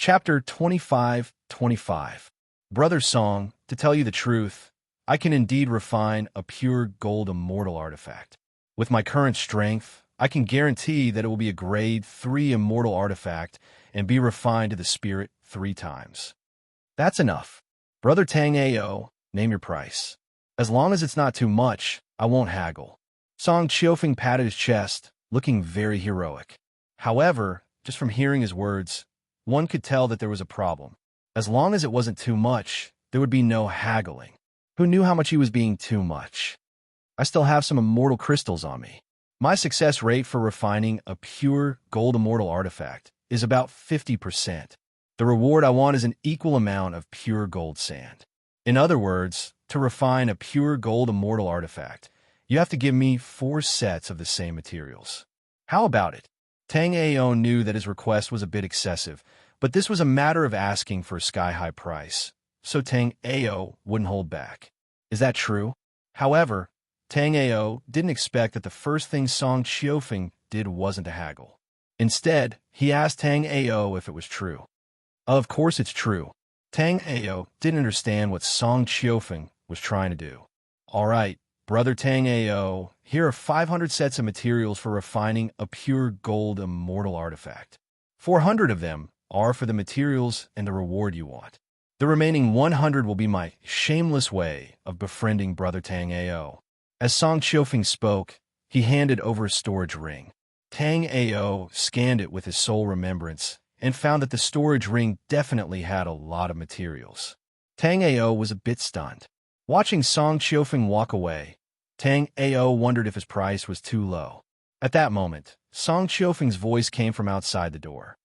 Chapter 25:25. Brother's Song, to tell you the truth, I can indeed refine a pure gold immortal artifact. With my current strength, I can guarantee that it will be a grade 3 immortal artifact and be refined to the spirit 3 times. That's enough. Brother Tang Ao, name your price. As long as it's not too much, I won't haggle. Song Qiufeng patted his chest, looking very heroic. However, just from hearing his words, one could tell that there was a problem. As long as it wasn't too much, there would be no haggling. Who knew how much he was being too much? I still have some immortal crystals on me. My success rate for refining a pure gold immortal artifact is about 50%. The reward I want is an equal amount of pure gold sand. In other words, to refine a pure gold immortal artifact, you have to give me 4 sets of the same materials. How about it? Tang Ao knew that his request was a bit excessive, but this was a matter of asking for a sky-high price, so Tang Ao wouldn't hold back. Is that true? However, Tang Ao didn't expect that the first thing Song Qiufeng did wasn't to haggle. Instead, he asked Tang Ao if it was true. Of course it's true. Tang Ao didn't understand what Song Qiufeng was trying to do. All right, Brother Tang Ao, here are 500 sets of materials for refining a pure gold immortal artifact. 400 of them are for the materials and the reward you want. The remaining 100 will be my shameless way of befriending Brother Tang Ao. As Song Qiufeng spoke, he handed over a storage ring. Tang Ao scanned it with his sole remembrance and found that the storage ring definitely had a lot of materials. Tang Ao was a bit stunned. Watching Song Qiufeng walk away, Tang Ao wondered if his price was too low. At that moment, Song Qiufeng's voice came from outside the door.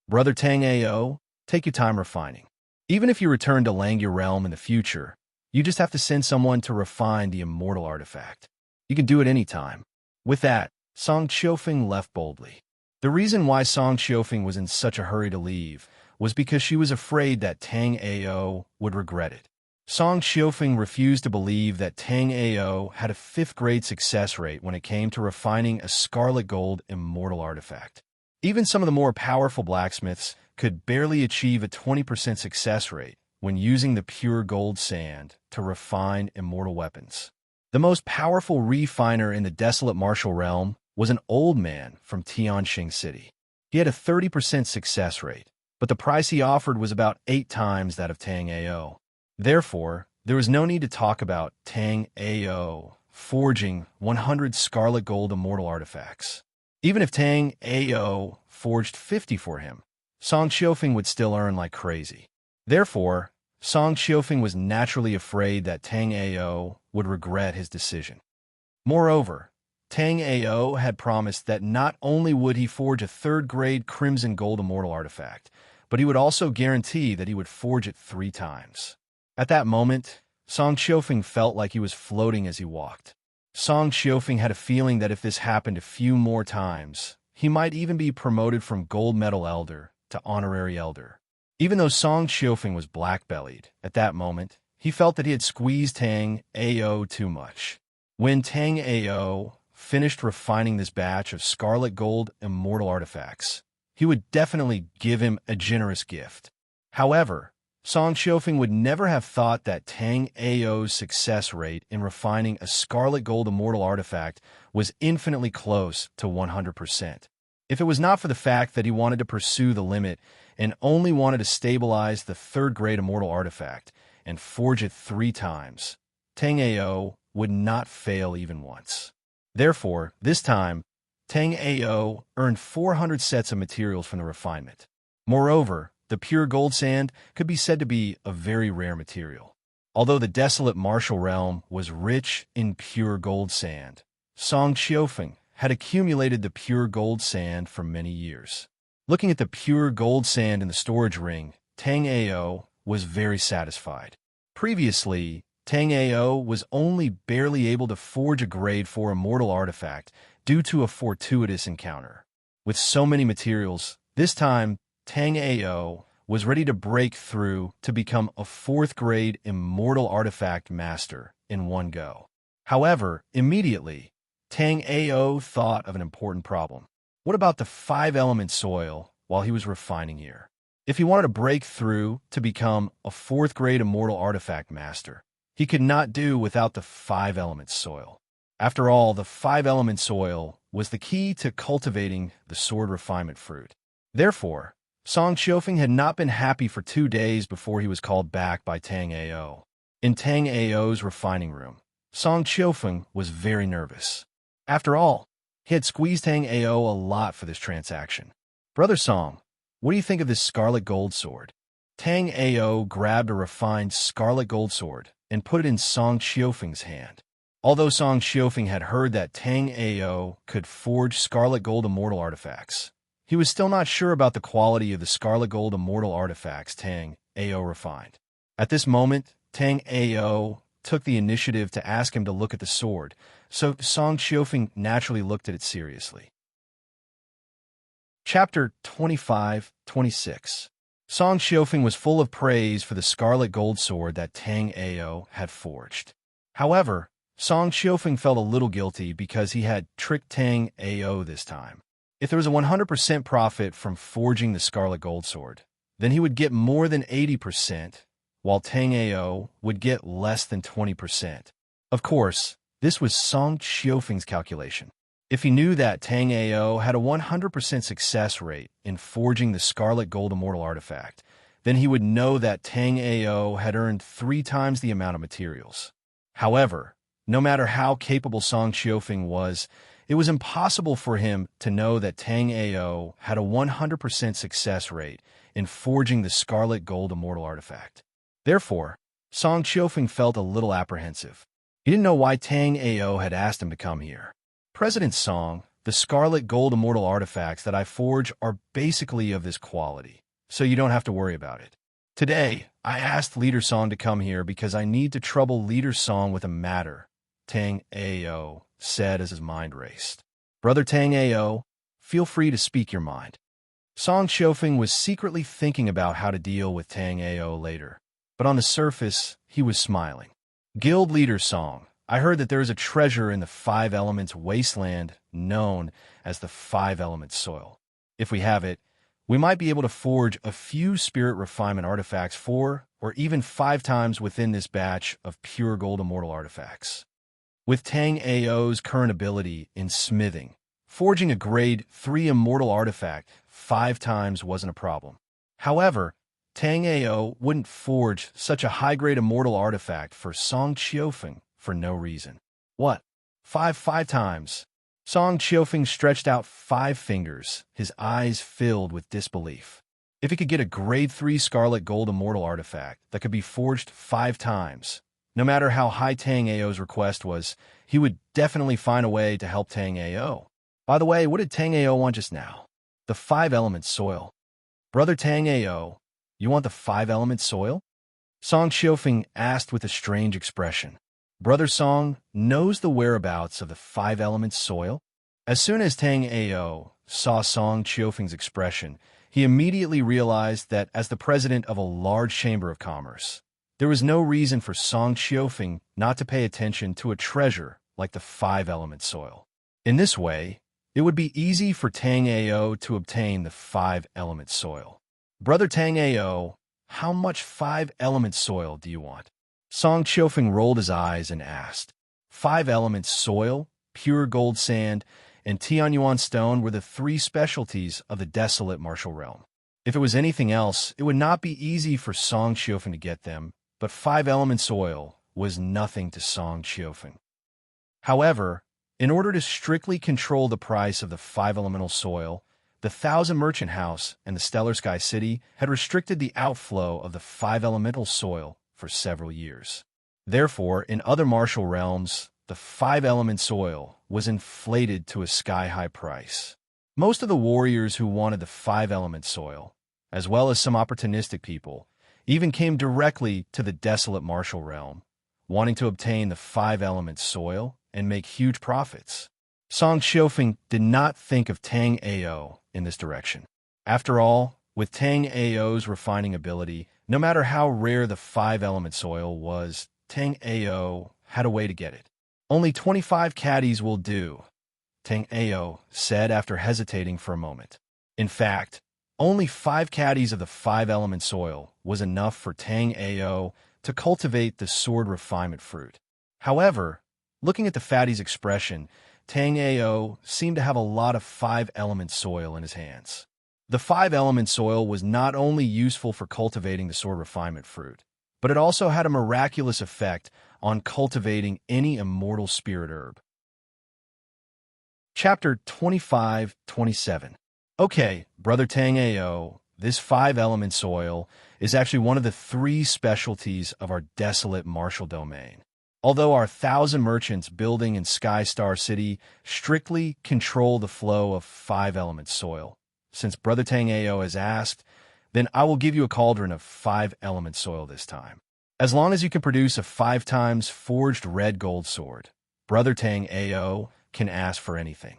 Brother Tang Ao, take your time refining. Even if you return to Langya Realm in the future, you just have to send someone to refine the immortal artifact. You can do it any time. With that, Song Qiufeng left boldly. The reason why Song Qiufeng was in such a hurry to leave was because she was afraid that Tang Ao would regret it. Song Qiufeng refused to believe that Tang Ao had a 5th grade success rate when it came to refining a scarlet gold immortal artifact. Even some of the more powerful blacksmiths could barely achieve a 20% success rate when using the pure gold sand to refine immortal weapons. The most powerful refiner in the desolate martial realm was an old man from Tianxing City. He had a 30% success rate, but the price he offered was about 8 times that of Tang Ao. Therefore, there was no need to talk about Tang Ao forging 100 scarlet gold immortal artifacts. Even if Tang Ao forged 50 for him, Song Qiufeng would still earn like crazy. Therefore, Song Qiufeng was naturally afraid that Tang Ao would regret his decision. Moreover, Tang Ao had promised that not only would he forge a 3rd-grade crimson gold immortal artifact, but he would also guarantee that he would forge it 3 times. At that moment, Song Qiufeng felt like he was floating as he walked. Song Qiufeng had a feeling that if this happened a few more times, he might even be promoted from Gold Medal Elder to Honorary Elder. Even though Song Qiufeng was black-bellied, at that moment, he felt that he had squeezed Tang Ao too much. When Tang Ao finished refining this batch of scarlet gold immortal artifacts, he would definitely give him a generous gift. However, Song Qiufeng would never have thought that Tang Ao's success rate in refining a scarlet gold immortal artifact was infinitely close to 100%. If it was not for the fact that he wanted to pursue the limit and only wanted to stabilize the 3rd-grade immortal artifact and forge it 3 times, Tang Ao would not fail even once. Therefore, this time, Tang Ao earned 400 sets of materials from the refinement. Moreover, the pure gold sand could be said to be a very rare material. Although the desolate martial realm was rich in pure gold sand, Song Qiufeng had accumulated the pure gold sand for many years. Looking at the pure gold sand in the storage ring, Tang Ao was very satisfied. Previously, Tang Ao was only barely able to forge a grade 4 immortal artifact due to a fortuitous encounter. With so many materials, this time, Tang Ao was ready to break through to become a 4th-grade immortal artifact master in one go. However, immediately, Tang Ao thought of an important problem. What about the 5-element soil while he was refining here? If he wanted to break through to become a fourth-grade immortal artifact master, he could not do without the five-element soil. After all, the five-element soil was the key to cultivating the sword refinement fruit. Therefore, Song Qiufeng had not been happy for 2 days before he was called back by Tang Ao. In Tang Ao's refining room, Song Qiufeng was very nervous. After all, he had squeezed Tang Ao a lot for this transaction. "Brother Song, what do you think of this scarlet gold sword?" Tang Ao grabbed a refined scarlet gold sword and put it in Song Qiufeng's hand. Although Song Qiufeng had heard that Tang Ao could forge scarlet gold immortal artifacts, he was still not sure about the quality of the scarlet gold immortal artifacts Tang Ao refined. At this moment, Tang Ao took the initiative to ask him to look at the sword, so Song Qiufeng naturally looked at it seriously. Chapter 25-26. Song Qiufeng was full of praise for the scarlet gold sword that Tang Ao had forged. However, Song Qiufeng felt a little guilty because he had tricked Tang Ao this time. If there was a 100% profit from forging the scarlet gold sword, then he would get more than 80%, while Tang Ao would get less than 20%. Of course, this was Song Qiufeng's calculation. If he knew that Tang Ao had a 100% success rate in forging the scarlet gold immortal artifact, then he would know that Tang Ao had earned 3 times the amount of materials. However, no matter how capable Song Qiufeng was, it was impossible for him to know that Tang Ao had a 100% success rate in forging the scarlet gold immortal artifact. Therefore, Song Qiufeng felt a little apprehensive. He didn't know why Tang Ao had asked him to come here. "President Song, the scarlet gold immortal artifacts that I forge are basically of this quality, so you don't have to worry about it. Today, I asked Leader Song to come here because I need to trouble Leader Song with a matter," Tang Ao said as his mind raced. "Brother Tang Ao, feel free to speak your mind." Song Qiufeng was secretly thinking about how to deal with Tang Ao later, but on the surface, he was smiling. "Guild Leader Song, I heard that there is a treasure in the five elements wasteland known as the five elements soil. If we have it, we might be able to forge a few spirit refinement artifacts 4 or even 5 times within this batch of pure gold immortal artifacts." With Tang Ao's current ability in smithing, forging a grade 3 immortal artifact 5 times wasn't a problem. However, Tang Ao wouldn't forge such a high-grade immortal artifact for Song Qiufeng for no reason. "What? 5 times?" Song Qiufeng stretched out 5 fingers, his eyes filled with disbelief. If he could get a grade 3 scarlet gold immortal artifact that could be forged 5 times, no matter how high Tang Ao's request was, he would definitely find a way to help Tang Ao. By the way, what did Tang Ao want just now? The 5-element soil. "Brother Tang Ao, you want the 5-element soil?" Song Qiufeng asked with a strange expression. Brother Song knows the whereabouts of the 5-element soil. As soon as Tang Ao saw Song Qiufeng's expression, he immediately realized that as the president of a large chamber of commerce, there was no reason for Song Qiufeng not to pay attention to a treasure like the 5-element soil. In this way, it would be easy for Tang Ao to obtain the 5-element soil. "Brother Tang Ao, how much 5-element soil do you want?" Song Qiufeng rolled his eyes and asked. 5-element soil, pure gold sand, and Tianyuan stone were the 3 specialties of the desolate martial realm. If it was anything else, it would not be easy for Song Qiufeng to get them, but 5-element soil was nothing to Song Qiufeng. However, in order to strictly control the price of the 5-elemental soil, the Thousand Merchant House and the Stellar Sky City had restricted the outflow of the 5-elemental soil for several years. Therefore, in other martial realms, the 5-element soil was inflated to a sky-high price. Most of the warriors who wanted the 5-element soil, as well as some opportunistic people, even came directly to the desolate martial realm, wanting to obtain the 5-element soil and make huge profits. Song Qiufeng did not think of Tang Ao in this direction. After all, with Tang Ao's refining ability, no matter how rare the 5-element soil was, Tang Ao had a way to get it. "Only 25 caddies will do," Tang Ao said after hesitating for a moment. In fact, Only 5 caddies of the 5-element soil was enough for Tang Ao to cultivate the sword refinement fruit. However, looking at the fatty's expression, Tang Ao seemed to have a lot of 5-element soil in his hands. The 5-element soil was not only useful for cultivating the sword refinement fruit, but it also had a miraculous effect on cultivating any immortal spirit herb. Chapter 25-27. Okay, Brother Tang Ao, this 5-element soil is actually one of the 3 specialties of our desolate martial domain. Although our 1,000 merchants building in Sky Star City strictly control the flow of 5-element soil, since Brother Tang Ao has asked, then I will give you a cauldron of 5-element soil this time. As long as you can produce a 5 times forged red gold sword, Brother Tang Ao can ask for anything.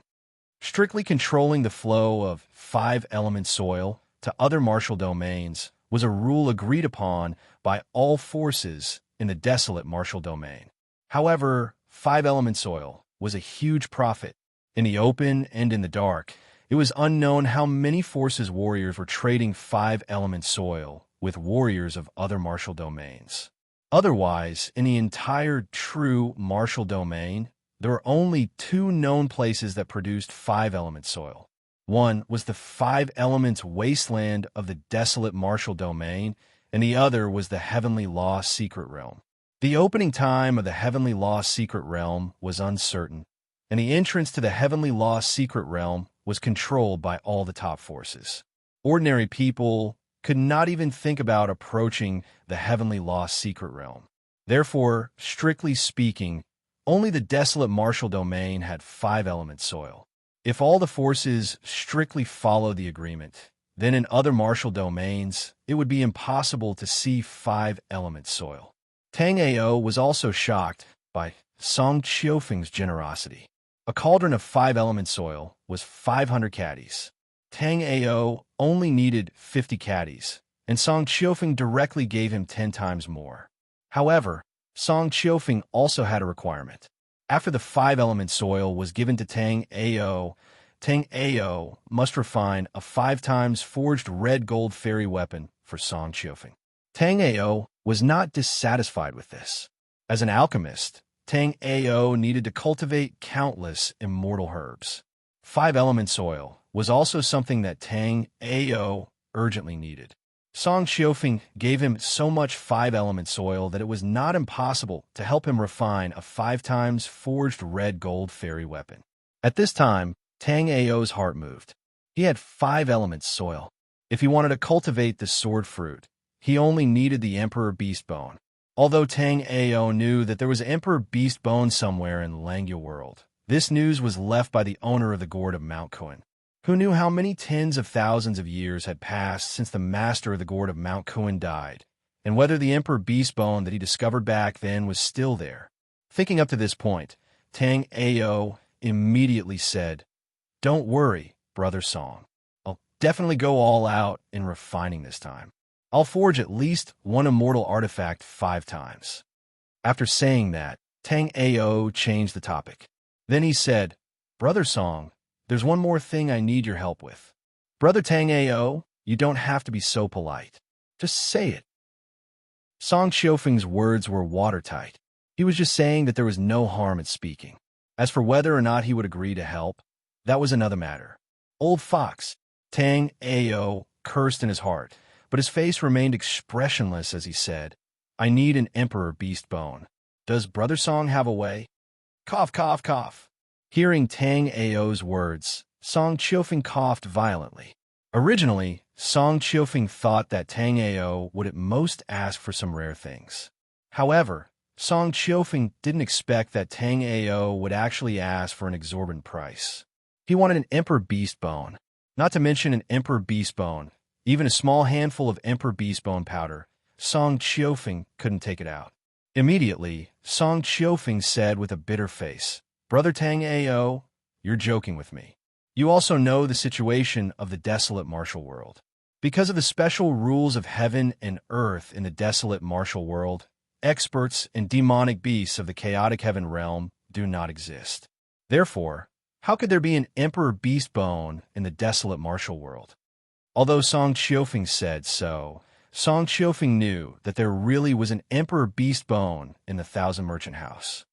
Strictly controlling the flow of 5-element soil to other martial domains was a rule agreed upon by all forces in the desolate martial domain. However, 5-element soil was a huge profit. In the open and in the dark, it was unknown how many forces warriors were trading 5-element soil with warriors of other martial domains. Otherwise, in the entire true martial domain, there were only 2 known places that produced 5-element soil. One was the 5-element wasteland of the desolate martial domain, and the other was the Heavenly Lost Secret Realm. The opening time of the Heavenly Lost Secret Realm was uncertain, and the entrance to the Heavenly Lost Secret Realm was controlled by all the top forces. Ordinary people could not even think about approaching the Heavenly Lost Secret Realm. Therefore, strictly speaking, only the desolate martial domain had 5-element soil. If all the forces strictly followed the agreement, then in other martial domains, it would be impossible to see 5-element soil. Tang Ao was also shocked by Song Qiufeng's generosity. A cauldron of 5-element soil was 500 caddies. Tang Ao only needed 50 caddies, and Song Qiufeng directly gave him 10 times more. However, Song Qiufeng also had a requirement. After the 5-element soil was given to Tang Ao must refine a 5 times forged red gold fairy weapon for Song Qiufeng. Tang Ao was not dissatisfied with this. As an alchemist, Tang Ao needed to cultivate countless immortal herbs. 5-element soil was also something that Tang Ao urgently needed. Song Qiufeng gave him so much 5-element soil that it was not impossible to help him refine a 5 times forged red gold fairy weapon. At this time, Tang Ao's heart moved. He had 5-element soil. If he wanted to cultivate the sword fruit, he only needed the Emperor Beast Bone. Although Tang Ao knew that there was Emperor Beast Bone somewhere in Langya World, this news was left by the owner of the Gourd of Mount Kuan, who knew how many tens of thousands of years had passed since the master of the Gourd of Mount Kuan died, and whether the Emperor Beast Bone that he discovered back then was still there. Thinking up to this point, Tang Ao immediately said, "Don't worry, Brother Song. I'll definitely go all out in refining this time. I'll forge at least one immortal artifact 5 times." After saying that, Tang Ao changed the topic. Then he said, "Brother Song, there's one more thing I need your help with." "Brother Tang Ao, you don't have to be so polite. Just say it." Song Qiufeng's words were watertight. He was just saying that there was no harm in speaking. As for whether or not he would agree to help, that was another matter. Old fox, Tang Ao cursed in his heart, but his face remained expressionless as he said, "I need an Emperor Beast Bone. Does Brother Song have a way?" Cough, cough, cough. Hearing Tang Ao's words, Song Qiufeng coughed violently. Originally, Song Qiufeng thought that Tang Ao would at most ask for some rare things. However, Song Qiufeng didn't expect that Tang Ao would actually ask for an exorbitant price. He wanted an Emperor Beast Bone. Not to mention an Emperor Beast Bone, even a small handful of Emperor Beast Bone powder, Song Qiufeng couldn't take it out. Immediately, Song Qiufeng said with a bitter face, "Brother Tang Ao, you're joking with me. You also know the situation of the desolate martial world. Because of the special rules of heaven and earth in the desolate martial world, experts and demonic beasts of the chaotic heaven realm do not exist. Therefore, how could there be an Emperor Beast Bone in the desolate martial world? Although Song Qiufeng said so, Song Qiufeng knew that there really was an Emperor Beast Bone in the Thousand Merchant House.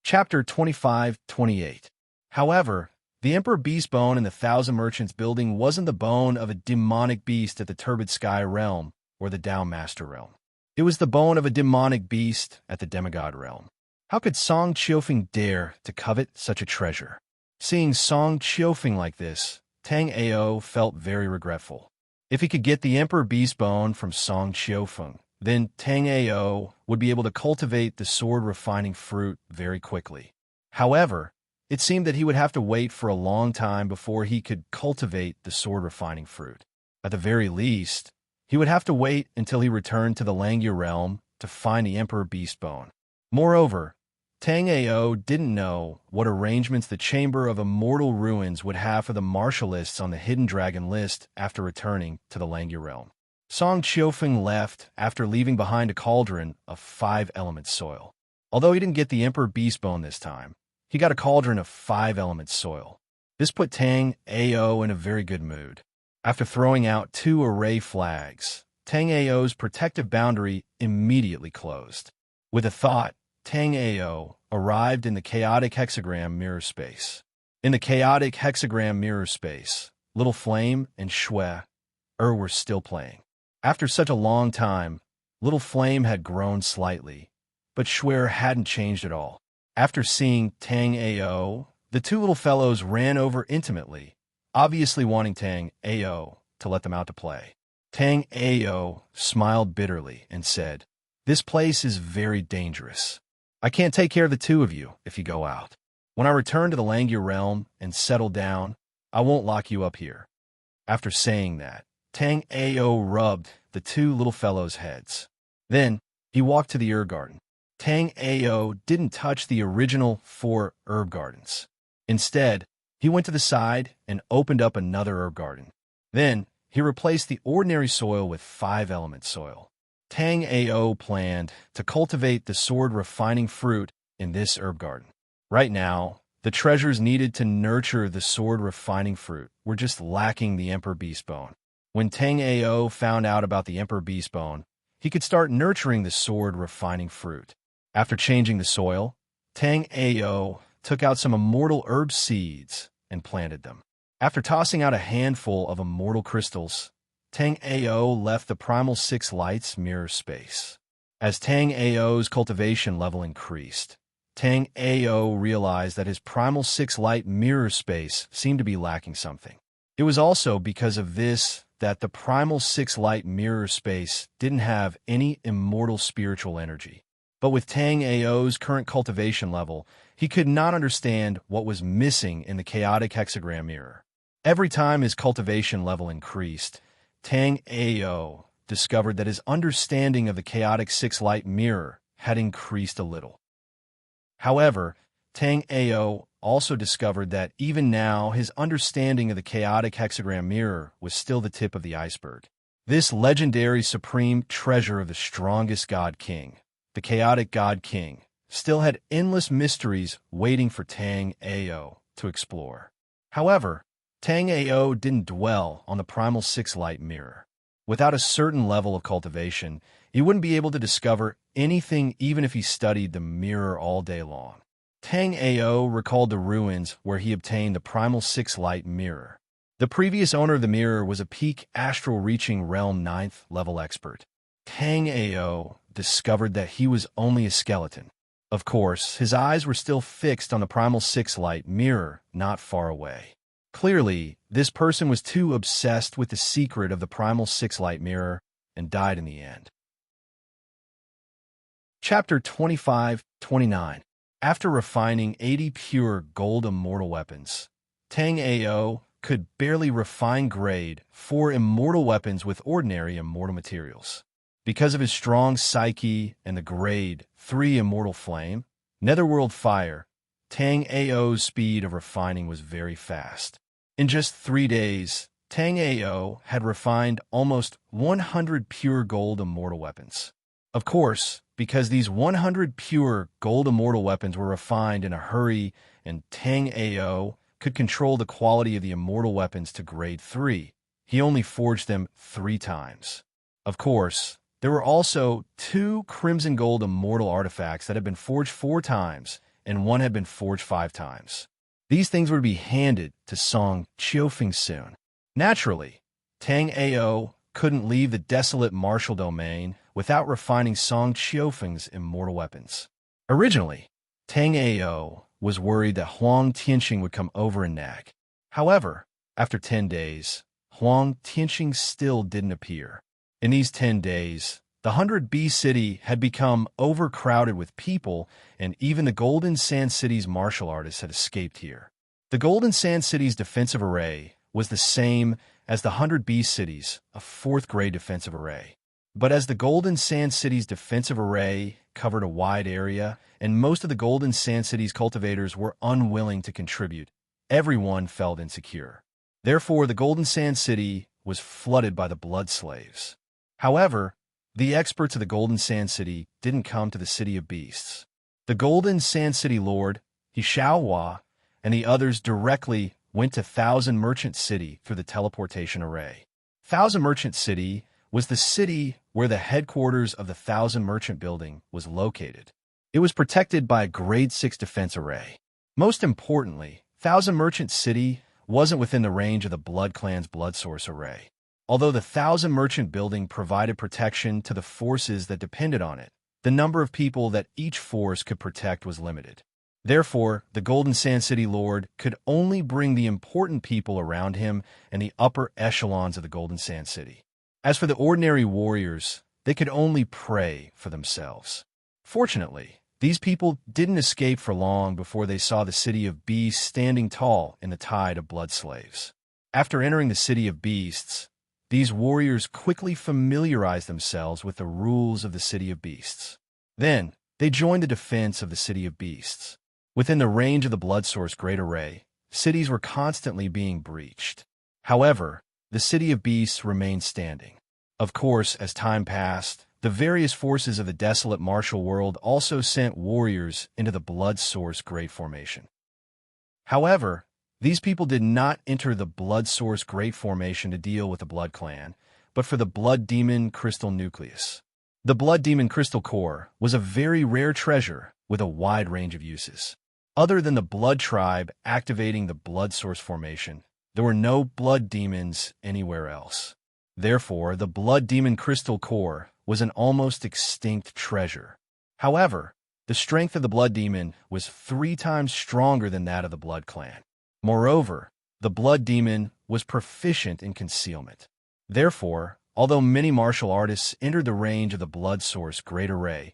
Chapter 25-28. However, the Emperor Beast Bone in the Thousand Merchants building wasn't the bone of a demonic beast at the Turbid Sky realm or the Dao Master realm. It was the bone of a demonic beast at the Demigod realm. How could Song Qiufeng dare to covet such a treasure? Seeing Song Qiufeng like this, Tang Ao felt very regretful. If he could get the Emperor Beast Bone from Song Qiufeng, then Tang Ao would be able to cultivate the sword refining fruit very quickly. However, it seemed that he would have to wait for a long time before he could cultivate the sword refining fruit. At the very least, he would have to wait until he returned to the Langya realm to find the Emperor Beast Bone. Moreover, Tang Ao didn't know what arrangements the Chamber of Immortal Ruins would have for the martialists on the Hidden Dragon list after returning to the Langya realm. Song Qiufeng left after leaving behind a cauldron of 5-element soil. Although he didn't get the Emperor Beast Bone this time, he got a cauldron of 5-element soil. This put Tang Ao in a very good mood. After throwing out 2 array flags, Tang Ao's protective boundary immediately closed. With a thought, Tang Ao arrived in the chaotic hexagram mirror space. In the chaotic hexagram mirror space, Little Flame and Shui were still playing. After such a long time, Little Flame had grown slightly, but Shui hadn't changed at all. After seeing Tang Ao, the 2 little fellows ran over intimately, obviously wanting Tang Ao to let them out to play. Tang Ao smiled bitterly and said, "This place is very dangerous. I can't take care of the 2 of you if you go out. When I return to the Langya realm and settle down, I won't lock you up here." After saying that, Tang Ao rubbed the 2 little fellows' heads. Then, he walked to the herb garden. Tang Ao didn't touch the original 4 herb gardens. Instead, he went to the side and opened up another herb garden. Then, he replaced the ordinary soil with 5-element soil. Tang Ao planned to cultivate the sword refining fruit in this herb garden. Right now, the treasures needed to nurture the sword refining fruit were just lacking the Emperor Beast Bone. When Tang Ao found out about the Emperor Beast Bone, he could start nurturing the sword refining fruit. After changing the soil, Tang Ao took out some immortal herb seeds and planted them. After tossing out a handful of immortal crystals, Tang Ao left the Primal 6 Lights mirror space. As Tang Ao's cultivation level increased, Tang Ao realized that his Primal 6 Light mirror space seemed to be lacking something. It was also because of this that the Primal 6 Light mirror space didn't have any immortal spiritual energy. But with Tang Ao's current cultivation level, he could not understand what was missing in the chaotic hexagram mirror. Every time his cultivation level increased, Tang Ao discovered that his understanding of the chaotic 6 light mirror had increased a little. However, Tang Ao also discovered that even now his understanding of the chaotic hexagram mirror was still the tip of the iceberg. This legendary supreme treasure of the strongest God King, the chaotic God King, still had endless mysteries waiting for Tang Ao to explore. However, Tang Ao didn't dwell on the Primal 6 Light mirror. Without a certain level of cultivation, he wouldn't be able to discover anything even if he studied the mirror all day long. Tang Ao recalled the ruins where he obtained the Primal 6 Light mirror. The previous owner of the mirror was a peak astral-reaching realm 9th level expert. Tang Ao discovered that he was only a skeleton. Of course, his eyes were still fixed on the Primal 6 Light mirror not far away. Clearly, this person was too obsessed with the secret of the Primal 6 Light mirror and died in the end. Chapter 25-29. After refining 80 pure gold immortal weapons, Tang Ao could barely refine grade 4 immortal weapons with ordinary immortal materials. Because of his strong psyche and the grade 3 immortal flame, netherworld fire, Tang Ao's speed of refining was very fast. In just 3 days, Tang Ao had refined almost 100 pure gold immortal weapons. Of course, because these 100 pure gold immortal weapons were refined in a hurry and Tang Ao could control the quality of the immortal weapons to grade 3. He only forged them 3 times. Of course, there were also 2 crimson gold immortal artifacts that had been forged 4 times, and one had been forged 5 times. These things were to be handed to Song Qiufeng soon. Naturally, Tang Ao couldn't leave the desolate martial domain without refining Song Qiufeng's immortal weapons. Originally, Tang Ao was worried that Huang Tianqing would come over and nag. However, after 10 days, Huang Tianqing still didn't appear. In these 10 days, the 100B city had become overcrowded with people, and even the Golden Sand City's martial artists had escaped here. The Golden Sand City's defensive array was the same as the 100B city's, a 4th-grade defensive array. But as the Golden Sand City's defensive array covered a wide area, and most of the Golden Sand City's cultivators were unwilling to contribute, everyone felt insecure. Therefore, the Golden Sand City was flooded by the blood slaves. However, the experts of the Golden Sand City didn't come to the City of Beasts. The Golden Sand City Lord, He Xiaohua, and the others directly went to Thousand Merchant City through the teleportation array. Thousand Merchant City was the city where the headquarters of the Thousand Merchant Building was located. It was protected by a Grade 6 defense array. Most importantly, Thousand Merchant City wasn't within the range of the Blood Clan's Blood Source array. Although the Thousand Merchant Building provided protection to the forces that depended on it, the number of people that each force could protect was limited. Therefore, the Golden Sand City Lord could only bring the important people around him and the upper echelons of the Golden Sand City. As for the ordinary warriors, they could only pray for themselves. Fortunately, these people didn't escape for long before they saw the City of Beasts standing tall in the tide of blood slaves. After entering the City of Beasts, these warriors quickly familiarized themselves with the rules of the City of Beasts. Then, they joined the defense of the City of Beasts. Within the range of the Blood Source Great Array, cities were constantly being breached. However, the City of Beasts remained standing. Of course, as time passed, the various forces of the desolate martial world also sent warriors into the Blood Source Great Formation. However, these people did not enter the Blood Source Great Formation to deal with the Blood Clan, but for the Blood Demon Crystal Nucleus. The Blood Demon Crystal Core was a very rare treasure with a wide range of uses. Other than the Blood Tribe activating the Blood Source Formation, there were no Blood Demons anywhere else. Therefore, the Blood Demon Crystal Core was an almost extinct treasure. However, the strength of the Blood Demon was 3 times stronger than that of the Blood Clan. Moreover, the Blood Demon was proficient in concealment. Therefore, although many martial artists entered the range of the Blood Source Great Array,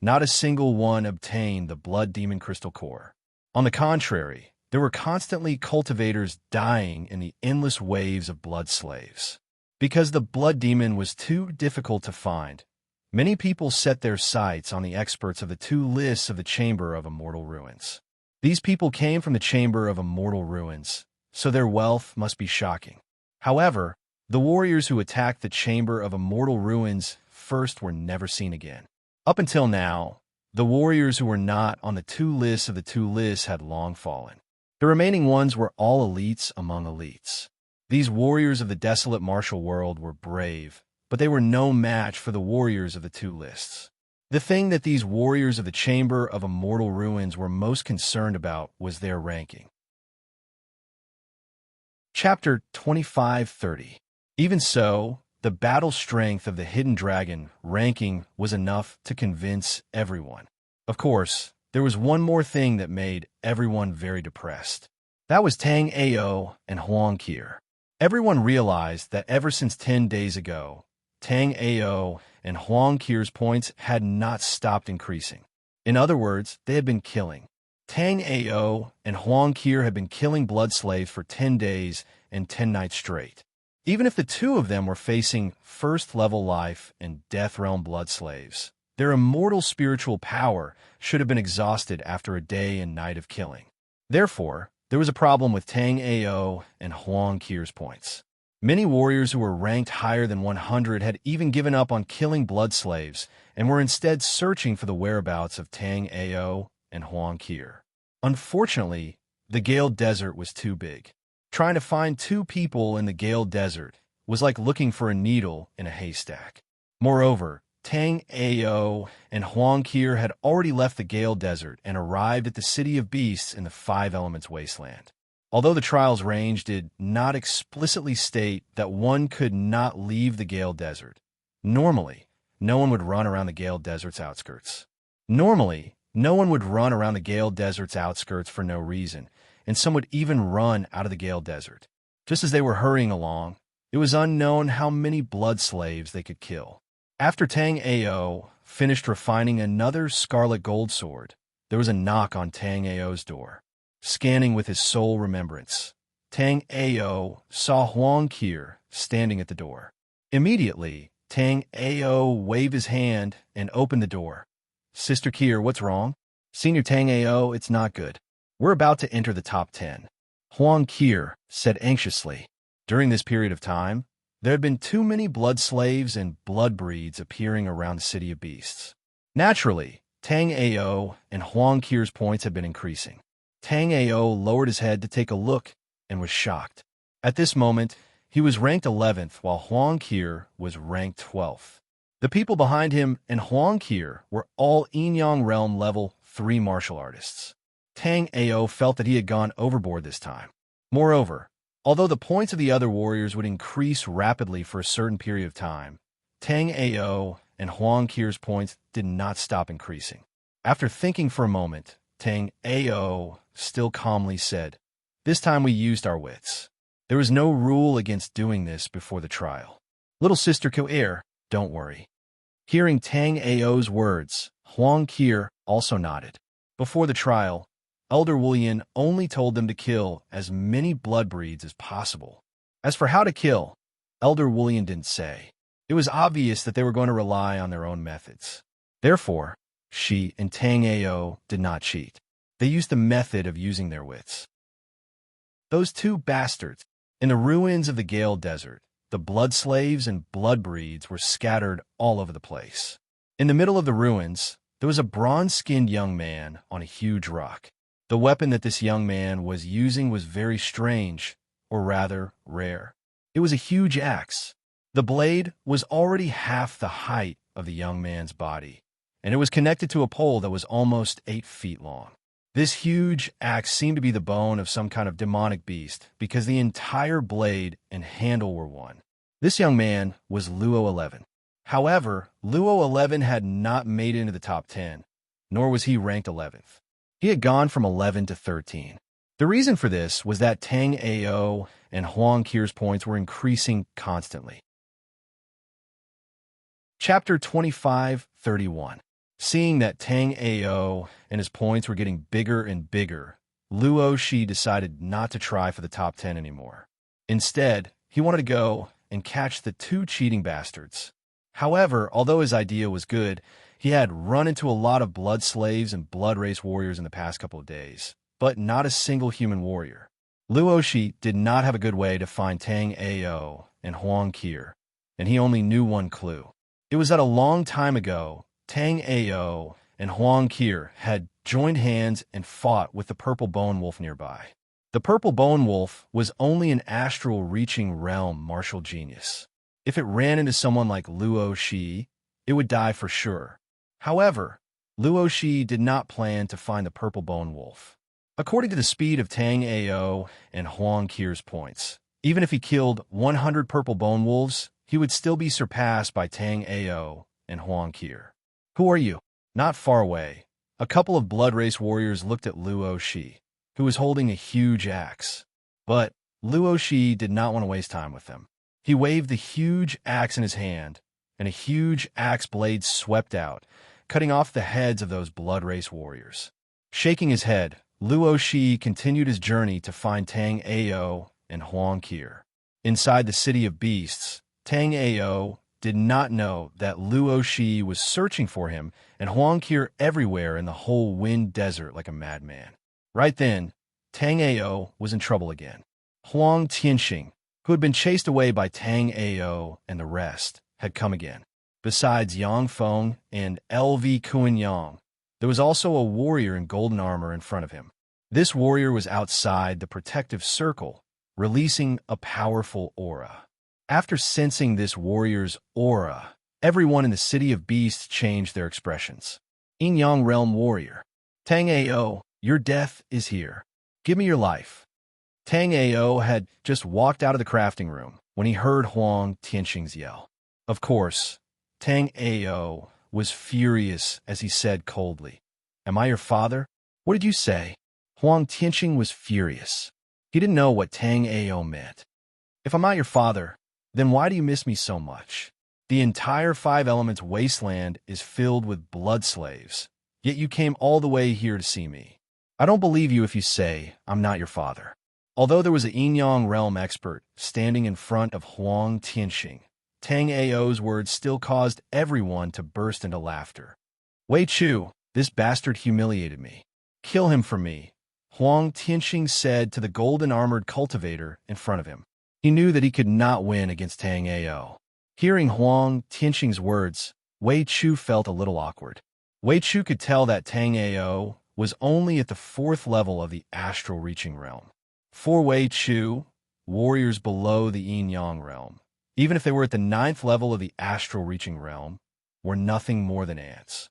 not a single one obtained the Blood Demon Crystal Core. On the contrary, there were constantly cultivators dying in the endless waves of blood slaves. Because the Blood Demon was too difficult to find, many people set their sights on the experts of the 2 lists of the Chamber of Immortal Ruins. These people came from the Chamber of Immortal Ruins, so their wealth must be shocking. However, the warriors who attacked the Chamber of Immortal Ruins first were never seen again. Up until now, the warriors who were not on the 2 lists of the 2 lists had long fallen. The remaining ones were all elites among elites. These warriors of the desolate martial world were brave, but they were no match for the warriors of the 2 lists. The thing that these warriors of the Chamber of Immortal Ruins were most concerned about was their ranking. Chapter 25-30. Even so, the battle strength of the Hidden Dragon ranking was enough to convince everyone. Of course, there was one more thing that made everyone very depressed. That was Tang Ao and Huang Qir. Everyone realized that ever since 10 days ago, Tang Ao and Huang Qir's points had not stopped increasing. In other words, they had been killing. Tang Ao and Huang Qir had been killing blood slaves for 10 days and 10 nights straight. Even if the 2 of them were facing first-level life and death realm blood slaves, their immortal spiritual power should have been exhausted after a day and night of killing. Therefore, there was a problem with Tang Ao and Huang Qir's points. Many warriors who were ranked higher than 100 had even given up on killing blood slaves and were instead searching for the whereabouts of Tang Ao and Huang Qir. Unfortunately, The Gale Desert was too big. Trying to find two people in the Gale Desert was like looking for a needle in a haystack. Moreover, Tang Ao and Huang Qir had already left the Gale Desert and arrived at the City of Beasts in the Five Elements Wasteland. Although the trial's range did not explicitly state that one could not leave the Gale Desert, normally, no one would run around the Gale Desert's outskirts. Normally, no one would run around the Gale Desert's outskirts for no reason, and some would even run out of the Gale Desert. Just as they were hurrying along, it was unknown how many blood slaves they could kill. After Tang Ao finished refining another scarlet gold sword, there was a knock on Tang Ao's door. Scanning with his sole remembrance, Tang Ao saw Huang Qir standing at the door. Immediately, Tang Ao waved his hand and opened the door. "Sister Qir, what's wrong?" "Senior Tang Ao, it's not good. We're about to enter the top 10. Huang Qir said anxiously. During this period of time, there had been too many blood slaves and blood breeds appearing around the City of Beasts. Naturally, Tang Ao and Huang Qir's points had been increasing. Tang Ao lowered his head to take a look and was shocked. At this moment, he was ranked 11th while Huang Qir was ranked 12th. The people behind him and Huang Qir were all Yin-Yang Realm level 3 martial artists. Tang Ao felt that he had gone overboard this time. Moreover, although the points of the other warriors would increase rapidly for a certain period of time, Tang Ao and Huang Qir's points did not stop increasing. After thinking for a moment, Tang Ao still calmly said, "This time we used our wits. There was no rule against doing this before the trial. Little sister Qir, don't worry." Hearing Tang Ao's words, Huang Qir also nodded. Before the trial, Elder Wulian only told them to kill as many blood breeds as possible. As for how to kill, Elder Wulian didn't say. It was obvious that they were going to rely on their own methods. Therefore, she and Tang Ao did not cheat. They used the method of using their wits. Those two bastards. In the ruins of the Gale Desert, the blood slaves and blood breeds were scattered all over the place. In the middle of the ruins, there was a bronze-skinned young man on a huge rock. The weapon that this young man was using was very strange, or rather, rare. It was a huge axe. The blade was already half the height of the young man's body, and it was connected to a pole that was almost 8 feet long. This huge axe seemed to be the bone of some kind of demonic beast because the entire blade and handle were one. This young man was Luo 11. However, Luo 11 had not made it into the top 10, nor was he ranked 11th. He had gone from 11 to 13. The reason for this was that Tang Ao and Huang Qir's points were increasing constantly. Chapter 25:31. Seeing that Tang Ao and his points were getting bigger and bigger, Luo Shi decided not to try for the top 10 anymore. Instead, he wanted to go and catch the 2 cheating bastards. However, although his idea was good, he had run into a lot of blood slaves and blood race warriors in the past couple of days, but not a single human warrior. Luo Shi did not have a good way to find Tang Ao and Huang Qir, and he only knew one clue. It was that a long time ago, Tang Ao and Huang Qir had joined hands and fought with the purple bone wolf nearby. The purple bone wolf was only an astral-reaching realm martial genius. If it ran into someone like Luo Shi, it would die for sure. However, Luo Shi did not plan to find the purple bone wolf. According to the speed of Tang Ao and Huang Qir's points, even if he killed 100 purple bone wolves, he would still be surpassed by Tang Ao and Huang Qir. "Who are you?" Not far away, a couple of blood race warriors looked at Luo Shi, who was holding a huge axe. But Luo Shi did not want to waste time with them. He waved the huge axe in his hand, and a huge axe blade swept out, cutting off the heads of those blood race warriors. Shaking his head, Luo Shi continued his journey to find Tang Ao and Huang Qir. Inside the City of Beasts, Tang Ao did not know that Luo Shi was searching for him and Huang Qir everywhere in the whole Wind Desert like a madman. Right then, Tang Ao was in trouble again. Huang Tianxing, who had been chased away by Tang Ao and the rest, had come again. Besides Yang Feng and LV Kuan Yang, there was also a warrior in golden armor in front of him. This warrior was outside the protective circle, releasing a powerful aura. After sensing this warrior's aura, everyone in the city of beasts changed their expressions. Yin-Yang Realm Warrior. Tang Ao, your death is here. Give me your life. Tang Ao had just walked out of the crafting room when he heard Huang Tianqing's yell. Of course, Tang Ao was furious as he said coldly, "Am I your father? What did you say?" Huang Tianqing was furious. He didn't know what Tang Ao meant. "If I'm not your father, then why do you miss me so much? The entire Five Elements wasteland is filled with blood slaves, yet you came all the way here to see me. I don't believe you if you say I'm not your father." Although there was a Yin-Yang realm expert standing in front of Huang Tianqing, Tang Ao's words still caused everyone to burst into laughter. "Wei Chu, this bastard humiliated me. Kill him for me," Huang Tianqing said to the golden-armored cultivator in front of him. He knew that he could not win against Tang Ao. Hearing Huang Tianqing's words, Wei Chu felt a little awkward. Wei Chu could tell that Tang Ao was only at the 4th level of the astral reaching realm. For Wei Chu, warriors below the Yin-Yang realm, even if they were at the 9th level of the astral reaching realm, were nothing more than ants.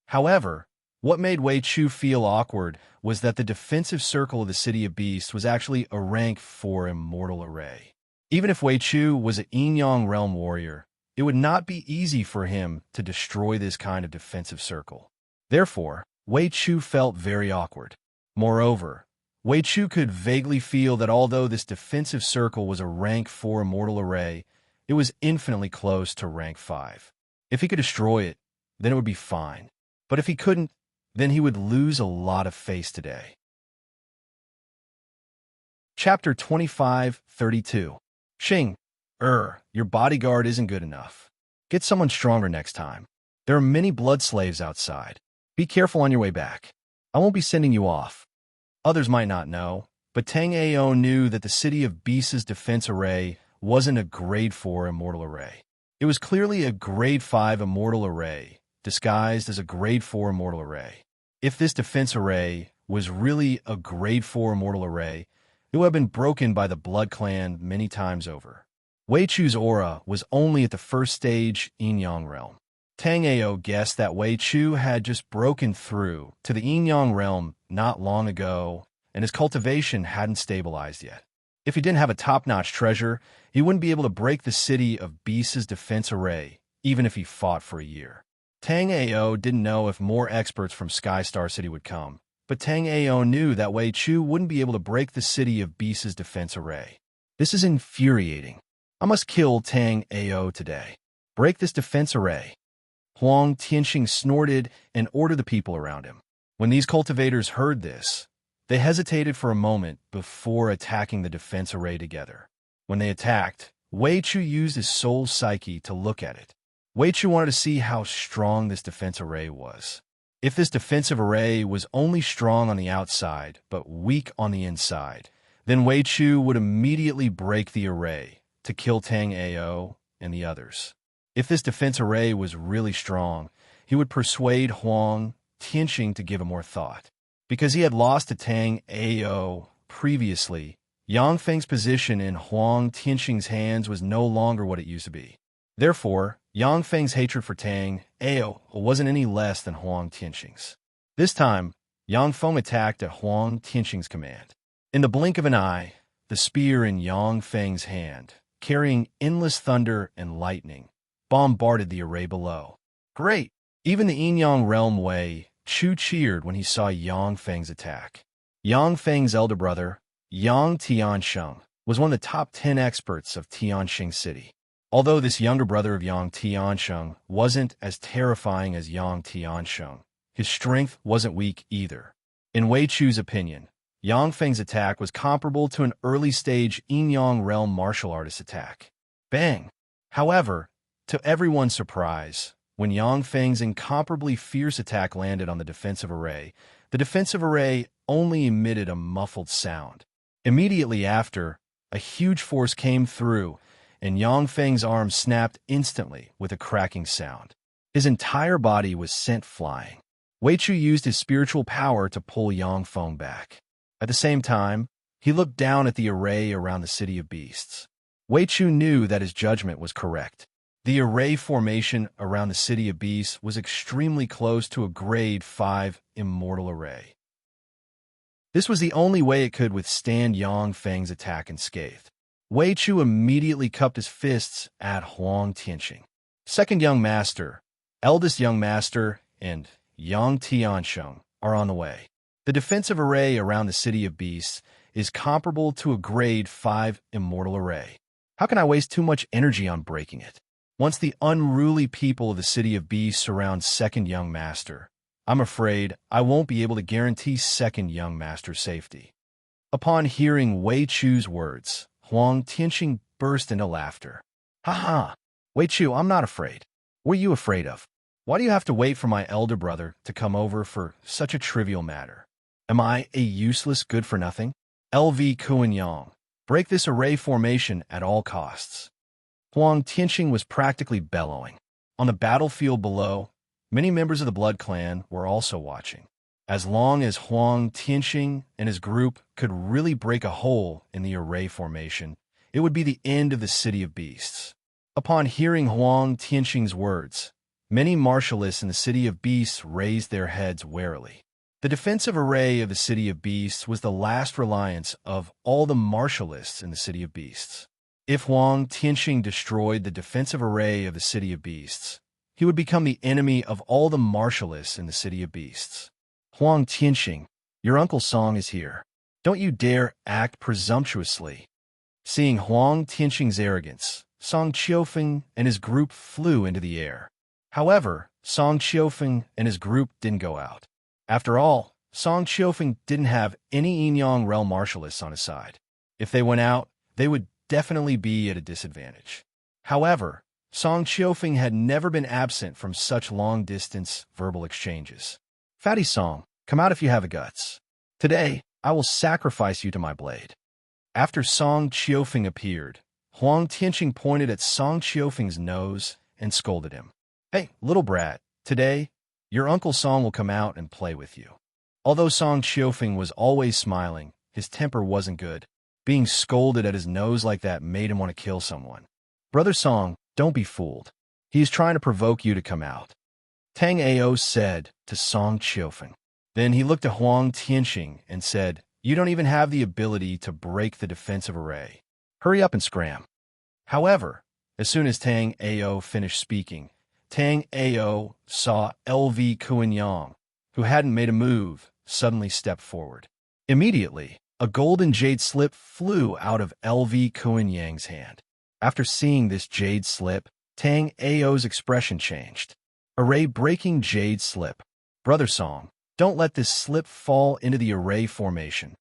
However, what made Wei Chu feel awkward was that the defensive circle of the City of Beasts was actually a rank 4 immortal array. Even if Wei Chu was a Yin-Yang realm warrior, it would not be easy for him to destroy this kind of defensive circle. Therefore, Wei Chu felt very awkward. Moreover, Wei Chu could vaguely feel that although this defensive circle was a rank 4 immortal array, it was infinitely close to rank 5. If he could destroy it, then it would be fine. But if he couldn't, then he would lose a lot of face today. Chapter 25:32. Xing, your bodyguard isn't good enough. Get someone stronger next time. There are many blood slaves outside. Be careful on your way back. I won't be sending you off. Others might not know, but Tang Ao knew that the City of Beasts' defense array wasn't a grade 4 immortal array. It was clearly a grade 5 immortal array, disguised as a grade 4 immortal array. If this defense array was really a grade 4 immortal array, it would have been broken by the Blood Clan many times over. Wei Chu's aura was only at the 1st stage Yin-Yang realm. Tang Ao guessed that Wei Chu had just broken through to the Yin-Yang realm not long ago, and his cultivation hadn't stabilized yet. If he didn't have a top-notch treasure, he wouldn't be able to break the City of Beasts' defense array, even if he fought for a year. Tang Ao didn't know if more experts from Sky Star City would come, but Tang Ao knew that Wei Chu wouldn't be able to break the City of Beasts' defense array. This is infuriating. I must kill Tang Ao today. Break this defense array. Huang Tianqing snorted and ordered the people around him. When these cultivators heard this, they hesitated for a moment before attacking the defense array together. When they attacked, Wei Chu used his soul psyche to look at it. Wei Chu wanted to see how strong this defense array was. If this defensive array was only strong on the outside but weak on the inside, then Wei Chu would immediately break the array to kill Tang Ao and the others. If this defense array was really strong, he would persuade Huang Tianqing to give it more thought. Because he had lost to Tang Ao previously, Yang Feng's position in Huang Tianqing's hands was no longer what it used to be. Therefore, Yang Feng's hatred for Tang Ao wasn't any less than Huang Tianqing's. This time, Yang Feng attacked at Huang Tianqing's command. In the blink of an eye, the spear in Yang Feng's hand, carrying endless thunder and lightning, bombarded the array below. Great! Even the Yin-Yang realm Wei Chu cheered when he saw Yang Feng's attack. Yang Feng's elder brother, Yang Tiansheng, was one of the top 10 experts of Tianxing City. Although this younger brother of Yang Tiansheng wasn't as terrifying as Yang Tiansheng, his strength wasn't weak either. In Wei Chu's opinion, Yang Feng's attack was comparable to an early-stage Yin-Yang realm martial artist attack. Bang! However, to everyone's surprise, when Yang Feng's incomparably fierce attack landed on the defensive array, the defensive array only emitted a muffled sound. Immediately after, a huge force came through, and Yang Feng's arm snapped instantly with a cracking sound. His entire body was sent flying. Wei Chu used his spiritual power to pull Yang Feng back. At the same time, he looked down at the array around the city of beasts. Wei Chu knew that his judgment was correct. The array formation around the city of beasts was extremely close to a grade 5 immortal array. This was the only way it could withstand Yang Feng's attack unscathed. Wei Chu immediately cupped his fists at Huang Tianqing. Second young master, eldest young master, and Yang Tiansheng are on the way. The defensive array around the city of beasts is comparable to a grade 5 immortal array. How can I waste too much energy on breaking it? Once the unruly people of the city of beasts surround second young master, I'm afraid I won't be able to guarantee second young master's safety. Upon hearing Wei Chu's words, Huang Tianqing burst into laughter. Ha ha! Wei Chu, I'm not afraid. What are you afraid of? Why do you have to wait for my elder brother to come over for such a trivial matter? Am I a useless good-for-nothing? LV Kuan-Yang. Break this array formation at all costs. Huang Tianqing was practically bellowing. On the battlefield below, many members of the Blood Clan were also watching. As long as Huang Tianqing and his group could really break a hole in the array formation, it would be the end of the City of Beasts. Upon hearing Huang Tianqing's words, many martialists in the City of Beasts raised their heads warily. The defensive array of the City of Beasts was the last reliance of all the martialists in the City of Beasts. If Huang Tianqing destroyed the defensive array of the City of Beasts, he would become the enemy of all the martialists in the City of Beasts. Huang Tianqing, your Uncle Song is here. Don't you dare act presumptuously. Seeing Huang Tianqing's arrogance, Song Qiufeng and his group flew into the air. However, Song Qiufeng and his group didn't go out. After all, Song Qiufeng didn't have any Yinyang realm martialists on his side. If they went out, they would definitely be at a disadvantage. However, Song Qiufeng had never been absent from such long-distance verbal exchanges. Fatty Song, come out if you have the guts. Today, I will sacrifice you to my blade. After Song Qiufeng appeared, Huang Tianqing pointed at Song Qiufeng's nose and scolded him. Hey, little brat, today, your Uncle Song will come out and play with you. Although Song Qiufeng was always smiling, his temper wasn't good. Being scolded at his nose like that made him want to kill someone. Brother Song, don't be fooled. He is trying to provoke you to come out. Tang Ao said to Song Qiufeng. Then he looked at Huang Tianqing and said, you don't even have the ability to break the defensive array. Hurry up and scram. However, as soon as Tang Ao finished speaking, Tang Ao saw LV Kuan-Yang, who hadn't made a move, suddenly step forward. Immediately, a golden jade slip flew out of LV Kuan-Yang's hand. After seeing this jade slip, Tang Ao's expression changed. Array-breaking jade slip. Brother Song, don't let this slip fall into the array formation.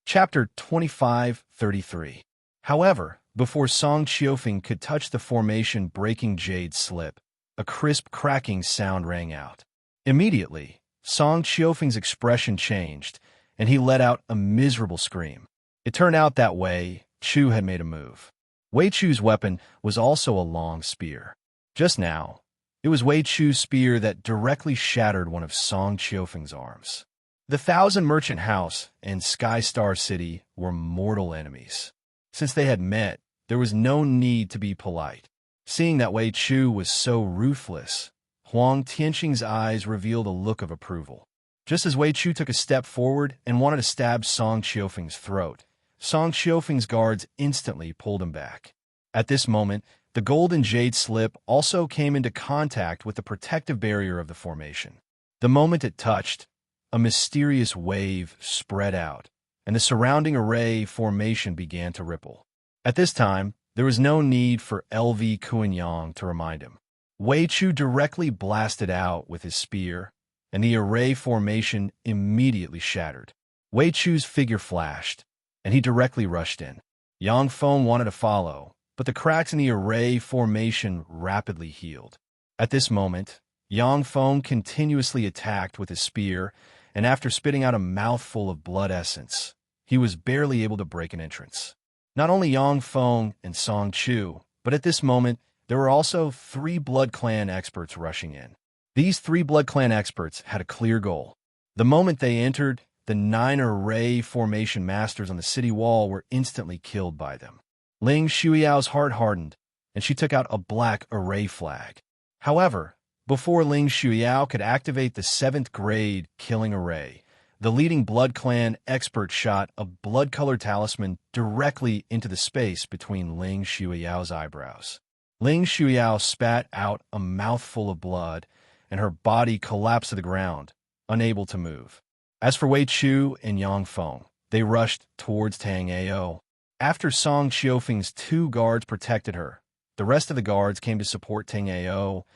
Chapter 25:33. However, before Song Qiufeng could touch the formation-breaking jade slip, a crisp cracking sound rang out. Immediately, Song Qiufeng's expression changed, and he let out a miserable scream. It turned out that Wei Chu had made a move. Wei Chu's weapon was also a long spear. Just now, it was Wei Chu's spear that directly shattered one of Song Qiufeng's arms. The Thousand Merchant House and Sky Star City were mortal enemies. Since they had met, there was no need to be polite. Seeing that Wei Chu was so ruthless, Huang Tianqing's eyes revealed a look of approval. Just as Wei Chu took a step forward and wanted to stab Song Qiufeng's throat, Song Qiufeng's guards instantly pulled him back. At this moment, the golden jade slip also came into contact with the protective barrier of the formation. The moment it touched, a mysterious wave spread out, and the surrounding array formation began to ripple. At this time, there was no need for LV Kuan-Yang to remind him. Wei Chu directly blasted out with his spear, and the array formation immediately shattered. Wei Chu's figure flashed, and he directly rushed in. Yang Feng wanted to follow, but the cracks in the array formation rapidly healed. At this moment, Yang Feng continuously attacked with his spear, and after spitting out a mouthful of blood essence, he was barely able to break an entrance. Not only Yang Feng and Song Chu, but at this moment, there were also 3 Blood Clan experts rushing in. These 3 Blood Clan experts had a clear goal. The moment they entered, the 9 array formation masters on the city wall were instantly killed by them. Ling Shuyao's heart hardened, and she took out a black array flag. However, before Ling Shuyao could activate the 7th grade killing array, the leading Blood Clan expert shot a blood-colored talisman directly into the space between Ling Shuyao's eyebrows. Ling Shuyao spat out a mouthful of blood, and her body collapsed to the ground, unable to move. As for Wei Chu and Yang Feng, they rushed towards Tang Ao. After Song Xiufeng's 2 guards protected her, the rest of the guards came to support Tang Ao.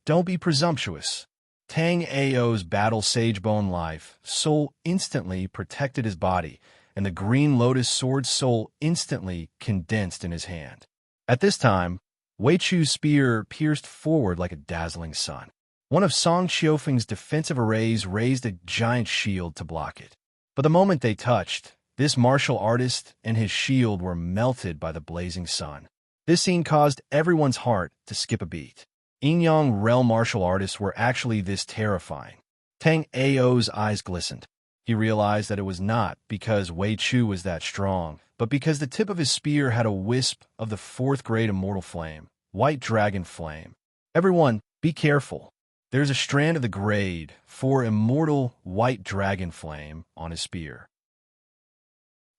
Don't be presumptuous. Tang Ao's battle sagebone life soul instantly protected his body, and the green lotus sword soul instantly condensed in his hand. At this time, Wei Chu's spear pierced forward like a dazzling sun. One of Song Xiufeng's defensive arrays raised a giant shield to block it. But the moment they touched, this martial artist and his shield were melted by the blazing sun. This scene caused everyone's heart to skip a beat. Yin-Yang realm martial artists were actually this terrifying. Tang Ao's eyes glistened. He realized that it was not because Wei Chu was that strong, but because the tip of his spear had a wisp of the 4th grade immortal flame, white dragon flame. Everyone, be careful. There's a strand of the grade 4 immortal white dragon flame on his spear.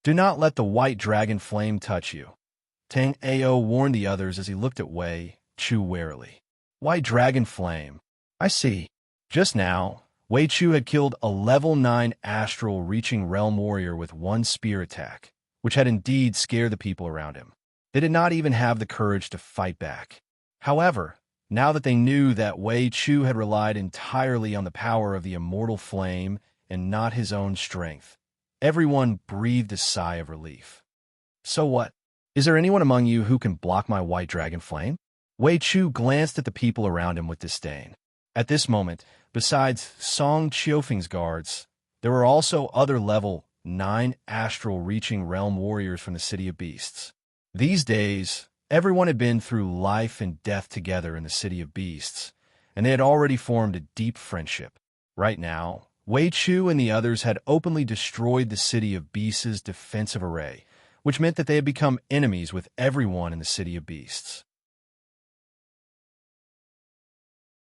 Do not let the white dragon flame touch you. Tang Ao warned the others as he looked at Wei Chu warily. White dragon flame. I see. Just now, Wei Chu had killed a level 9 astral reaching realm warrior with 1 spear attack, which had indeed scared the people around him. They did not even have the courage to fight back. However, now that they knew that Wei Chu had relied entirely on the power of the immortal flame and not his own strength, everyone breathed a sigh of relief. So what? Is there anyone among you who can block my white dragon flame? Wei Chu glanced at the people around him with disdain. At this moment, besides Song Xiufeng's guards, there were also other level 9 astral reaching realm warriors from the City of Beasts. These days, everyone had been through life and death together in the City of Beasts, and they had already formed a deep friendship. Right now, Wei Chu and the others had openly destroyed the City of Beasts' defensive array, which meant that they had become enemies with everyone in the City of Beasts.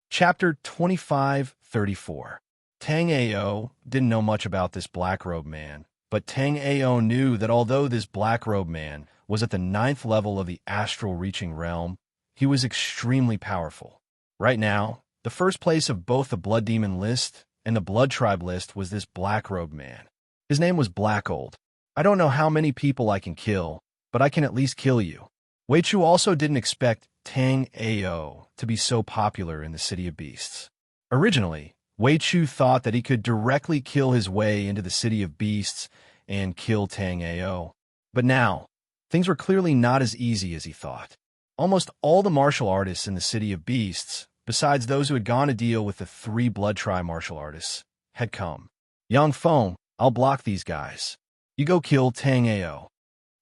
Chapter 2534. Tang Ao didn't know much about this black-robed man, but Tang Ao knew that although this black-robed man was at the 9th level of the astral reaching realm, he was extremely powerful. Right now, the first place of both the Blood Demon list and the Blood Tribe list was this black-robed man. His name was Blackold. I don't know how many people I can kill, but I can at least kill you. Wei Chu also didn't expect Tang Ao to be so popular in the City of Beasts. Originally, Wei Chu thought that he could directly kill his way into the City of Beasts and kill Tang Ao. But now, things were clearly not as easy as he thought. Almost all the martial artists in the City of Beasts, besides those who had gone to deal with the 3 Blood Tribe martial artists, had come. Yang Feng, I'll block these guys. You go kill Tang Ao.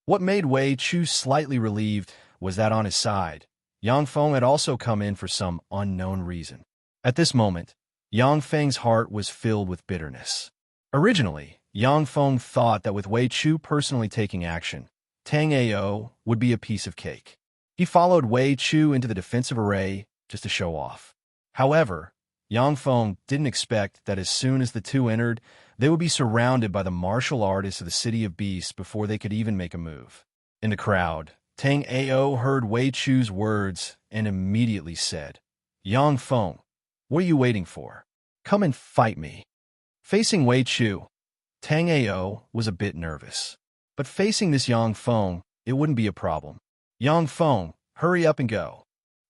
What made Wei Chu slightly relieved was that on his side, Yang Feng had also come in for some unknown reason. At this moment, Yang Feng's heart was filled with bitterness. Originally, Yang Feng thought that with Wei Chu personally taking action, Tang Ao would be a piece of cake. He followed Wei Chu into the defensive array just to show off. However, Yang Feng didn't expect that as soon as the two entered, they would be surrounded by the martial artists of the City of Beasts before they could even make a move. In the crowd, Tang Ao heard Wei Chu's words and immediately said, Yang Feng, what are you waiting for? Come and fight me. Facing Wei Chu, Tang Ao was a bit nervous. But facing this Yang Feng, it wouldn't be a problem. Yang Feng, hurry up and go.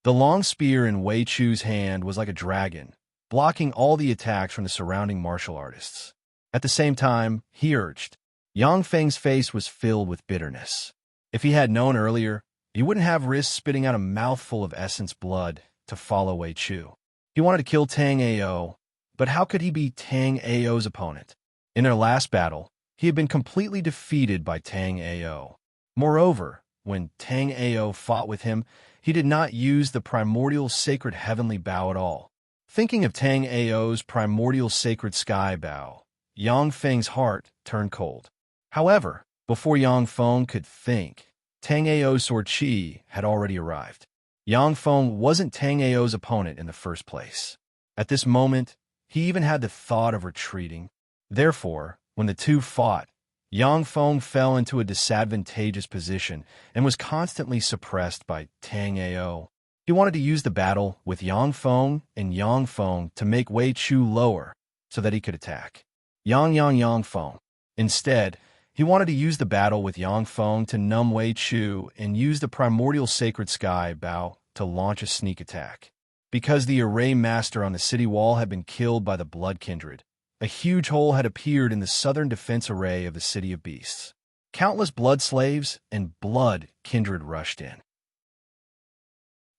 The long spear in Wei Chu's hand was like a dragon, blocking all the attacks from the surrounding martial artists. At the same time, he urged. Yang Feng's face was filled with bitterness. If he had known earlier, he wouldn't have risked spitting out a mouthful of essence blood to follow Wei Chu. He wanted to kill Tang Ao, but how could he be Tang Ao's opponent? In their last battle, he had been completely defeated by Tang Ao. Moreover, when Tang Ao fought with him, he did not use the primordial sacred heavenly bow at all. Thinking of Tang Ao's primordial sacred sky bow, Yang Feng's heart turned cold. However, before Yang Feng could think, Tang Ao's sword Qi had already arrived. Yang Feng wasn't Tang Ao's opponent in the first place. At this moment, he even had the thought of retreating. Therefore, when the two fought, Yang Feng fell into a disadvantageous position and was constantly suppressed by Tang Ao. He wanted to use the battle with Yang Feng to make Wei Chu lower so that he could attack Yang Feng. Instead, he wanted to use the battle with Yang Feng to numb Wei Chu and use the primordial sacred sky bow to launch a sneak attack. Because the array master on the city wall had been killed by the blood kindred, a huge hole had appeared in the southern defense array of the city of beasts. Countless blood slaves and blood kindred rushed in.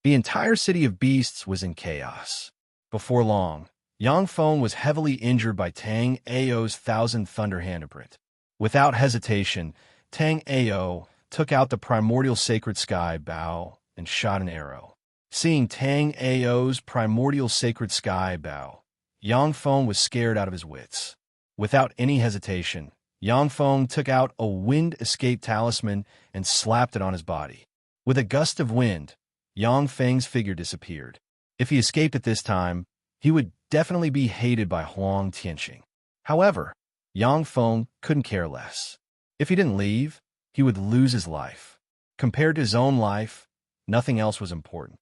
The entire city of beasts was in chaos. Before long, Yang Feng was heavily injured by Tang Ao's Thousand Thunder Handprint. Without hesitation, Tang Ao took out the primordial sacred sky bow and shot an arrow. Seeing Tang Ao's primordial sacred sky bow, Yang Feng was scared out of his wits. Without any hesitation, Yang Feng took out a wind escape talisman and slapped it on his body. With a gust of wind, Yang Feng's figure disappeared. If he escaped at this time, he would definitely be hated by Huang Tianqing. However, Yang Feng couldn't care less. If he didn't leave, he would lose his life. Compared to his own life, nothing else was important.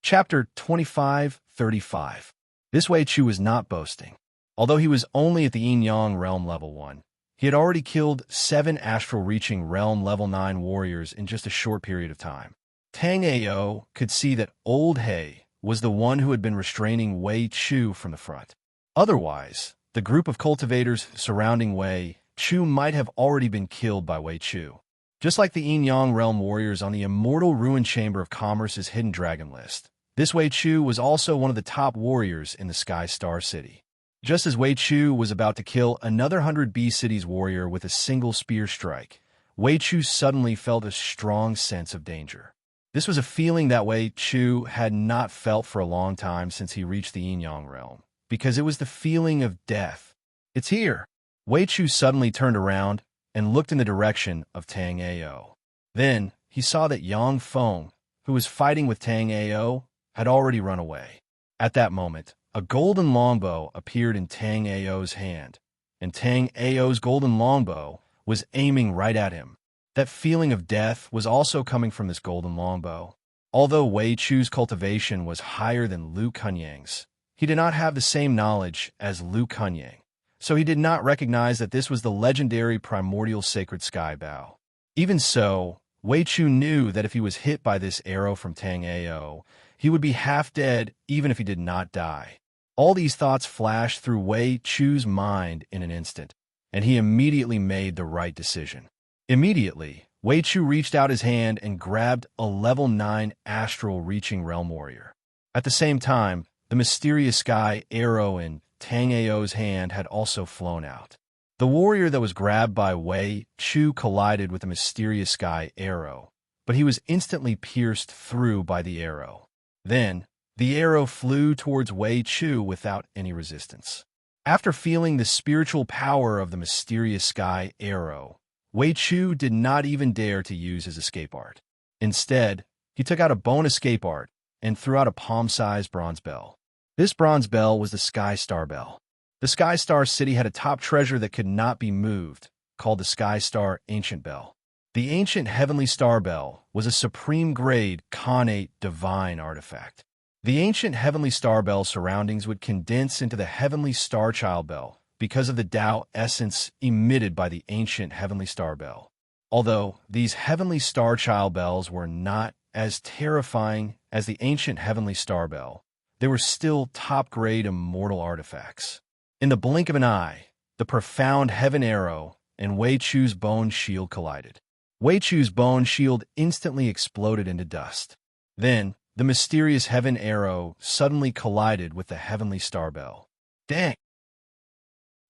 Chapter 25-35. This Wei Chu was not boasting. Although he was only at the Yin-Yang realm level 1, he had already killed 7 astral-reaching realm level 9 warriors in just a short period of time. Tang Ao could see that Old He was the one who had been restraining Wei Chu from the front. Otherwise, the group of cultivators surrounding Wei Chu might have already been killed by Wei Chu. Just like the Yin-Yang realm warriors on the Immortal Ruin Chamber of Commerce's Hidden Dragon list, this Wei Chu was also one of the top warriors in the Sky Star City. Just as Wei Chu was about to kill another 100 B City's warrior with a single spear strike, Wei Chu suddenly felt a strong sense of danger. This was a feeling that Wei Chu had not felt for a long time since he reached the Yin-Yang realm, because it was the feeling of death. It's here. Wei Chu suddenly turned around and looked in the direction of Tang Ao. Then he saw that Yang Feng, who was fighting with Tang Ao, had already run away. At that moment, a golden longbow appeared in Tang Ao's hand, and Tang Ao's golden longbow was aiming right at him. That feeling of death was also coming from this golden longbow. Although Wei Chu's cultivation was higher than Lu Kunyang's, he did not have the same knowledge as Lu Kunyang, so he did not recognize that this was the legendary primordial sacred sky bow. Even so, Wei Chu knew that if he was hit by this arrow from Tang Ao, he would be half dead even if he did not die. All these thoughts flashed through Wei Chu's mind in an instant, and he immediately made the right decision. Immediately, Wei Chu reached out his hand and grabbed a level 9 astral reaching realm warrior. At the same time, the mysterious sky arrow in Tang Ao's hand had also flown out. The warrior that was grabbed by Wei Chu collided with the mysterious sky arrow, but he was instantly pierced through by the arrow. Then, the arrow flew towards Wei Chu without any resistance. After feeling the spiritual power of the mysterious sky arrow, Wei Chu did not even dare to use his escape art. Instead, he took out a bone escape art and threw out a palm-sized bronze bell. This bronze bell was the Sky Star Bell. The Sky Star City had a top treasure that could not be moved, called the Sky Star Ancient Bell. The Ancient Heavenly Star Bell was a supreme-grade, Khanate divine artifact. The Ancient Heavenly Star Bell surroundings would condense into the Heavenly Star Child Bell because of the Tao essence emitted by the Ancient Heavenly Star Bell. Although these Heavenly Star Child Bells were not as terrifying as the Ancient Heavenly Star Bell, they were still top-grade immortal artifacts. In the blink of an eye, the profound heaven arrow and Wei Chu's bone shield collided. Wei Chu's bone shield instantly exploded into dust. Then, the mysterious heaven arrow suddenly collided with the Heavenly Star Bell. Dang!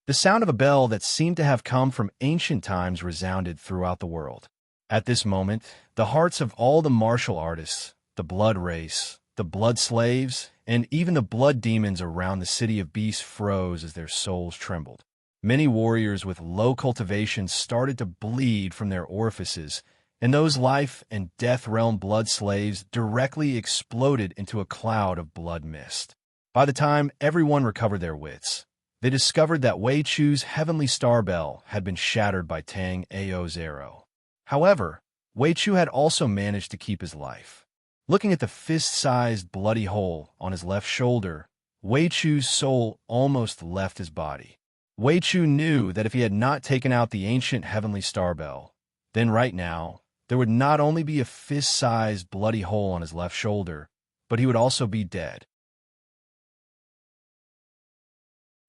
The sound of a bell that seemed to have come from ancient times resounded throughout the world. At this moment, the hearts of all the martial artists, the blood race, the blood slaves, and even the blood demons around the city of beasts froze as their souls trembled. Many warriors with low cultivation started to bleed from their orifices, and those life and death realm blood slaves directly exploded into a cloud of blood mist. By the time everyone recovered their wits, they discovered that Wei Chu's heavenly star bell had been shattered by Tang Ao's arrow. However, Wei Chu had also managed to keep his life. Looking at the fist-sized bloody hole on his left shoulder, Wei Chu's soul almost left his body. Wei Chu knew that if he had not taken out the ancient heavenly star bell, then right now, there would not only be a fist-sized bloody hole on his left shoulder, but he would also be dead.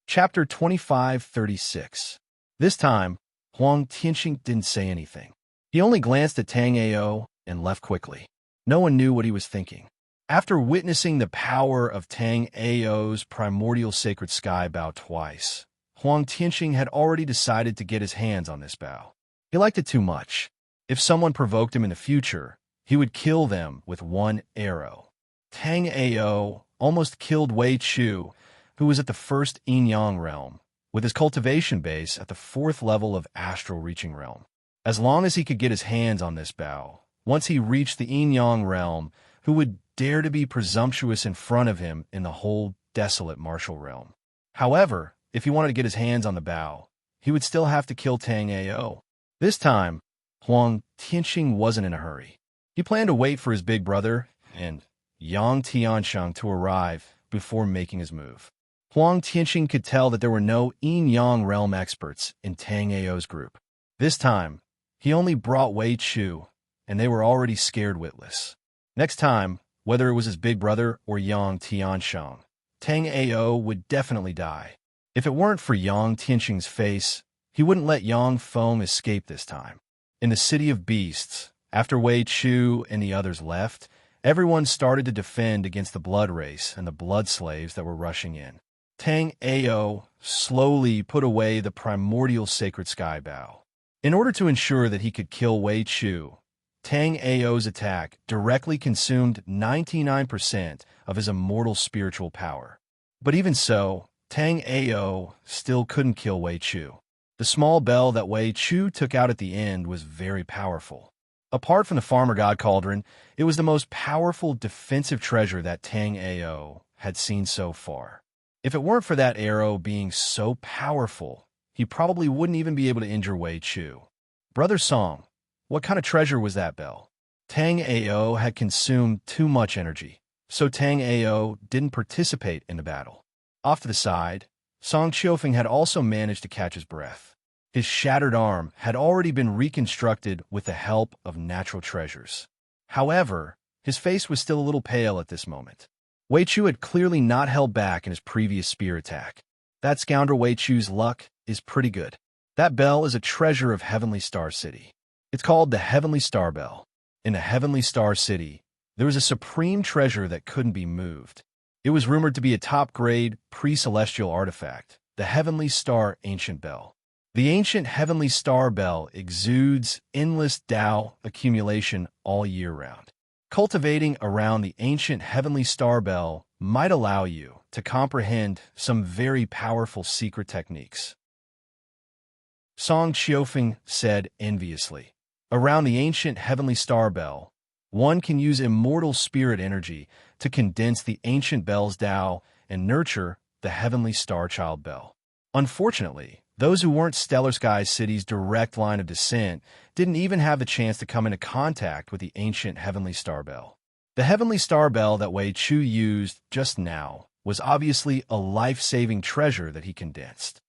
Chapter 25:36. This time, Huang Tianqing didn't say anything. He only glanced at Tang Ao and left quickly. No one knew what he was thinking. After witnessing the power of Tang Ao's primordial sacred sky bow twice, Huang Tianqing had already decided to get his hands on this bow. He liked it too much. If someone provoked him in the future, he would kill them with one arrow. Tang Ao almost killed Wei Chu, who was at the first yin-yang realm, with his cultivation base at the 4th level of astral reaching realm. As long as he could get his hands on this bow, once he reached the yin-yang realm, who would dare to be presumptuous in front of him in the whole desolate martial realm? However, if he wanted to get his hands on the bow, he would still have to kill Tang Ao. This time, Huang Tianqing wasn't in a hurry. He planned to wait for his big brother and Yang Tiansheng to arrive before making his move. Huang Tianqing could tell that there were no yin-yang realm experts in Tang Ao's group. This time, he only brought Wei Chu, and they were already scared witless. Next time, whether it was his big brother or Yang Tiansheng, Tang Ao would definitely die. If it weren't for Yang Tianqing's face, he wouldn't let Yang Feng escape this time. In the city of beasts, after Wei Chu and the others left, everyone started to defend against the blood race and the blood slaves that were rushing in. Tang Ao slowly put away the primordial sacred sky bow. In order to ensure that he could kill Wei Chu, Tang Ao's attack directly consumed 99% of his immortal spiritual power. But even so, Tang Ao still couldn't kill Wei Chu. The small bell that Wei Chu took out at the end was very powerful. Apart from the Farmer God Cauldron, it was the most powerful defensive treasure that Tang Ao had seen so far. If it weren't for that arrow being so powerful, he probably wouldn't even be able to injure Wei Chu. Brother Song, what kind of treasure was that bell? Tang Ao had consumed too much energy, so Tang Ao didn't participate in the battle. Off to the side, Song Qiufeng had also managed to catch his breath. His shattered arm had already been reconstructed with the help of natural treasures. However, his face was still a little pale at this moment. Wei Chu had clearly not held back in his previous spear attack. That scoundrel Wei Chu's luck is pretty good. That bell is a treasure of Heavenly Star City. It's called the Heavenly Star Bell. In the Heavenly Star City, there was a supreme treasure that couldn't be moved. It was rumored to be a top-grade, pre-celestial artifact, the Heavenly Star Ancient Bell. The ancient Heavenly Star Bell exudes endless Tao accumulation all year round. Cultivating around the ancient Heavenly Star Bell might allow you to comprehend some very powerful secret techniques. Song Qiufeng said enviously. Around the ancient Heavenly Star Bell, one can use immortal spirit energy to condense the ancient bell's Tao and nurture the Heavenly Star Child Bell. Unfortunately, those who weren't Stellar Sky City's direct line of descent didn't even have the chance to come into contact with the ancient Heavenly Star Bell. The Heavenly Star Bell that Wei Chu used just now was obviously a life-saving treasure that he condensed.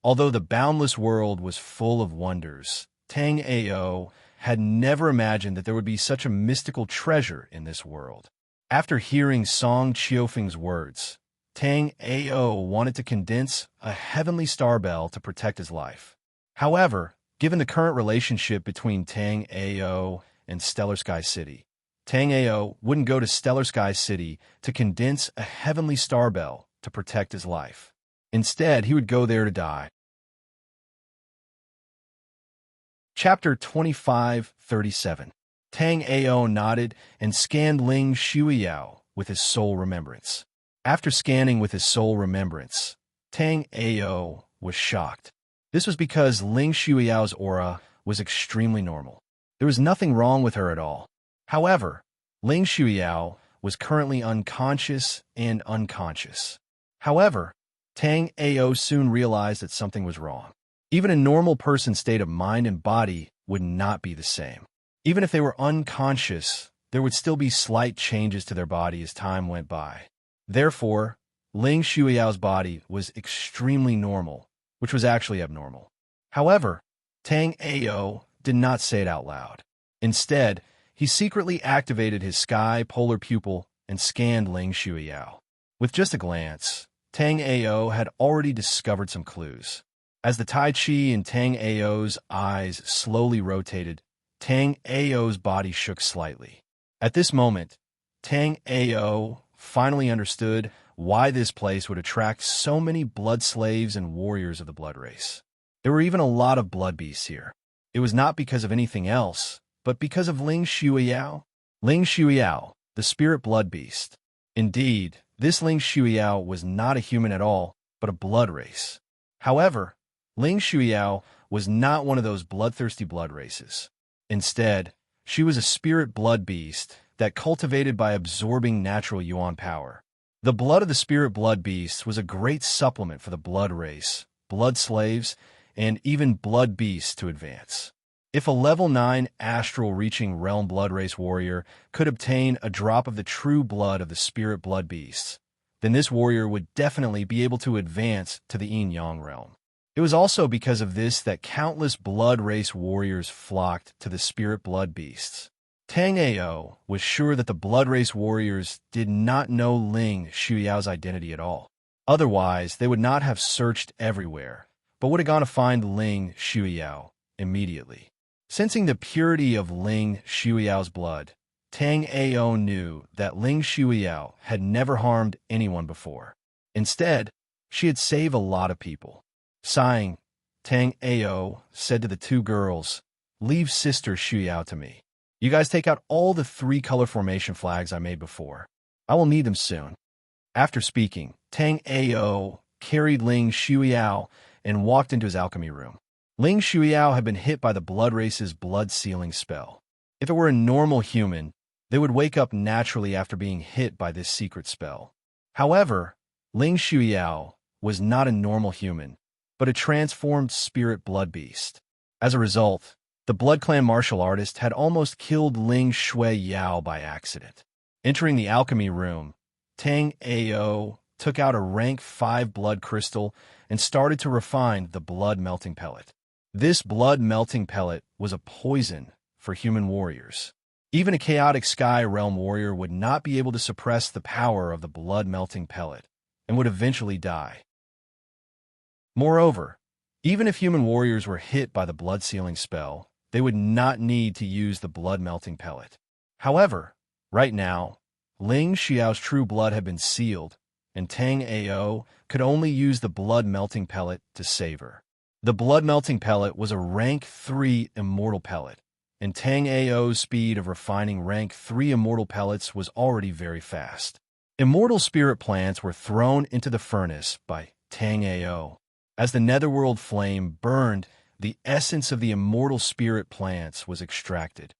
Although the boundless world was full of wonders, Tang Ao had never imagined that there would be such a mystical treasure in this world. After hearing Song Qiufeng's words, Tang Ao wanted to condense a Heavenly Star Bell to protect his life. However, given the current relationship between Tang Ao and Stellar Sky City, Tang Ao wouldn't go to Stellar Sky City to condense a Heavenly Star Bell to protect his life. Instead, he would go there to die. Chapter 25:37. Tang Ao nodded and scanned Ling Shuiyao with his soul remembrance. After scanning with his soul remembrance, Tang Ao was shocked. This was because Ling Shuiyao's aura was extremely normal. There was nothing wrong with her at all. However, Ling Shuiyao was currently unconscious and unconscious. However, Tang Ao soon realized that something was wrong. Even a normal person's state of mind and body would not be the same. Even if they were unconscious, there would still be slight changes to their body as time went by. Therefore, Ling Shuiyao's body was extremely normal, which was actually abnormal. However, Tang Ao did not say it out loud. Instead, he secretly activated his sky polar pupil and scanned Ling Shuiyao. With just a glance, Tang Ao had already discovered some clues. As the Tai Chi in Tang Ao's eyes slowly rotated, Tang Ao's body shook slightly. At this moment, Tang Ao finally understood why this place would attract so many blood slaves and warriors of the blood race. There were even a lot of blood beasts here. It was not because of anything else, but because of Ling Shuiyao. Ling Shuiyao, the spirit blood beast. Indeed, this Ling Shuiyao was not a human at all, but a blood race. However, Ling Shuiyao was not one of those bloodthirsty blood races. Instead, she was a spirit blood beast that cultivated by absorbing natural yuan power. The blood of the spirit blood beast was a great supplement for the blood race, blood slaves, and even blood beasts to advance. If a level 9 astral reaching realm blood race warrior could obtain a drop of the true blood of the spirit blood beasts, then this warrior would definitely be able to advance to the yin-yang realm. It was also because of this that countless blood race warriors flocked to the spirit blood beasts. Tang Ao was sure that the blood race warriors did not know Ling Shuiyao's identity at all. Otherwise, they would not have searched everywhere, but would have gone to find Ling Shuiyao immediately. Sensing the purity of Ling Shuiyao's blood, Tang Ao knew that Ling Shuiyao had never harmed anyone before. Instead, she had saved a lot of people. Sighing, Tang Ao said to the two girls, "Leave Sister Shuiyao to me. You guys take out all the 3 color formation flags I made before. I will need them soon." After speaking, Tang Ao carried Ling Shuiyao and walked into his alchemy room. Ling Shuiyao had been hit by the blood race's blood sealing spell. If it were a normal human, they would wake up naturally after being hit by this secret spell. However, Ling Shuiyao was not a normal human, but a transformed spirit blood beast. As a result, the Blood Clan martial artist had almost killed Ling Shuiyao by accident. Entering the alchemy room, Tang Ao took out a rank 5 blood crystal and started to refine the blood melting pellet. This blood melting pellet was a poison for human warriors. Even a chaotic sky realm warrior would not be able to suppress the power of the blood melting pellet and would eventually die. Moreover, even if human warriors were hit by the blood sealing spell, they would not need to use the blood melting pellet. However, right now, Ling Xiao's true blood had been sealed, and Tang Ao could only use the blood melting pellet to save her. The blood melting pellet was a rank 3 immortal pellet, and Tang Ao's speed of refining rank 3 immortal pellets was already very fast. Immortal spirit plants were thrown into the furnace by Tang Ao. As the netherworld flame burned, the essence of the immortal spirit plants was extracted.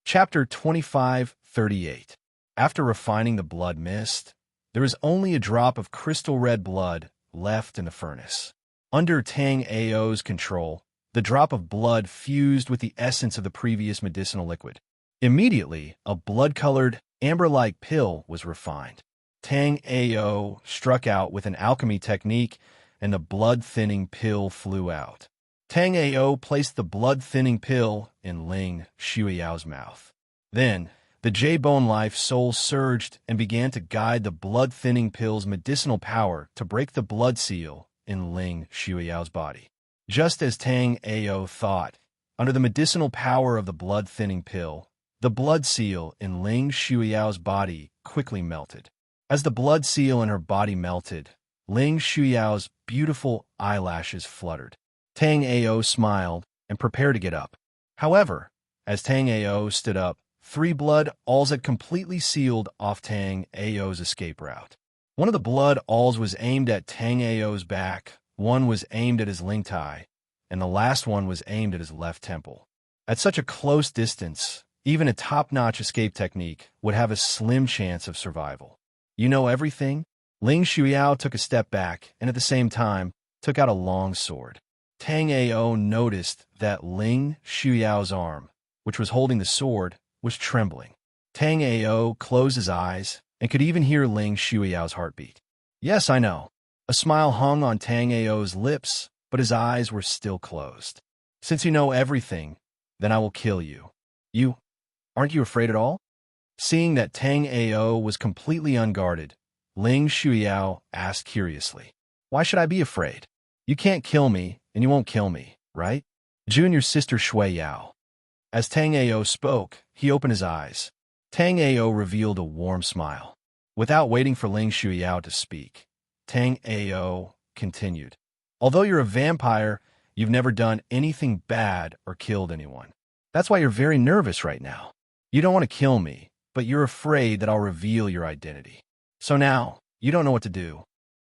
Chapter 25:38. After refining the blood mist, there is only a drop of crystal red blood left in the furnace. Under Tang Ao's control, the drop of blood fused with the essence of the previous medicinal liquid. Immediately, a blood-colored, amber-like pill was refined. Tang Ao struck out with an alchemy technique, and the blood-thinning pill flew out. Tang Ao placed the blood-thinning pill in Ling Shuiyao's mouth. Then, the J-Bone Life soul surged and began to guide the blood-thinning pill's medicinal power to break the blood seal in Ling Shuiyao's body. Just as Tang Ao thought, under the medicinal power of the blood-thinning pill, the blood seal in Ling Shuiyao's body quickly melted. As the blood seal in her body melted, Ling Shuiyao's beautiful eyelashes fluttered. Tang Ao smiled and prepared to get up. However, as Tang Ao stood up, three blood alls had completely sealed off Tang Ao's escape route. One of the blood alls was aimed at Tang Ao's back, one was aimed at his ling tai, and the last one was aimed at his left temple. At such a close distance, even a top-notch escape technique would have a slim chance of survival. You know everything? Ling Shuiao took a step back and at the same time took out a long sword. Tang Ao noticed that Ling Shuiao's arm, which was holding the sword, was trembling. Tang Ao closed his eyes and could even hear Ling Shuiao's heartbeat. Yes, I know. A smile hung on Tang Ao's lips, but his eyes were still closed. Since you know everything, then I will kill you. Aren't you afraid at all? Seeing that Tang Ao was completely unguarded, Ling Shuiao asked curiously, Why should I be afraid? You can't kill me, and you won't kill me, right? Junior sister Shui Yao. As Tang Ao spoke, he opened his eyes. Tang Ao revealed a warm smile. Without waiting for Ling Shuiao to speak, Tang Ao continued. Although you're a vampire, you've never done anything bad or killed anyone. That's why you're very nervous right now. You don't want to kill me, but you're afraid that I'll reveal your identity. So now, you don't know what to do.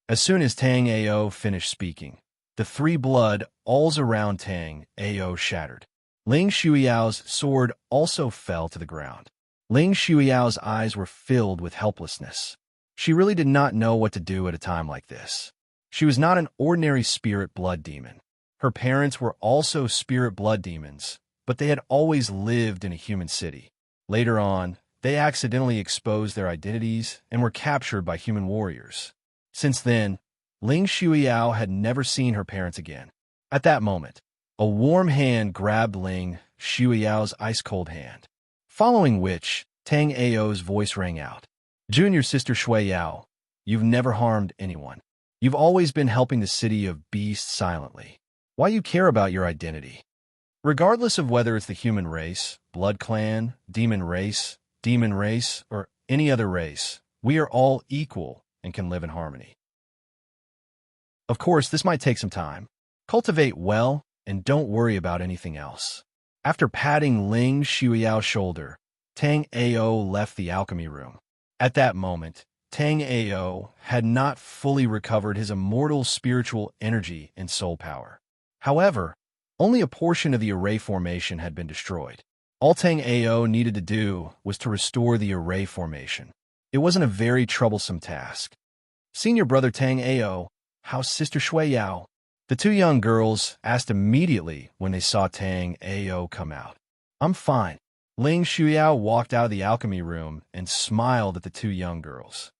As soon as Tang Ao finished speaking, the three blood alls around Tang Ao shattered. Ling Shuiao's sword also fell to the ground. Ling Shuiao's eyes were filled with helplessness. She really did not know what to do at a time like this. She was not an ordinary spirit blood demon. Her parents were also spirit blood demons, but they had always lived in a human city. Later on, they accidentally exposed their identities and were captured by human warriors. Since then, Ling Shuiao had never seen her parents again. At that moment, a warm hand grabbed Ling Shuiao's ice-cold hand, following which Tang Ao's voice rang out. Junior sister Shui Yao, you've never harmed anyone. You've always been helping the city of beasts silently. Why you care about your identity? Regardless of whether it's the human race, blood clan, demon race, or any other race, we are all equal and can live in harmony. Of course, this might take some time. Cultivate well and don't worry about anything else. After patting Ling Shuiao's shoulder, Tang Ao left the alchemy room. At that moment, Tang Ao had not fully recovered his immortal spiritual energy and soul power. However, only a portion of the array formation had been destroyed. All Tang Ao needed to do was to restore the array formation. It wasn't a very troublesome task. Senior brother Tang Ao, how's sister Shui Yao? The two young girls asked immediately when they saw Tang Ao come out. I'm fine. Ling Shuiao walked out of the alchemy room and smiled at the two young girls.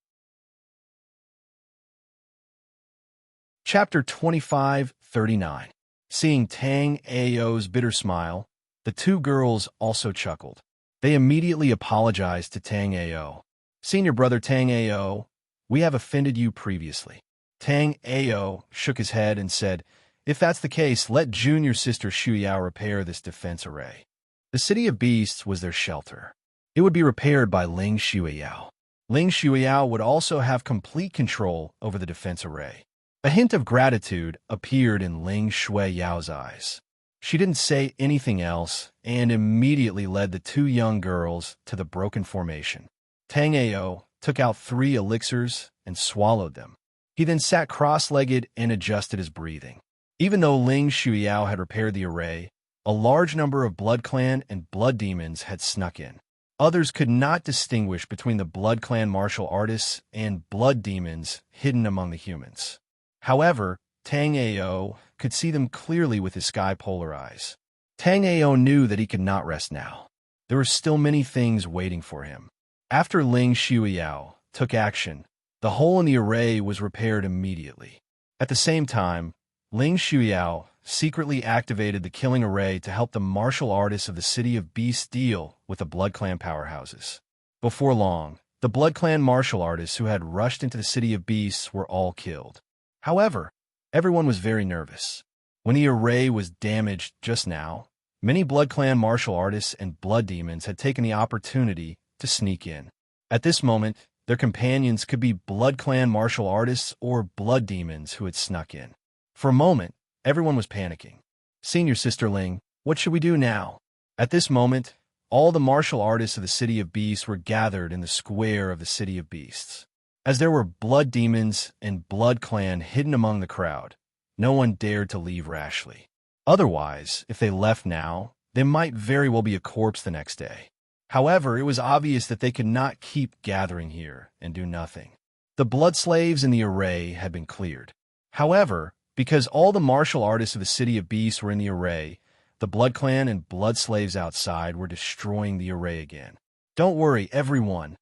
Chapter 25:39. Seeing Tang Ao's bitter smile, the two girls also chuckled. They immediately apologized to Tang Ao. Senior brother Tang Ao, we have offended you previously. Tang Ao shook his head and said, If that's the case, let junior sister Shuiao repair this defense array. The city of beasts was their shelter. It would be repaired by Ling Shuiao. Ling Shuiao would also have complete control over the defense array. A hint of gratitude appeared in Ling Shuiao's eyes. She didn't say anything else and immediately led the two young girls to the broken formation. Tang Ao took out 3 elixirs and swallowed them. He then sat cross-legged and adjusted his breathing. Even though Ling Shuiao had repaired the array, a large number of Blood Clan and Blood Demons had snuck in. Others could not distinguish between the Blood Clan martial artists and Blood Demons hidden among the humans. However, Tang Ao could see them clearly with his sky-polar eyes. Tang Ao knew that he could not rest now. There were still many things waiting for him. After Ling Shuiao took action, the hole in the array was repaired immediately. At the same time, Ling Shuiao secretly activated the killing array to help the martial artists of the city of beasts deal with the Blood Clan powerhouses. Before long, the Blood Clan martial artists who had rushed into the city of beasts were all killed. However, everyone was very nervous. When the array was damaged just now, many Blood Clan martial artists and blood demons had taken the opportunity to sneak in. At this moment, Their companions could be Blood Clan martial artists or blood demons who had snuck in. For a moment, everyone was panicking. "Senior Sisterling, what should we do now?" At this moment, all the martial artists of the City of Beasts were gathered in the square of the City of Beasts. As there were blood demons and Blood Clan hidden among the crowd, no one dared to leave rashly. Otherwise, if they left now, they might very well be a corpse the next day. However, it was obvious that they could not keep gathering here and do nothing. The blood slaves in the array had been cleared. However, because all the martial artists of the City of Beasts were in the array, the Blood Clan and blood slaves outside were destroying the array again. "Don't worry, everyone."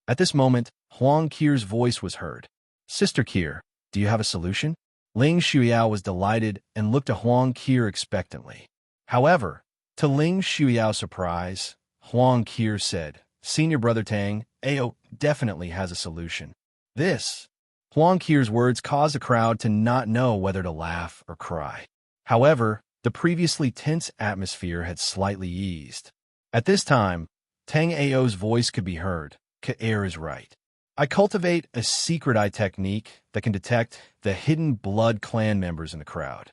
At this moment, Huang Qir's voice was heard. "Sister Qir, do you have a solution?" Ling Shuiao was delighted and looked at Huang Qir expectantly. However, to Ling Shuiao's surprise, Huang Qir said, "Senior Brother Tang, Ao definitely has a solution." This, Huang Qir's words caused the crowd to not know whether to laugh or cry. However, the previously tense atmosphere had slightly eased. At this time, Tang Ao's voice could be heard. "Kair is right. I cultivate a secret eye technique that can detect the hidden Blood Clan members in the crowd."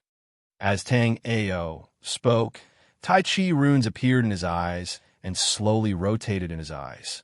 As Tang Ao spoke, Tai Chi runes appeared in his eyes and slowly rotated in his eyes.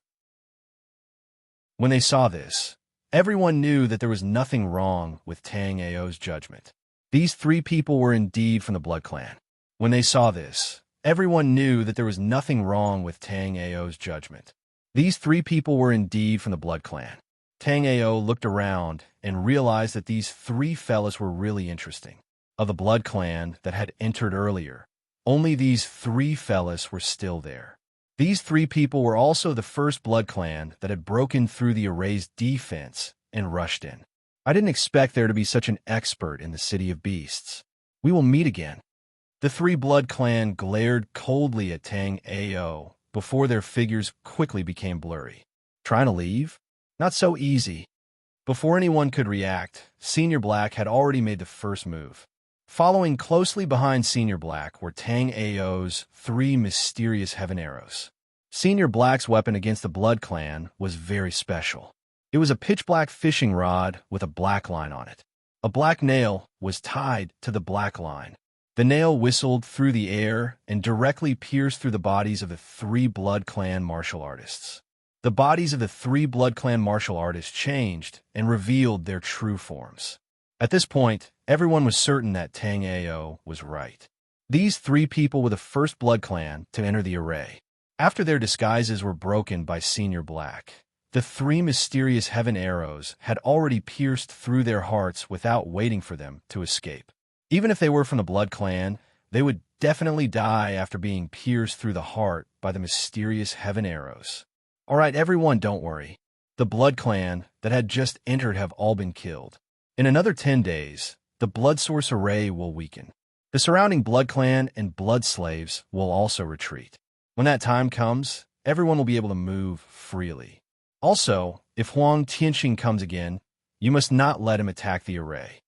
When they saw this, everyone knew that there was nothing wrong with Tang Ao's judgment. These three people were indeed from the Blood Clan. When they saw this, everyone knew that there was nothing wrong with Tang Ao's judgment. These three people were indeed from the Blood Clan. Tang Ao looked around and realized that these three fellas were really interesting. Of the Blood Clan that had entered earlier, only these three fellas were still there. These three people were also the first Blood Clan that had broken through the array's defense and rushed in. "I didn't expect there to be such an expert in the City of Beasts. We will meet again." The three Blood Clan glared coldly at Tang Ao before their figures quickly became blurry. "Trying to leave? Not so easy." Before anyone could react, Senior Black had already made the first move. Following closely behind Senior Black were Tang Ao's three mysterious heaven arrows. Senior Black's weapon against the Blood Clan was very special. It was a pitch-black fishing rod with a black line on it. A black nail was tied to the black line. The nail whistled through the air and directly pierced through the bodies of the three Blood Clan martial artists. The bodies of the three Blood Clan martial artists changed and revealed their true forms. At this point, everyone was certain that Tang Ao was right. These three people were the first Blood Clan to enter the array. After their disguises were broken by Senior Black, the three mysterious heaven arrows had already pierced through their hearts without waiting for them to escape. Even if they were from the Blood Clan, they would definitely die after being pierced through the heart by the mysterious heaven arrows. "All right, everyone, don't worry. The Blood Clan that had just entered have all been killed. In another 10 days, the Blood Source array will weaken. The surrounding Blood Clan and blood slaves will also retreat. When that time comes, everyone will be able to move freely. Also, if Huang Tianxing comes again, you must not let him attack the array."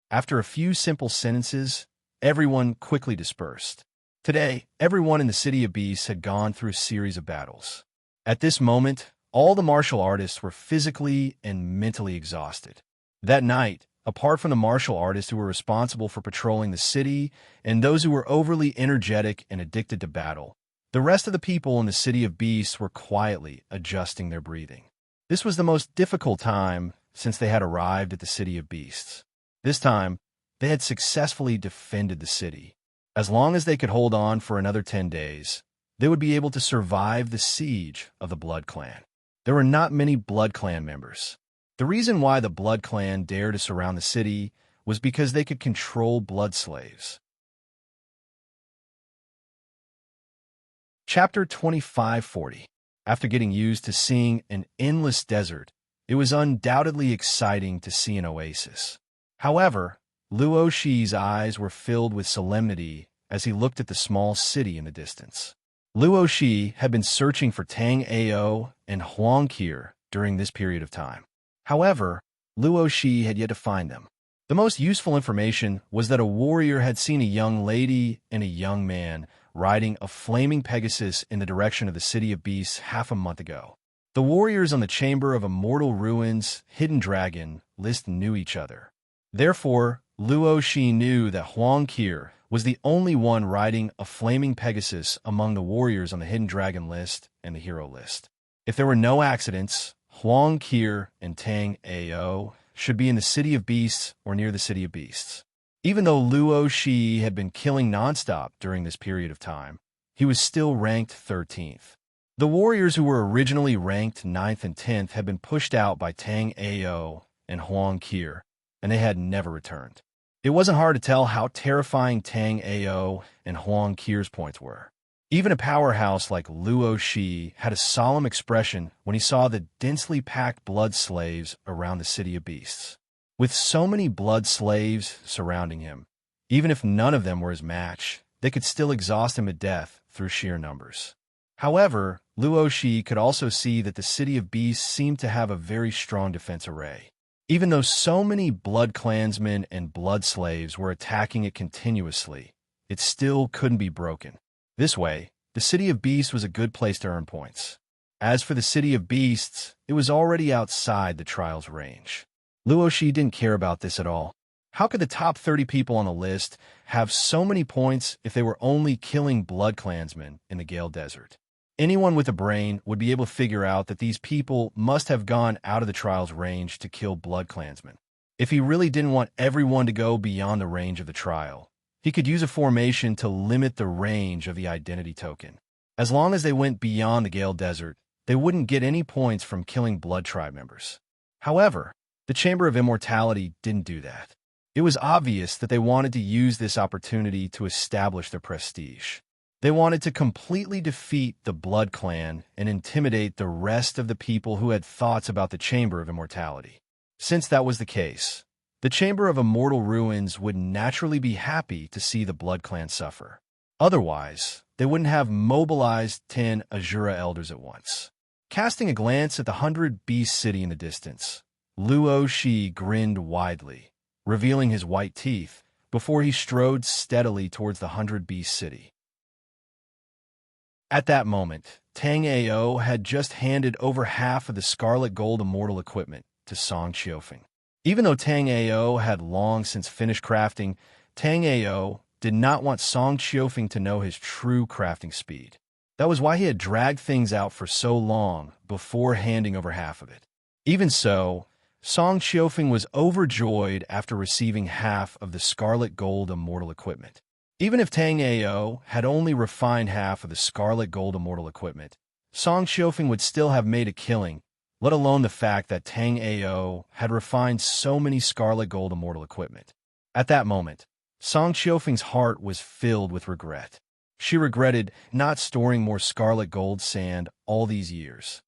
After a few simple sentences, everyone quickly dispersed. Today, everyone in the City of Beasts had gone through a series of battles. At this moment, all the martial artists were physically and mentally exhausted. That night, apart from the martial artists who were responsible for patrolling the city and those who were overly energetic and addicted to battle, the rest of the people in the City of Beasts were quietly adjusting their breathing. This was the most difficult time since they had arrived at the City of Beasts. This time, they had successfully defended the city. As long as they could hold on for another 10 days, they would be able to survive the siege of the Blood Clan. There were not many Blood Clan members. The reason why the Blood Clan dared to surround the city was because they could control blood slaves. Chapter 2540. After getting used to seeing an endless desert, it was undoubtedly exciting to see an oasis. However, Luo Shi's eyes were filled with solemnity as he looked at the small city in the distance. Luo Shi had been searching for Tang Ao and Huang Qir during this period of time. However, Luo Shi had yet to find them. The most useful information was that a warrior had seen a young lady and a young man riding a flaming Pegasus in the direction of the City of Beasts half a month ago. The warriors on the Chamber of Immortal Ruins Hidden Dragon list knew each other. Therefore, Luo Shi knew that Huang Qir was the only one riding a flaming Pegasus among the warriors on the Hidden Dragon list and the Hero list. If there were no accidents, Huang Qir and Tang Ao should be in the City of Beasts or near the City of Beasts. Even though Luo Shi had been killing nonstop during this period of time, he was still ranked 13th. The warriors who were originally ranked 9th and 10th had been pushed out by Tang Ao and Huang Qir, and they had never returned. It wasn't hard to tell how terrifying Tang Ao and Huang Qir's points were. Even a powerhouse like Luo Shi had a solemn expression when he saw the densely packed blood slaves around the City of Beasts. With so many blood slaves surrounding him, even if none of them were his match, they could still exhaust him to death through sheer numbers. However, Luo Shi could also see that the City of Beasts seemed to have a very strong defense array. Even though so many blood clansmen and blood slaves were attacking it continuously, it still couldn't be broken. This way, the City of Beasts was a good place to earn points. As for the City of Beasts, it was already outside the trial's range. Luo Shi didn't care about this at all. How could the top 30 people on the list have so many points if they were only killing blood clansmen in the Gale Desert? Anyone with a brain would be able to figure out that these people must have gone out of the trial's range to kill blood clansmen. If he really didn't want everyone to go beyond the range of the trial, he could use a formation to limit the range of the identity token. As long as they went beyond the Gale Desert, they wouldn't get any points from killing blood tribe members. However, the Chamber of Immortality didn't do that. It was obvious that they wanted to use this opportunity to establish their prestige. They wanted to completely defeat the Blood Clan and intimidate the rest of the people who had thoughts about the Chamber of Immortality. Since that was the case, the Chamber of Immortal Ruins would naturally be happy to see the Blood Clan suffer. Otherwise, they wouldn't have mobilized 10 Azura elders at once. Casting a glance at the 100 Beast City in the distance, Luo Shi grinned widely, revealing his white teeth, before he strode steadily towards the 100 Beast City. At that moment, Tang Ao had just handed over half of the Scarlet Gold Immortal equipment to Song Qiufeng. Even though Tang Ao had long since finished crafting, Tang Ao did not want Song Qiufeng to know his true crafting speed. That was why he had dragged things out for so long before handing over half of it. Even so, Song Qiufeng was overjoyed after receiving half of the Scarlet Gold Immortal equipment. Even if Tang Ao had only refined half of the Scarlet Gold Immortal equipment, Song Qiufeng would still have made a killing, let alone the fact that Tang Ao had refined so many Scarlet Gold Immortal equipment. At that moment, Song Qiufeng's heart was filled with regret. She regretted not storing more Scarlet Gold sand all these years.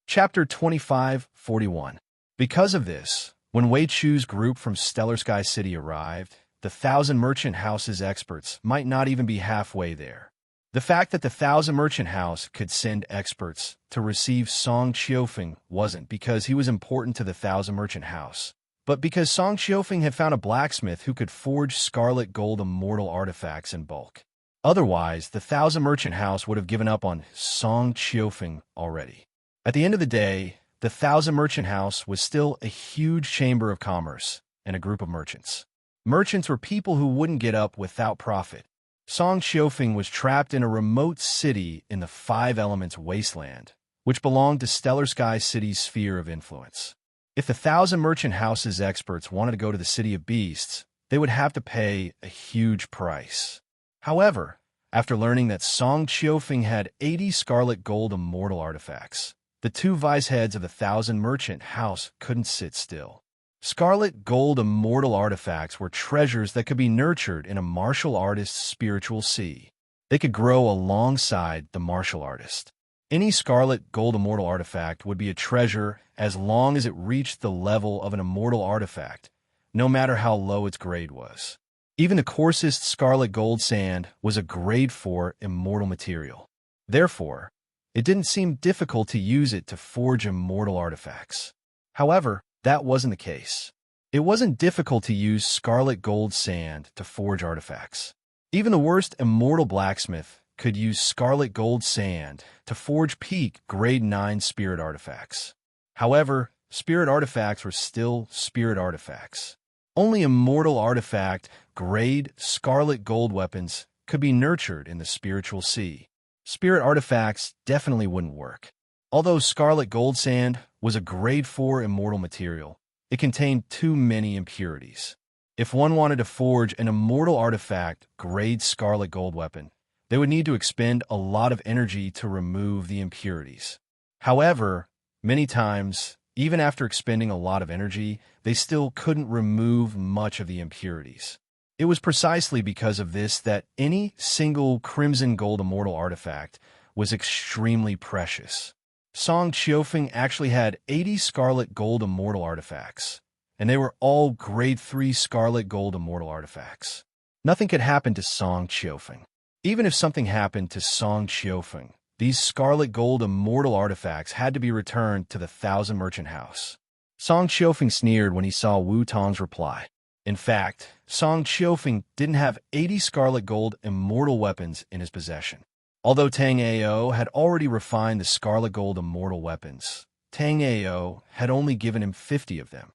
Chapter 25:41. Because of this, when Wei Chu's group from Stellar Sky City arrived, the Thousand Merchant House's experts might not even be halfway there. The fact that the Thousand Merchant House could send experts to receive Song Qiufeng wasn't because he was important to the Thousand Merchant House, but because Song Qiufeng had found a blacksmith who could forge Scarlet Gold Immortal artifacts in bulk. Otherwise, the Thousand Merchant House would have given up on Song Qiufeng already. At the end of the day, the Thousand Merchant House was still a huge chamber of commerce and a group of merchants. Merchants were people who wouldn't get up without profit. Song Qiufeng was trapped in a remote city in the Five Elements wasteland, which belonged to Stellar Sky City's sphere of influence. If the Thousand Merchant House's experts wanted to go to the City of Beasts, they would have to pay a huge price. However, after learning that Song Qiufeng had 80 Scarlet Gold Immortal artifacts, the two vice heads of the Thousand Merchant House couldn't sit still. Scarlet Gold Immortal artifacts were treasures that could be nurtured in a martial artist's spiritual sea. They could grow alongside the martial artist. Any Scarlet Gold Immortal artifact would be a treasure as long as it reached the level of an immortal artifact, no matter how low its grade was. Even the coarsest Scarlet Gold sand was a grade 4 immortal material. Therefore, it didn't seem difficult to use it to forge immortal artifacts. However, that wasn't the case. It wasn't difficult to use Scarlet Gold sand to forge artifacts. Even the worst immortal blacksmith could use scarlet gold sand to forge peak grade 9 spirit artifacts. However, spirit artifacts were still spirit artifacts. Only immortal artifact grade scarlet gold weapons could be nurtured in the spiritual sea. Spirit artifacts definitely wouldn't work. Although scarlet gold sand was a grade 4 immortal material, it contained too many impurities. If one wanted to forge an immortal artifact grade scarlet gold weapon, they would need to expend a lot of energy to remove the impurities. However, many times, even after expending a lot of energy, they still couldn't remove much of the impurities. It was precisely because of this that any single crimson gold immortal artifact was extremely precious. Song Qiufeng actually had 80 scarlet gold immortal artifacts, and they were all grade 3 scarlet gold immortal artifacts. Nothing could happen to Song Qiufeng. Even if something happened to Song Qiufeng, these scarlet gold immortal artifacts had to be returned to the Thousand Merchant House. Song Qiufeng sneered when he saw Wu Tong's reply. In fact, Song Qiufeng didn't have 80 scarlet gold immortal weapons in his possession. Although Tang Ao had already refined the scarlet gold immortal weapons, Tang Ao had only given him 50 of them.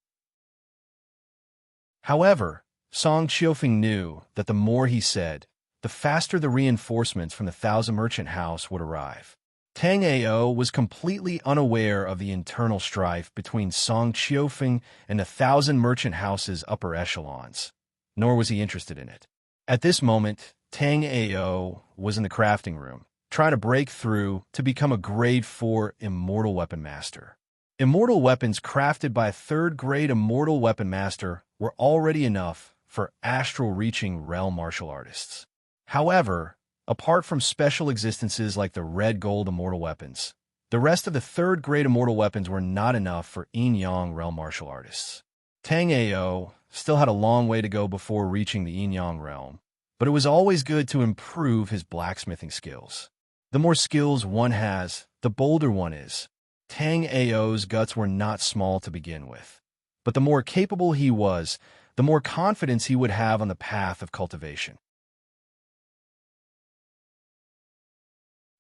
However, Song Qiufeng knew that the more he said, the faster the reinforcements from the Thousand Merchant House would arrive. Tang Ao was completely unaware of the internal strife between Song Qiufeng and the Thousand Merchant House's upper echelons, nor was he interested in it. At this moment, Tang Ao was in the crafting room, trying to break through to become a grade 4 immortal weapon master. Immortal weapons crafted by a 3rd grade immortal weapon master were already enough for astral-reaching realm martial artists. However, apart from special existences like the red gold immortal weapons, the rest of the 3rd grade immortal weapons were not enough for yin-yang realm martial artists. Tang Ao still had a long way to go before reaching the yin-yang realm, but it was always good to improve his blacksmithing skills. The more skills one has, the bolder one is. Tang Ao's guts were not small to begin with, but the more capable he was, the more confidence he would have on the path of cultivation.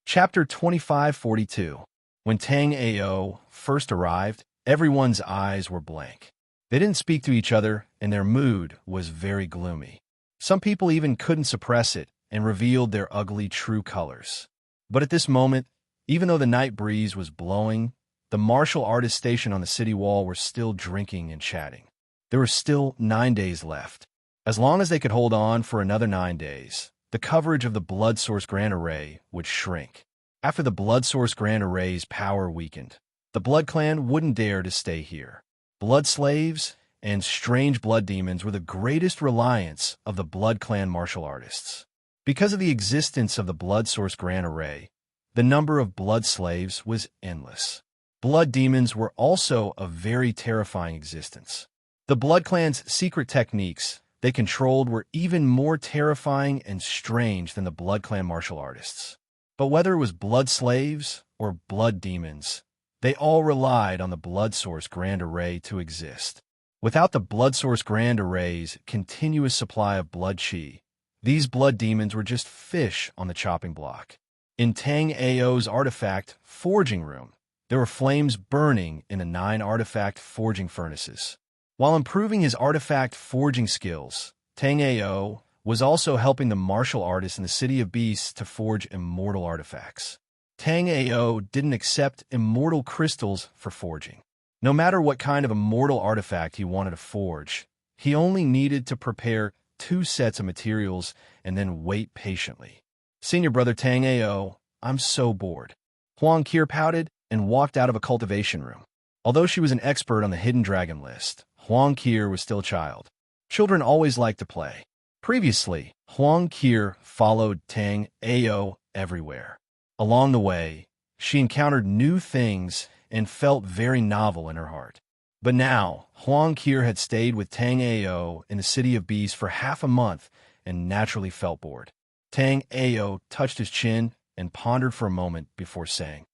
Chapter 2542. When Tang Ao first arrived, everyone's eyes were blank. They didn't speak to each other, and their mood was very gloomy. Some people even couldn't suppress it and revealed their ugly true colors. But at this moment, even though the night breeze was blowing, the martial artists stationed on the city wall were still drinking and chatting. There were still 9 days left. As long as they could hold on for another 9 days, the coverage of the Blood Source Grand Array would shrink. After the Blood Source Grand Array's power weakened, the Blood Clan wouldn't dare to stay here. Blood slaves and strange blood demons were the greatest reliance of the Blood Clan martial artists. Because of the existence of the Blood Source Grand Array, the number of blood slaves was endless. Blood demons were also a very terrifying existence. The Blood Clan's secret techniques they controlled were even more terrifying and strange than the Blood Clan martial artists. But whether it was blood slaves or blood demons, they all relied on the Blood Source Grand Array to exist. Without the Blood Source Grand Array's continuous supply of blood chi, these blood demons were just fish on the chopping block. In Tang Ao's artifact forging room, there were flames burning in the 9 artifact forging furnaces. While improving his artifact forging skills, Tang Ao was also helping the martial artists in the City of Beasts to forge immortal artifacts. Tang Ao didn't accept immortal crystals for forging. No matter what kind of immortal artifact he wanted to forge, he only needed to prepare 2 sets of materials and then wait patiently. Senior brother Tang Ao, I'm so bored. Huang Qir pouted and walked out of a cultivation room. Although she was an expert on the Hidden Dragon list, Huang Qir was still a child. Children always like to play. Previously, Huang Qir followed Tang Ao everywhere. Along the way, she encountered new things and felt very novel in her heart. But now, Huang Qir had stayed with Tang Ao in the City of Beasts for half a month and naturally felt bored. Tang Ao touched his chin and pondered for a moment before saying,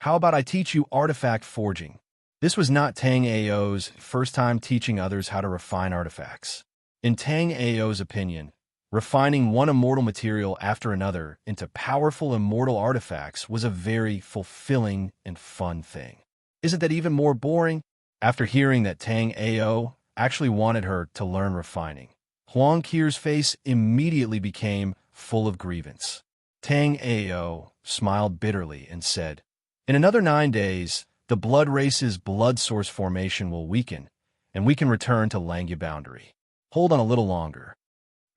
"How about I teach you artifact forging?" This was not Tang Ao's first time teaching others how to refine artifacts. In Tang Ao's opinion, Refining one immortal material after another into powerful immortal artifacts was a very fulfilling and fun thing. Isn't that even more boring? After hearing that Tang Ao actually wanted her to learn refining, Huang Qir's face immediately became full of grievance. Tang Ao smiled bitterly and said, "In another 9 days, the blood race's blood source formation will weaken, and we can return to Langya boundary. Hold on a little longer."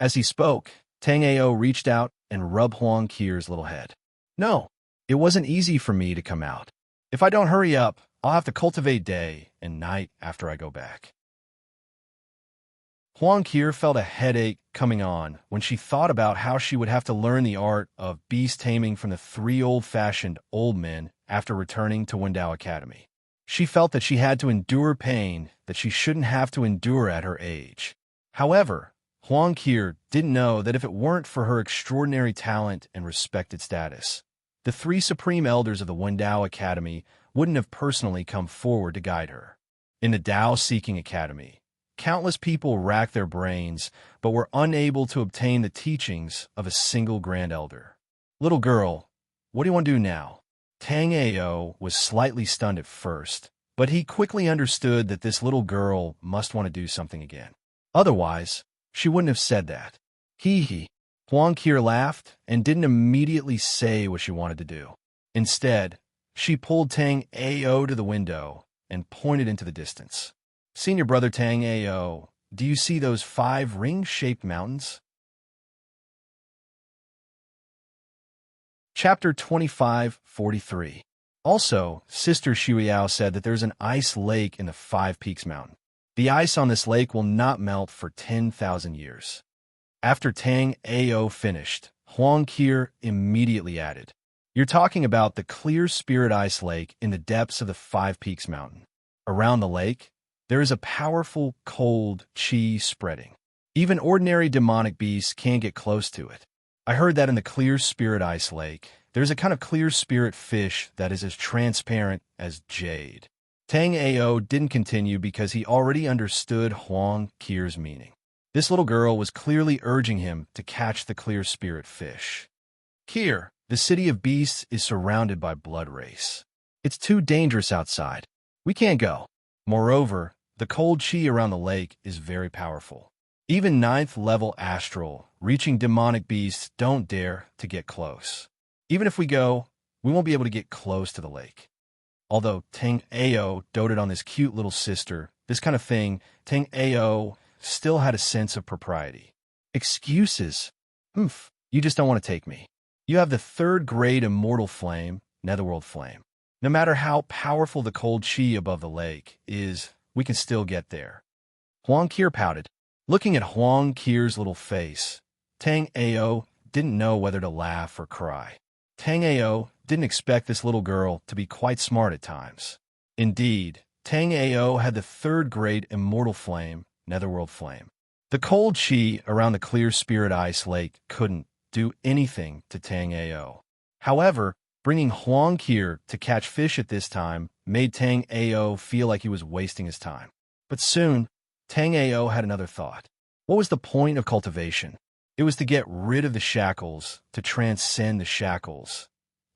As he spoke, Tang Ao reached out and rubbed Huang Qir's little head. "No, it wasn't easy for me to come out. If I don't hurry up, I'll have to cultivate day and night after I go back." Huang Qir felt a headache coming on when she thought about how she would have to learn the art of beast taming from the 3 old-fashioned old men after returning to Wendao Academy. She felt that she had to endure pain that she shouldn't have to endure at her age. However, Huang Qir didn't know that if it weren't for her extraordinary talent and respected status, the 3 supreme elders of the Wendao Academy wouldn't have personally come forward to guide her. In the Dao-seeking academy, countless people racked their brains but were unable to obtain the teachings of a single grand elder. "Little girl, what do you want to do now?" Tang Ao was slightly stunned at first, but he quickly understood that this little girl must want to do something again. Otherwise, she wouldn't have said that. Hee. Huang Qir laughed and didn't immediately say what she wanted to do. Instead, she pulled Tang Ao to the window and pointed into the distance. "Senior brother Tang Ao, do you see those 5 ring-shaped mountains?" Chapter 25:43. Also, Sister Xiuyao said that there's an ice lake in the 5 Peaks Mountain. The ice on this lake will not melt for 10,000 years. After Tang Ao finished, Huang Qir immediately added, "You're talking about the clear spirit ice lake in the depths of the 5 Peaks Mountain. Around the lake, there is a powerful, cold qi spreading. Even ordinary demonic beasts can't get close to it. I heard that in the clear spirit ice lake, there's a kind of clear spirit fish that is as transparent as jade." Tang Ao didn't continue because he already understood Huang Qir's meaning. This little girl was clearly urging him to catch the clear spirit fish. "Here, the city of beasts is surrounded by blood race. It's too dangerous outside. We can't go. Moreover, the cold qi around the lake is very powerful. Even 9th-level astral, reaching demonic beasts don't dare to get close. Even if we go, we won't be able to get close to the lake." Although Tang Ao doted on this cute little sister, this kind of thing, Tang Ao still had a sense of propriety. "Excuses? You just don't want to take me. You have the 3rd grade immortal flame, netherworld flame. No matter how powerful the cold qi above the lake is, we can still get there." Huang Qir pouted. Looking at Huang Qir's little face, Tang Ao didn't know whether to laugh or cry. Tang Ao didn't expect this little girl to be quite smart at times. Indeed, Tang Ao had the 3rd grade immortal flame, netherworld flame. The cold qi around the clear spirit ice lake couldn't do anything to Tang Ao. However, bringing Huang Qir to catch fish at this time made Tang Ao feel like he was wasting his time. But soon, Tang Ao had another thought. What was the point of cultivation? It was to get rid of the shackles, to transcend the shackles,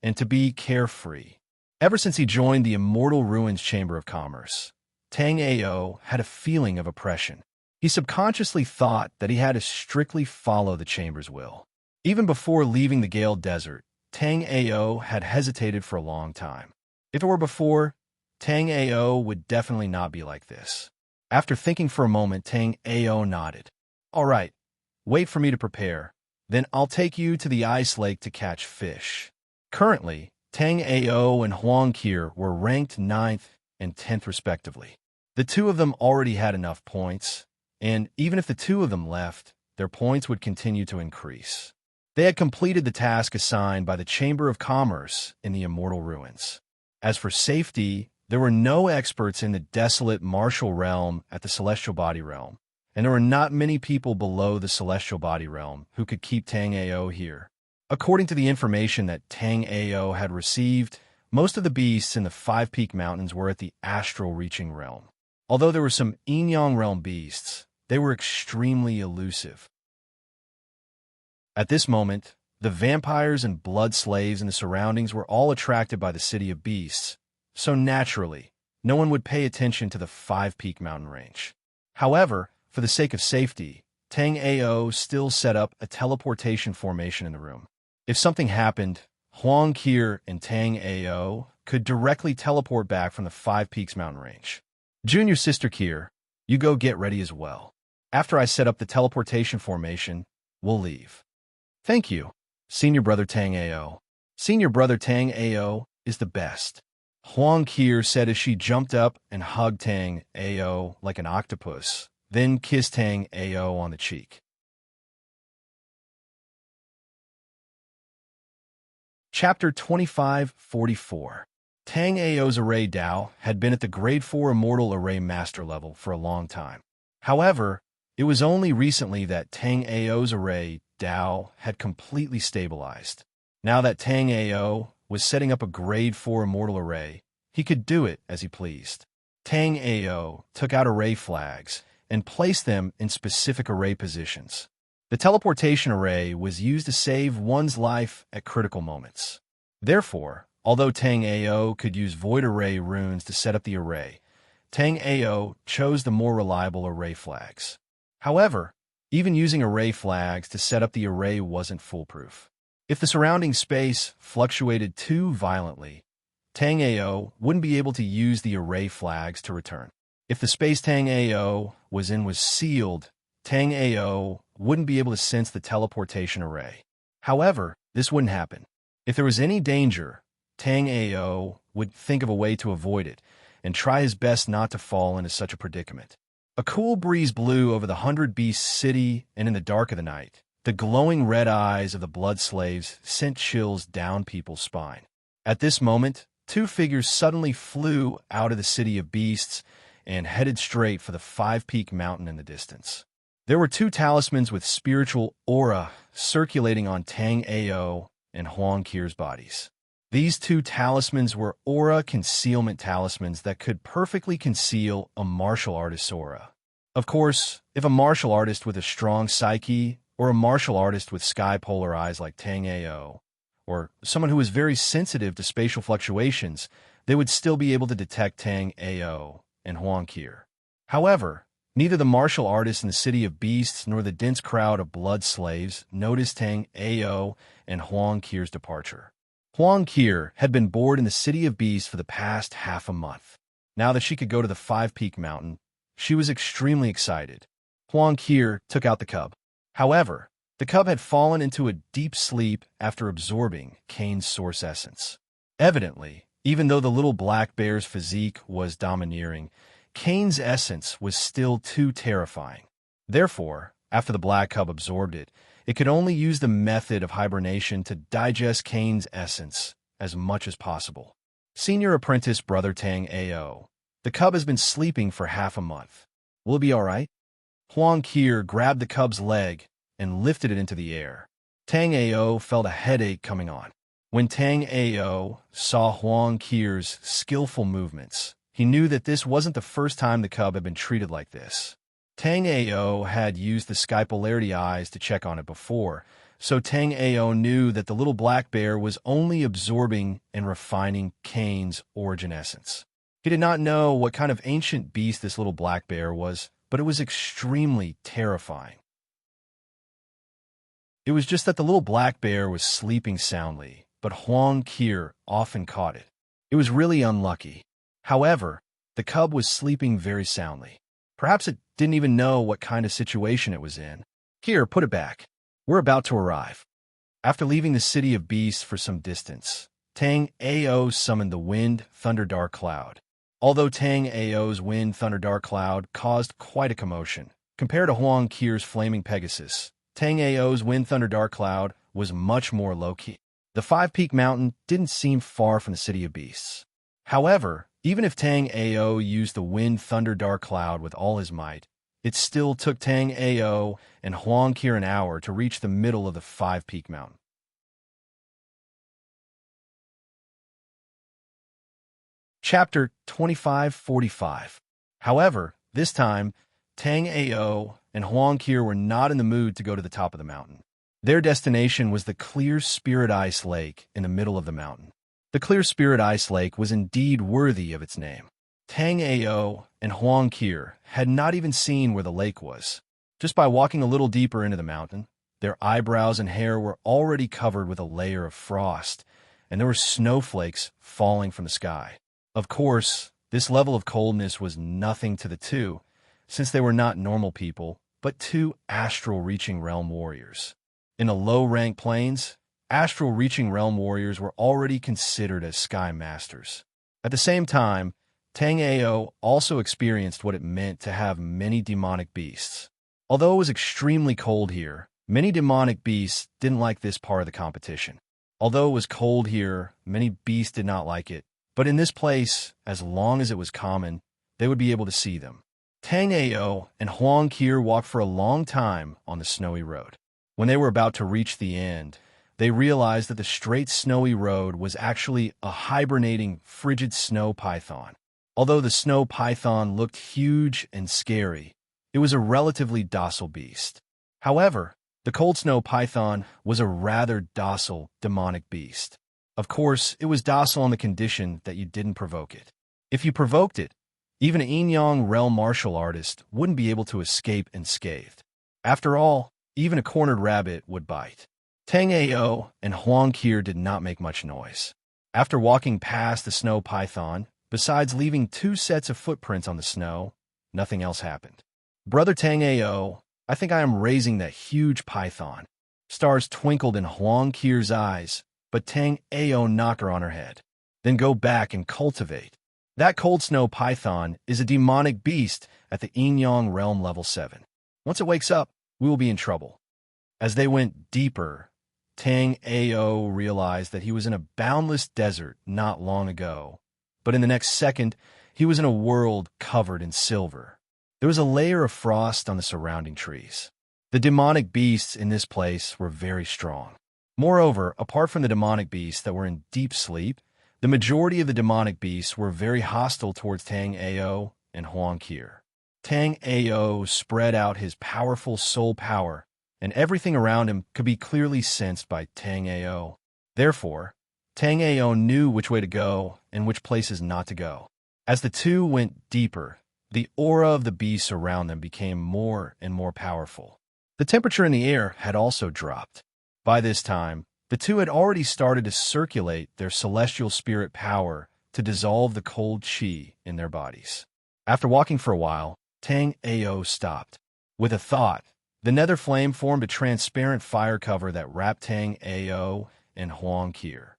and to be carefree. Ever since he joined the Immortal Ruins Chamber of Commerce, Tang Ao had a feeling of oppression. He subconsciously thought that he had to strictly follow the Chamber's will. Even before leaving the Gale Desert, Tang Ao had hesitated for a long time. If it were before, Tang Ao would definitely not be like this. After thinking for a moment, Tang Ao nodded. "All right, wait for me to prepare. Then I'll take you to the ice lake to catch fish." Currently, Tang Ao and Huang Qir were ranked 9th and 10th respectively. The 2 of them already had enough points, and even if the 2 of them left, their points would continue to increase. They had completed the task assigned by the Chamber of Commerce in the Immortal Ruins. As for safety, there were no experts in the desolate martial realm at the Celestial Body Realm, and there were not many people below the Celestial Body Realm who could keep Tang Ao here. According to the information that Tang Ao had received, most of the beasts in the 5 Peak Mountains were at the Astral Reaching Realm. Although there were some Yin Yang Realm beasts, they were extremely elusive. At this moment, the vampires and blood slaves in the surroundings were all attracted by the city of beasts, so naturally, no one would pay attention to the five-peak mountain range. However, for the sake of safety, Tang Ao still set up a teleportation formation in the room. If something happened, Huang Qir and Tang Ao could directly teleport back from the Five Peaks mountain range. Junior sister Qir, you go get ready as well. After I set up the teleportation formation, we'll leave. Thank you, senior brother Tang Ao. Senior brother Tang Ao is the best, Huang Qir said as she jumped up and hugged Tang Ao like an octopus, then kissed Tang Ao on the cheek. Chapter 2544. Tang Ao's array Dao had been at the Grade 4 Immortal Array Master level for a long time. However, it was only recently that Tang Ao's array Dao had completely stabilized. Now that Tang Ao was setting up a Grade 4 Immortal Array, he could do it as he pleased. Tang Ao took out array flags and placed them in specific array positions. The teleportation array was used to save one's life at critical moments. Therefore, although Tang Ao could use void array runes to set up the array, Tang Ao chose the more reliable array flags. However, even using array flags to set up the array wasn't foolproof. If the surrounding space fluctuated too violently, Tang Ao wouldn't be able to use the array flags to return. If the space Tang Ao was in was sealed, Tang Ao wouldn't be able to sense the teleportation array. However, this wouldn't happen. If there was any danger, Tang Ao would think of a way to avoid it and try his best not to fall into such a predicament. A cool breeze blew over the 100 Beasts city, and in the dark of the night, the glowing red eyes of the blood slaves sent chills down people's spine. At this moment, two figures suddenly flew out of the city of beasts and headed straight for the five-peak mountain in the distance. There were two talismans with spiritual aura circulating on Tang Ao and Huang Qir's bodies. These two talismans were aura concealment talismans that could perfectly conceal a martial artist's aura. Of course, if a martial artist with a strong psyche or a martial artist with sky-polar eyes like Tang Ao, or someone who is very sensitive to spatial fluctuations, they would still be able to detect Tang Ao and Huang Qir. However, neither the martial artists in the city of beasts nor the dense crowd of blood slaves noticed Tang Ao and Huang Qir's departure. Huang Qir had been bored in the city of beasts for the past half a month. Now that she could go to the five-peak mountain, she was extremely excited. Huang Qir took out the cub. However, the cub had fallen into a deep sleep after absorbing Cain's source essence. Evidently, even though the little black bear's physique was domineering, Cain's essence was still too terrifying. Therefore, after the black cub absorbed it, it could only use the method of hibernation to digest Cain's essence as much as possible. Senior apprentice brother Tang Ao. The cub has been sleeping for half a month. Will it be all right? Huang Qir grabbed the cub's leg and lifted it into the air. Tang Ao felt a headache coming on. When Tang Ao saw Huang Qir's skillful movements, he knew that this wasn't the first time the cub had been treated like this. Tang Ao had used the sky polarity eyes to check on it before, so Tang Ao knew that the little black bear was only absorbing and refining Cain's origin essence. He did not know what kind of ancient beast this little black bear was, but it was extremely terrifying. It was just that the little black bear was sleeping soundly, but Huang Qir often caught it. It was really unlucky. However, the cub was sleeping very soundly. Perhaps it didn't even know what kind of situation it was in. Here, put it back. We're about to arrive. After leaving the city of beasts for some distance, Tang Ao summoned the Wind Thunder Dark Cloud. Although Tang Ao's Wind Thunder Dark Cloud caused quite a commotion, compared to Huang Qir's Flaming Pegasus, Tang Ao's Wind Thunder Dark Cloud was much more low-key. The five-peak mountain didn't seem far from the city of beasts. However, even if Tang Ao used the Wind Thunder Dark Cloud with all his might, it still took Tang Ao and Huang Qir an hour to reach the middle of the five-peak mountain. Chapter 2545. However, this time, Tang Ao and Huang Qir were not in the mood to go to the top of the mountain. Their destination was the Clear Spirit Ice Lake in the middle of the mountain. The Clear Spirit Ice Lake was indeed worthy of its name. Tang Ao and Huang Qir had not even seen where the lake was. Just by walking a little deeper into the mountain, their eyebrows and hair were already covered with a layer of frost, and there were snowflakes falling from the sky. Of course, this level of coldness was nothing to the two, since they were not normal people, but two astral-reaching realm warriors. In the low-rank planes, astral-reaching realm warriors were already considered as sky masters. At the same time, Tang Ao also experienced what it meant to have many demonic beasts. Although it was extremely cold here, many demonic beasts didn't like this part of the competition. Although it was cold here, many beasts did not like it, but in this place, as long as it was common, they would be able to see them. Tang Ao and Huang Qir walked for a long time on the snowy road. When they were about to reach the end, they realized that the straight snowy road was actually a hibernating, frigid snow python. Although the snow python looked huge and scary, it was a relatively docile beast. However, the cold snow python was a rather docile, demonic beast. Of course, it was docile on the condition that you didn't provoke it. If you provoked it, even an Yin-Yang realm martial artist wouldn't be able to escape unscathed. After all, even a cornered rabbit would bite. Tang Ao and Huang Qir did not make much noise. After walking past the snow python, besides leaving 2 sets of footprints on the snow, nothing else happened. Brother Tang Ao, I think I am raising that huge python. Stars twinkled in Huang Qir's eyes, but Tang Ao knocked her on her head. Then go back and cultivate. That cold snow python is a demonic beast at the Yin-Yang realm level 7. Once it wakes up, we will be in trouble. As they went deeper, Tang Ao realized that he was in a boundless desert not long ago, but in the next second, he was in a world covered in silver. There was a layer of frost on the surrounding trees. The demonic beasts in this place were very strong. Moreover, apart from the demonic beasts that were in deep sleep, the majority of the demonic beasts were very hostile towards Tang Ao and Huang Qir. Tang Ao spread out his powerful soul power, and everything around him could be clearly sensed by Tang Ao. Therefore, Tang Ao knew which way to go and which places not to go. As the two went deeper, the aura of the beasts around them became more and more powerful. The temperature in the air had also dropped. By this time, the two had already started to circulate their celestial spirit power to dissolve the cold qi in their bodies. After walking for a while, Tang Ao stopped. With a thought, the nether flame formed a transparent fire cover that wrapped Tang Ao and Huang Qir.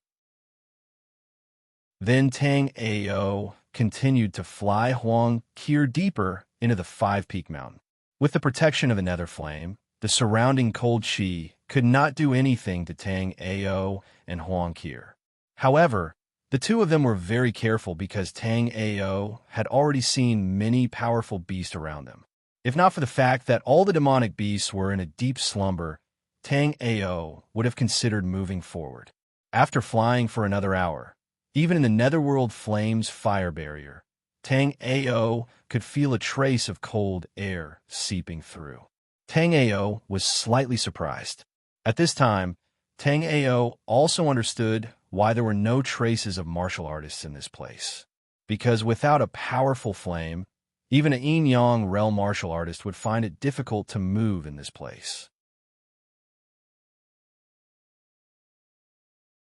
Then Tang Ao continued to fly Huang Qir deeper into the 5-peak mountain. With the protection of the nether flame, the surrounding cold qi could not do anything to Tang Ao and Huang Qir. However, the two of them were very careful because Tang Ao had already seen many powerful beasts around them. If not for the fact that all the demonic beasts were in a deep slumber, Tang Ao would have considered moving forward. After flying for another hour, even in the netherworld flame's fire barrier, Tang Ao could feel a trace of cold air seeping through. Tang Ao was slightly surprised. At this time, Tang Ao also understood why there were no traces of martial artists in this place. Because without a powerful flame, even a Yin-Yang realm martial artist would find it difficult to move in this place.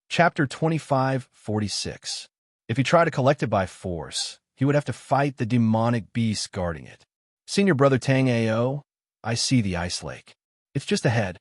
Chapter 25:46. If he tried to collect it by force, he would have to fight the demonic beasts guarding it. Senior brother Tang Ao, I see the ice lake. It's just ahead.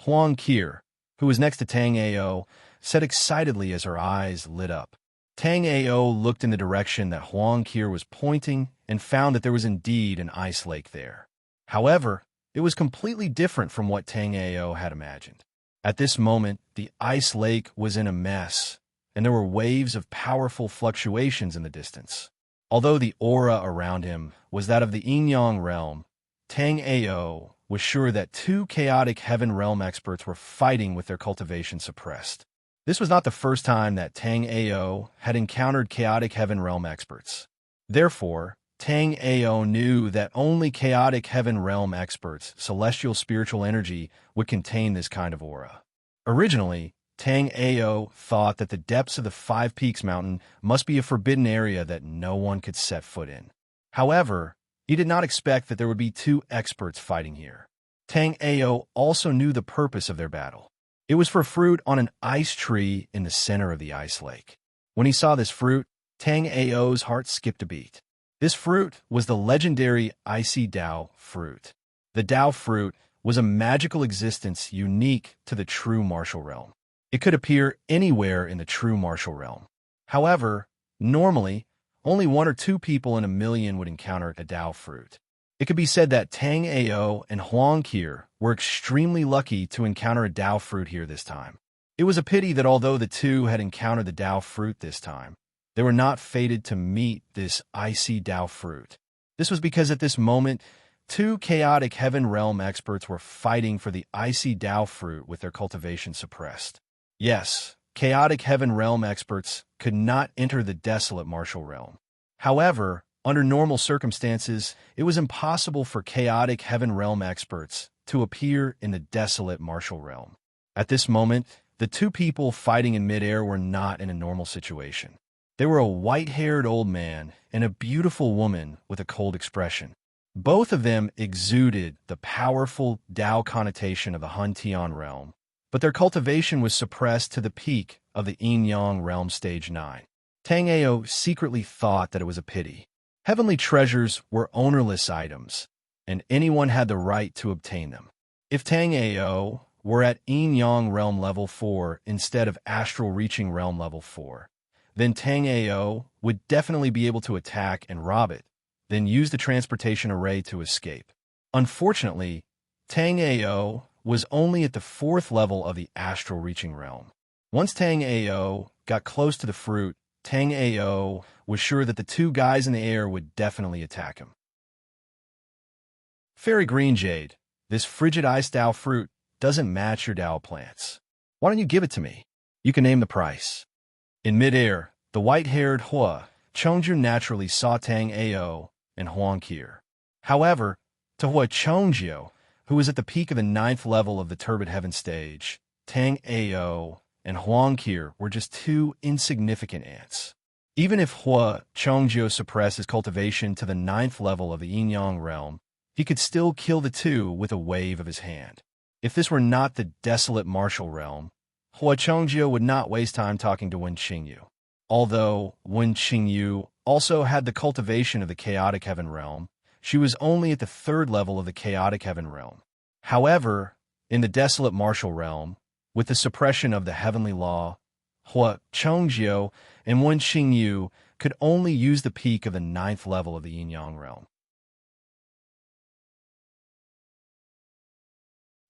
Huang Qir, who was next to Tang Ao, said excitedly as her eyes lit up. Tang Ao looked in the direction that Huang Qir was pointing and found that there was indeed an ice lake there. However, it was completely different from what Tang Ao had imagined. At this moment, the ice lake was in a mess, and there were waves of powerful fluctuations in the distance. Although the aura around him was that of the Yin-Yang realm, Tang Ao was sure that 2 chaotic heaven realm experts were fighting with their cultivation suppressed. This was not the first time that Tang Ao had encountered chaotic heaven realm experts. Therefore, Tang Ao knew that only chaotic heaven realm experts, celestial spiritual energy, would contain this kind of aura. Originally, Tang Ao thought that the depths of the Five Peaks Mountain must be a forbidden area that no one could set foot in. However, he did not expect that there would be two experts fighting here. Tang Ao also knew the purpose of their battle. It was for fruit on an ice tree in the center of the ice lake. When he saw this fruit, Tang Ao's heart skipped a beat. This fruit was the legendary icy Dao fruit. The Dao fruit was a magical existence unique to the true martial realm. It could appear anywhere in the true martial realm. However, normally, only 1 or 2 people in a million would encounter a Dao fruit. It could be said that Tang Ao and Huang Qir were extremely lucky to encounter a Dao fruit here this time. It was a pity that although the two had encountered the Dao fruit this time, they were not fated to meet this icy Dao fruit. This was because at this moment, 2 chaotic heaven realm experts were fighting for the icy Dao fruit with their cultivation suppressed. Yes, chaotic heaven realm experts could not enter the desolate martial realm. However, under normal circumstances, it was impossible for chaotic heaven realm experts to appear in the desolate martial realm. At this moment, the 2 people fighting in midair were not in a normal situation. They were a white-haired old man and a beautiful woman with a cold expression. Both of them exuded the powerful Dao connotation of the Hun-Tian realm, but their cultivation was suppressed to the peak of the Yin-Yang realm stage 9. Tang Ao secretly thought that it was a pity. Heavenly treasures were ownerless items, and anyone had the right to obtain them. If Tang Ao were at Yin-Yang realm level 4 instead of astral reaching realm level 4, then Tang Ao would definitely be able to attack and rob it, then use the transportation array to escape. Unfortunately, Tang Ao was only at the 4th level of the astral reaching realm. Once Tang Ao got close to the fruit, Tang Ao was sure that the 2 guys in the air would definitely attack him. Fairy Green Jade, this frigid ice Dao fruit doesn't match your Dao plants. Why don't you give it to me? You can name the price. In midair, the white-haired Hua Chongju naturally saw Tang Ao and Huang Qir. However, to Hua Chongjiu, who was at the peak of the 9th level of the Turbid Heaven stage, Tang Ao and Huang Qir were just 2 insignificant ants. Even if Hua Chongjiu suppressed his cultivation to the 9th level of the Yin-Yang realm, he could still kill the 2 with a wave of his hand. If this were not the desolate martial realm, Hua Chongjiu would not waste time talking to Wen Qingyu. Although Wen Qingyu also had the cultivation of the chaotic heaven realm, she was only at the 3rd level of the chaotic heaven realm. However, in the desolate martial realm, with the suppression of the heavenly law, Hua Chongjiu and Wen Qingyu could only use the peak of the 9th level of the Yin-Yang realm.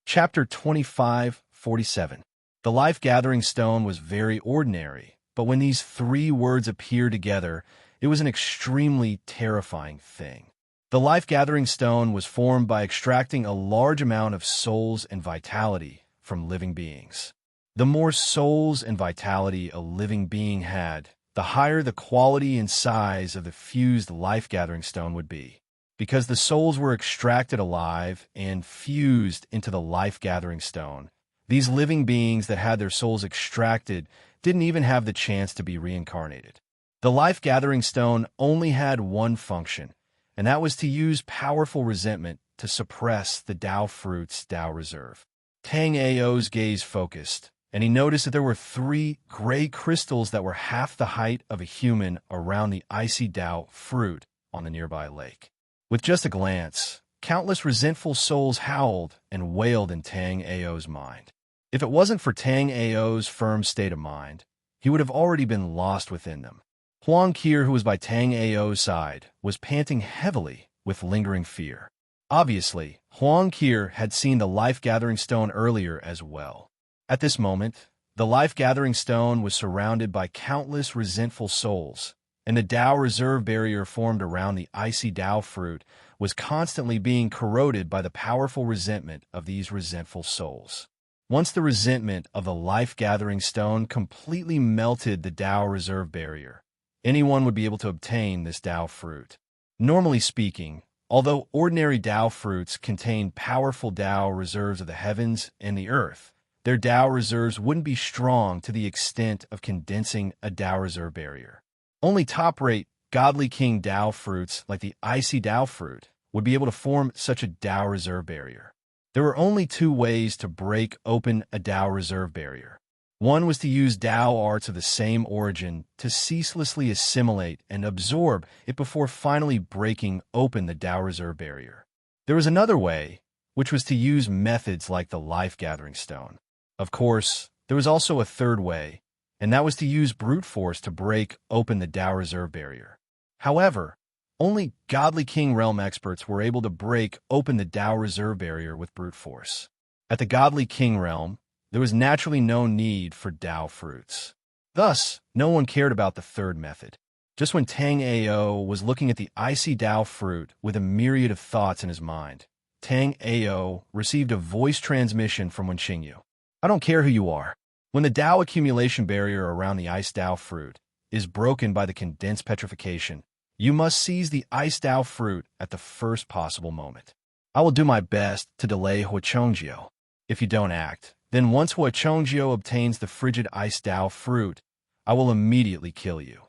Chapter 25:47. The life-gathering stone was very ordinary, but when these 3 words appeared together, it was an extremely terrifying thing. The life-gathering stone was formed by extracting a large amount of souls and vitality from living beings. The more souls and vitality a living being had, the higher the quality and size of the fused life-gathering stone would be. Because the souls were extracted alive and fused into the life-gathering stone, these living beings that had their souls extracted didn't even have the chance to be reincarnated. The life-gathering stone only had one function, and that was to use powerful resentment to suppress the Dao fruit's Dao reserve. Tang Ao's gaze focused, and he noticed that there were 3 gray crystals that were half the height of a human around the icy Dao fruit on the nearby lake. With just a glance, countless resentful souls howled and wailed in Tang Ao's mind. If it wasn't for Tang Ao's firm state of mind, he would have already been lost within them. Huang Qir, who was by Tang Ao's side, was panting heavily with lingering fear. Obviously, Huang Qir had seen the life-gathering stone earlier as well. At this moment, the life-gathering stone was surrounded by countless resentful souls, and the Dao reserve barrier formed around the icy Dao fruit was constantly being corroded by the powerful resentment of these resentful souls. Once the resentment of the life-gathering stone completely melted the Dao reserve barrier, anyone would be able to obtain this Dao fruit. Normally speaking, although ordinary Tao fruits contain powerful Tao reserves of the heavens and the earth, their Tao reserves wouldn't be strong to the extent of condensing a Tao reserve barrier. Only top-rate, godly king Tao fruits, like the icy Tao fruit, would be able to form such a Tao reserve barrier. There were only two ways to break open a Tao reserve barrier. One was to use Tao arts of the same origin to ceaselessly assimilate and absorb it before finally breaking open the Tao reserve barrier. There was another way, which was to use methods like the life-gathering stone. Of course, there was also a third way, and that was to use brute force to break open the Tao reserve barrier. However, only godly king realm experts were able to break open the Tao reserve barrier with brute force. At the godly king realm, there was naturally no need for Tao fruits. Thus, no one cared about the third method. Just when Tang Ao was looking at the icy Tao fruit with a myriad of thoughts in his mind, Tang Ao received a voice transmission from Wen Qingyu. I don't care who you are. When the Tao accumulation barrier around the ice Tao fruit is broken by the condensed petrification, you must seize the ice Tao fruit at the first possible moment. I will do my best to delay Hua Chongjio. If you don't act, then once Hua Chongjio obtains the frigid ice Tao fruit, I will immediately kill you.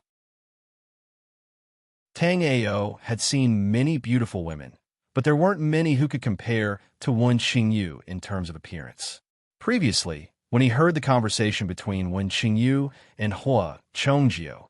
Tang Ao had seen many beautiful women, but there weren't many who could compare to Wen Qingyu in terms of appearance. Previously, when he heard the conversation between Wen Qingyu and Hua Chongjio,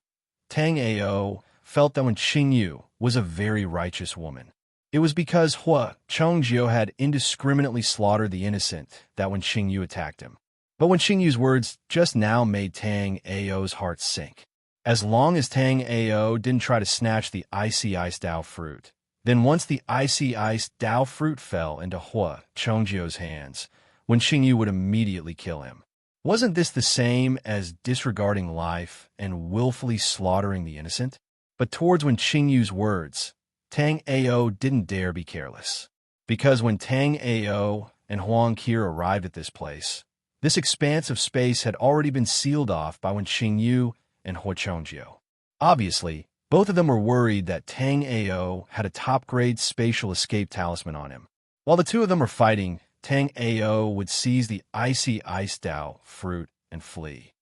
Tang Ao felt that Wen Qingyu was a very righteous woman. It was because Hua Chongjio had indiscriminately slaughtered the innocent that Wen Qingyu attacked him. But Wen Qingyu's words just now made Tang Ao's heart sink. As long as Tang Ao didn't try to snatch the icy ice Tao fruit, then once the icy ice Tao fruit fell into Hua Chongjio's hands, Wen Qingyu would immediately kill him. Wasn't this the same as disregarding life and willfully slaughtering the innocent? But towards Wen Qingyu's words, Tang Ao didn't dare be careless. Because when Tang Ao and Huang Qir arrived at this place, this expanse of space had already been sealed off by Wen Qingyu and Hua Chongjio. Obviously, both of them were worried that Tang Ao had a top-grade spatial escape talisman on him. While the two of them were fighting, Tang Ao would seize the icy ice Tao fruit and flee.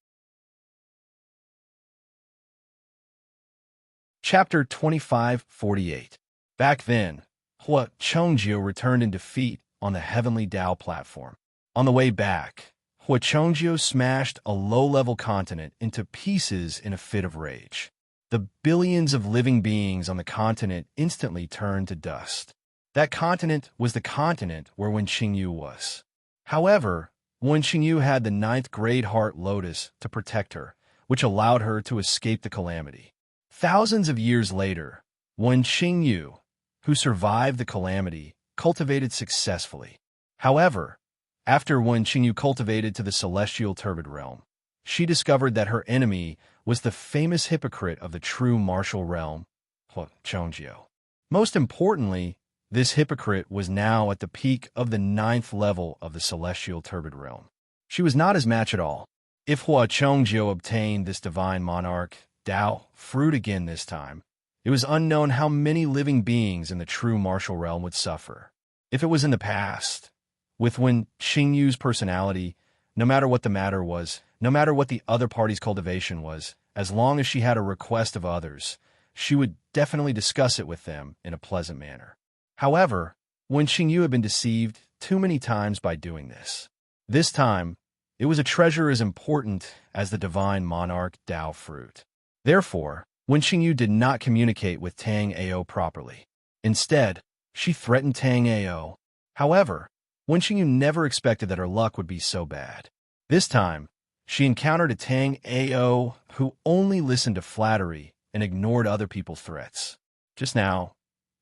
Chapter 2548. Back then, Hua Chongjio returned in defeat on the heavenly Tao platform. On the way back, Hua Chongjio smashed a low-level continent into pieces in a fit of rage. The billions of living beings on the continent instantly turned to dust. That continent was the continent where Wen Qingyu was. However, Wen Qingyu had the ninth grade heart lotus to protect her, which allowed her to escape the calamity. Thousands of years later, Wen Qingyu, who survived the calamity, cultivated successfully. However, after Wen Qingyu cultivated to the celestial turbid realm, she discovered that her enemy was the famous hypocrite of the true martial realm, Hua Chongjio. Most importantly, this hypocrite was now at the peak of the 9th level of the celestial turbid realm. She was not his match at all. If Hua Chongjio obtained this divine monarch Tao fruit again this time, it was unknown how many living beings in the true martial realm would suffer. If it was in the past, with Wen Qingyu's personality, no matter what the matter was, no matter what the other party's cultivation was, as long as she had a request of others, she would definitely discuss it with them in a pleasant manner. However, Wen Qingyu had been deceived too many times by doing this. This time, it was a treasure as important as the divine monarch Tao fruit. Therefore, Wen Qingyu did not communicate with Tang Ao properly. Instead, she threatened Tang Ao. However, Wen Qingyu never expected that her luck would be so bad. This time, she encountered a Tang Ao who only listened to flattery and ignored other people's threats. Just now,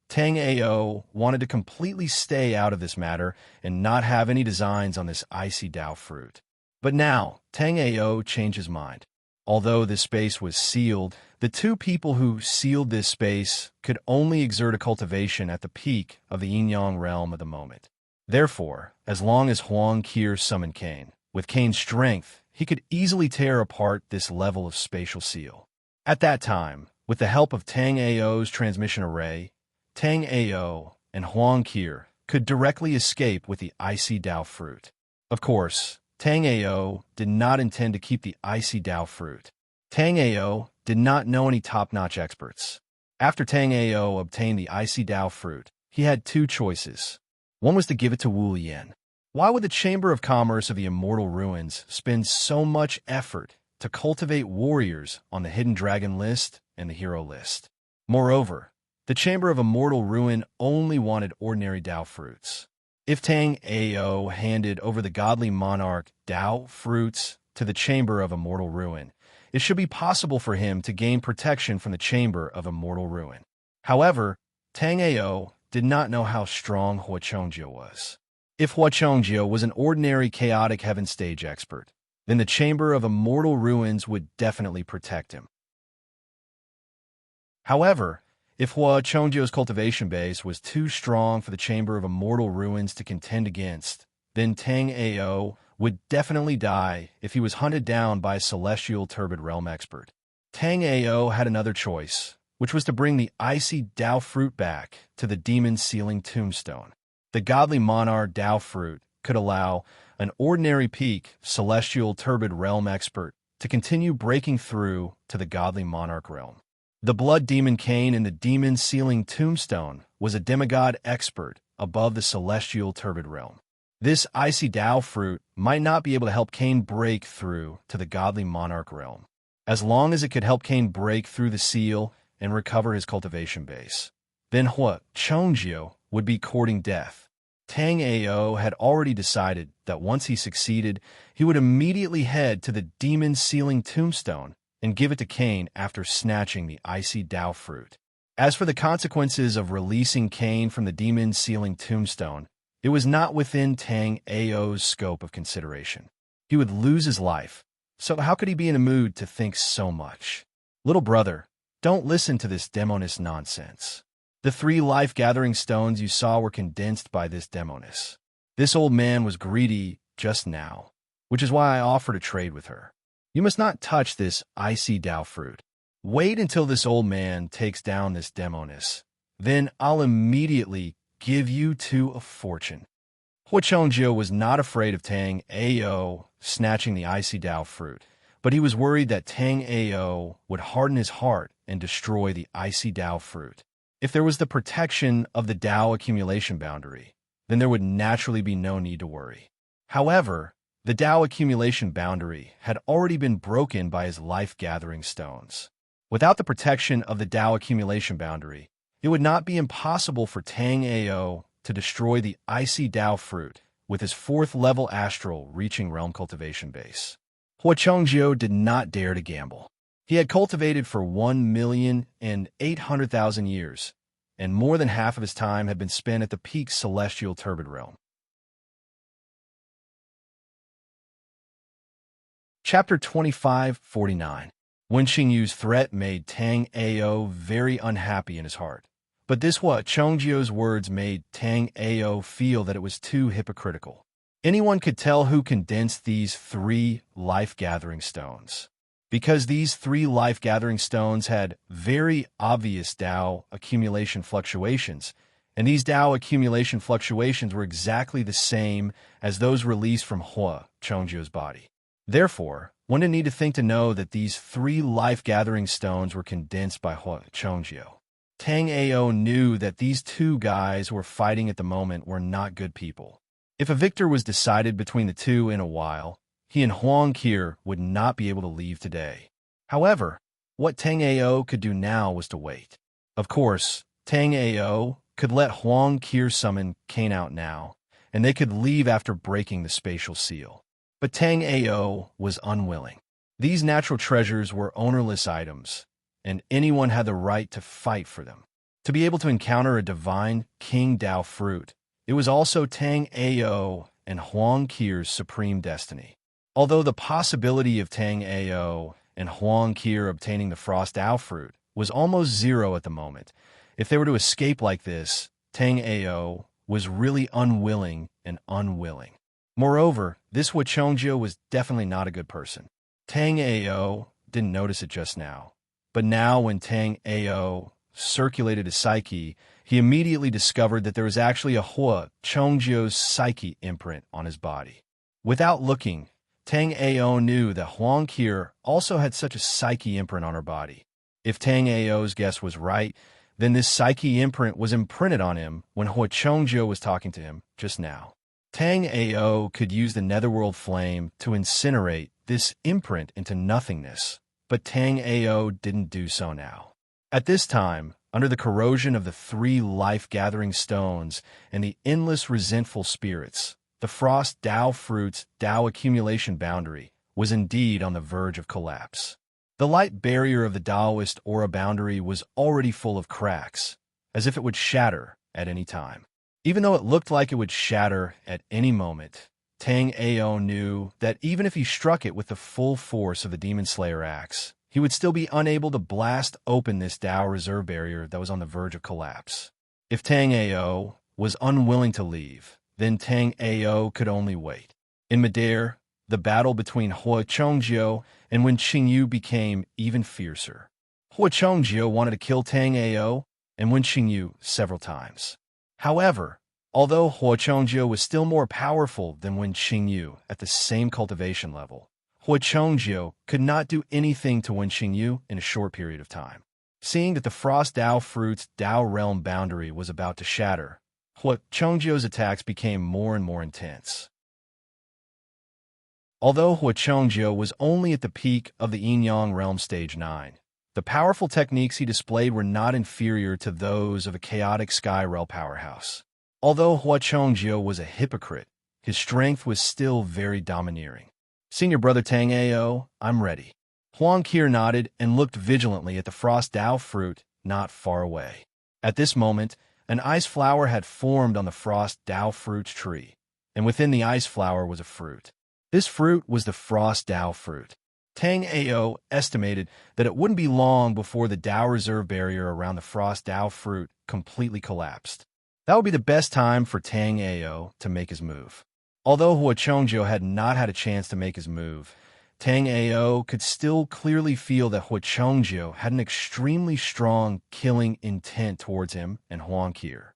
Tang Ao wanted to completely stay out of this matter and not have any designs on this icy Tao fruit. But now, Tang Ao changed his mind. Although this space was sealed, the two people who sealed this space could only exert a cultivation at the peak of the yin-yang realm of the moment. Therefore, as long as Huang Qir summoned Cain, with Cain's strength, he could easily tear apart this level of spatial seal. At that time, with the help of Tang Ao's transmission array, Tang Ao and Huang Qir could directly escape with the icy Dao fruit. Of course, Tang Ao did not intend to keep the icy Dao fruit. Tang Ao did not know any top-notch experts. After Tang Ao obtained the icy Dao fruit, he had two choices. One was to give it to Wu Lian. Why would the Chamber of Commerce of the Immortal Ruins spend so much effort to cultivate warriors on the Hidden Dragon list and the Hero list? Moreover, the Chamber of Immortal Ruin only wanted ordinary Dao fruits. If Tang Ao handed over the Godly Monarch Dao fruits to the Chamber of Immortal Ruin, it should be possible for him to gain protection from the Chamber of Immortal Ruin. However, Tang Ao did not know how strong Hua Chongjio was. If Hua Chongjio was an ordinary chaotic heaven stage expert, then the Chamber of Immortal Ruins would definitely protect him. However, if Hua Chongjio's cultivation base was too strong for the Chamber of Immortal Ruins to contend against, then Tang Ao would definitely die if he was hunted down by a celestial turbid realm expert. Tang Ao had another choice, which was to bring the icy Dao fruit back to the demon sealing tombstone. The godly monarch Dao fruit could allow an ordinary peak celestial turbid realm expert to continue breaking through to the godly monarch realm. The blood demon Cain in the demon sealing tombstone was a demigod expert above the celestial turbid realm. This icy Dao fruit might not be able to help Cain break through to the godly monarch realm, as long as it could help Cain break through the seal and recover his cultivation base. Then Hua Chongjio would be courting death. Tang Ao had already decided that once he succeeded, he would immediately head to the demon sealing tombstone and give it to Cain after snatching the icy Dao fruit. As for the consequences of releasing Cain from the demon sealing tombstone, it was not within Tang Ao's scope of consideration. He would lose his life, so how could he be in a mood to think so much? Little brother, don't listen to this demonist nonsense. The 3 life-gathering stones you saw were condensed by this demoness. This old man was greedy just now, which is why I offered to trade with her. You must not touch this icy Dao fruit. Wait until this old man takes down this demoness. Then I'll immediately give you 2 a fortune. Hua Chongjio was not afraid of Tang Ao snatching the icy Dao fruit, but he was worried that Tang Ao would harden his heart and destroy the icy Dao fruit. If there was the protection of the Dao accumulation boundary, then there would naturally be no need to worry. However, the Dao accumulation boundary had already been broken by his life-gathering stones. Without the protection of the Dao accumulation boundary, it would not be impossible for Tang Ao to destroy the icy Dao fruit with his 4th level astral reaching realm cultivation base. Hua Chongjio did not dare to gamble. He had cultivated for 1,800,000 years, and more than half of his time had been spent at the peak celestial turbid realm. Chapter 2549. Wen Xingyu's threat made Tang Ao very unhappy in his heart. But this Hua Chongjio's words made Tang Ao feel that it was too hypocritical. Anyone could tell who condensed these 3 life-gathering stones, because these 3 life-gathering stones had very obvious Dao accumulation fluctuations, and these Dao accumulation fluctuations were exactly the same as those released from Hua Chongjio's body. Therefore, one didn't need to think to know that these 3 life-gathering stones were condensed by Hua Chongjio. Tang Ao knew that these 2 guys who were fighting at the moment were not good people. If a victor was decided between the 2 in a while, he and Huang Qir would not be able to leave today. However, what Tang Ao could do now was to wait. Of course, Tang Ao could let Huang Qir summon Cain out now, and they could leave after breaking the spatial seal. But Tang Ao was unwilling. These natural treasures were ownerless items, and anyone had the right to fight for them. To be able to encounter a divine King Dao fruit, it was also Tang Ao and Huang Qir's supreme destiny. Although the possibility of Tang Ao and Huang Qir obtaining the Frost Dao fruit was almost 0 at the moment, if they were to escape like this, Tang Ao was really unwilling and unwilling. Moreover, this Hua Chongjio was definitely not a good person. Tang Ao didn't notice it just now, but now when Tang Ao circulated his psyche, he immediately discovered that there was actually a Hua Chongjio's psyche imprint on his body. Without looking, Tang Ao knew that Huang Qir also had such a psyche imprint on her body. If Tang Ao's guess was right, then this psyche imprint was imprinted on him when Hua Chongjio was talking to him just now. Tang Ao could use the netherworld flame to incinerate this imprint into nothingness, but Tang Ao didn't do so now. At this time, under the corrosion of the 3 life-gathering stones and the endless resentful spirits, the Frost Tao Fruit's Tao accumulation boundary was indeed on the verge of collapse. The light barrier of the Taoist aura boundary was already full of cracks, as if it would shatter at any time. Even though it looked like it would shatter at any moment, Tang Ao knew that even if he struck it with the full force of the Demon Slayer axe, he would still be unable to blast open this Tao reserve barrier that was on the verge of collapse. If Tang Ao was unwilling to leave, then Tang Ao could only wait. In midair, the battle between Hua Chongjio and Wen Qingyu became even fiercer. Hua Chongjio wanted to kill Tang Ao and Wen Qingyu several times. However, although Hua Chongjio was still more powerful than Wen Qingyu at the same cultivation level, Hua Chongjio could not do anything to Wen Qingyu in a short period of time. Seeing that the Frost Tao Fruit's Tao realm boundary was about to shatter, Hua Chongjio's attacks became more and more intense. Although Hua Chongjio was only at the peak of the Yin-Yang realm stage 9, the powerful techniques he displayed were not inferior to those of a chaotic sky realm powerhouse. Although Hua Chongjio was a hypocrite, his strength was still very domineering. Senior brother Tang Ao, I'm ready. Huang Qir nodded and looked vigilantly at the Frost Tao Fruit not far away. At this moment, an ice flower had formed on the Frost Tao Fruit's tree, and within the ice flower was a fruit. This fruit was the Frost Tao Fruit. Tang Ao estimated that it wouldn't be long before the Tao reserve barrier around the Frost Tao Fruit completely collapsed. That would be the best time for Tang Ao to make his move. Although Hua Chongjio had not had a chance to make his move, Tang Ao could still clearly feel that Hua Chongjio had an extremely strong killing intent towards him and Huang Qir.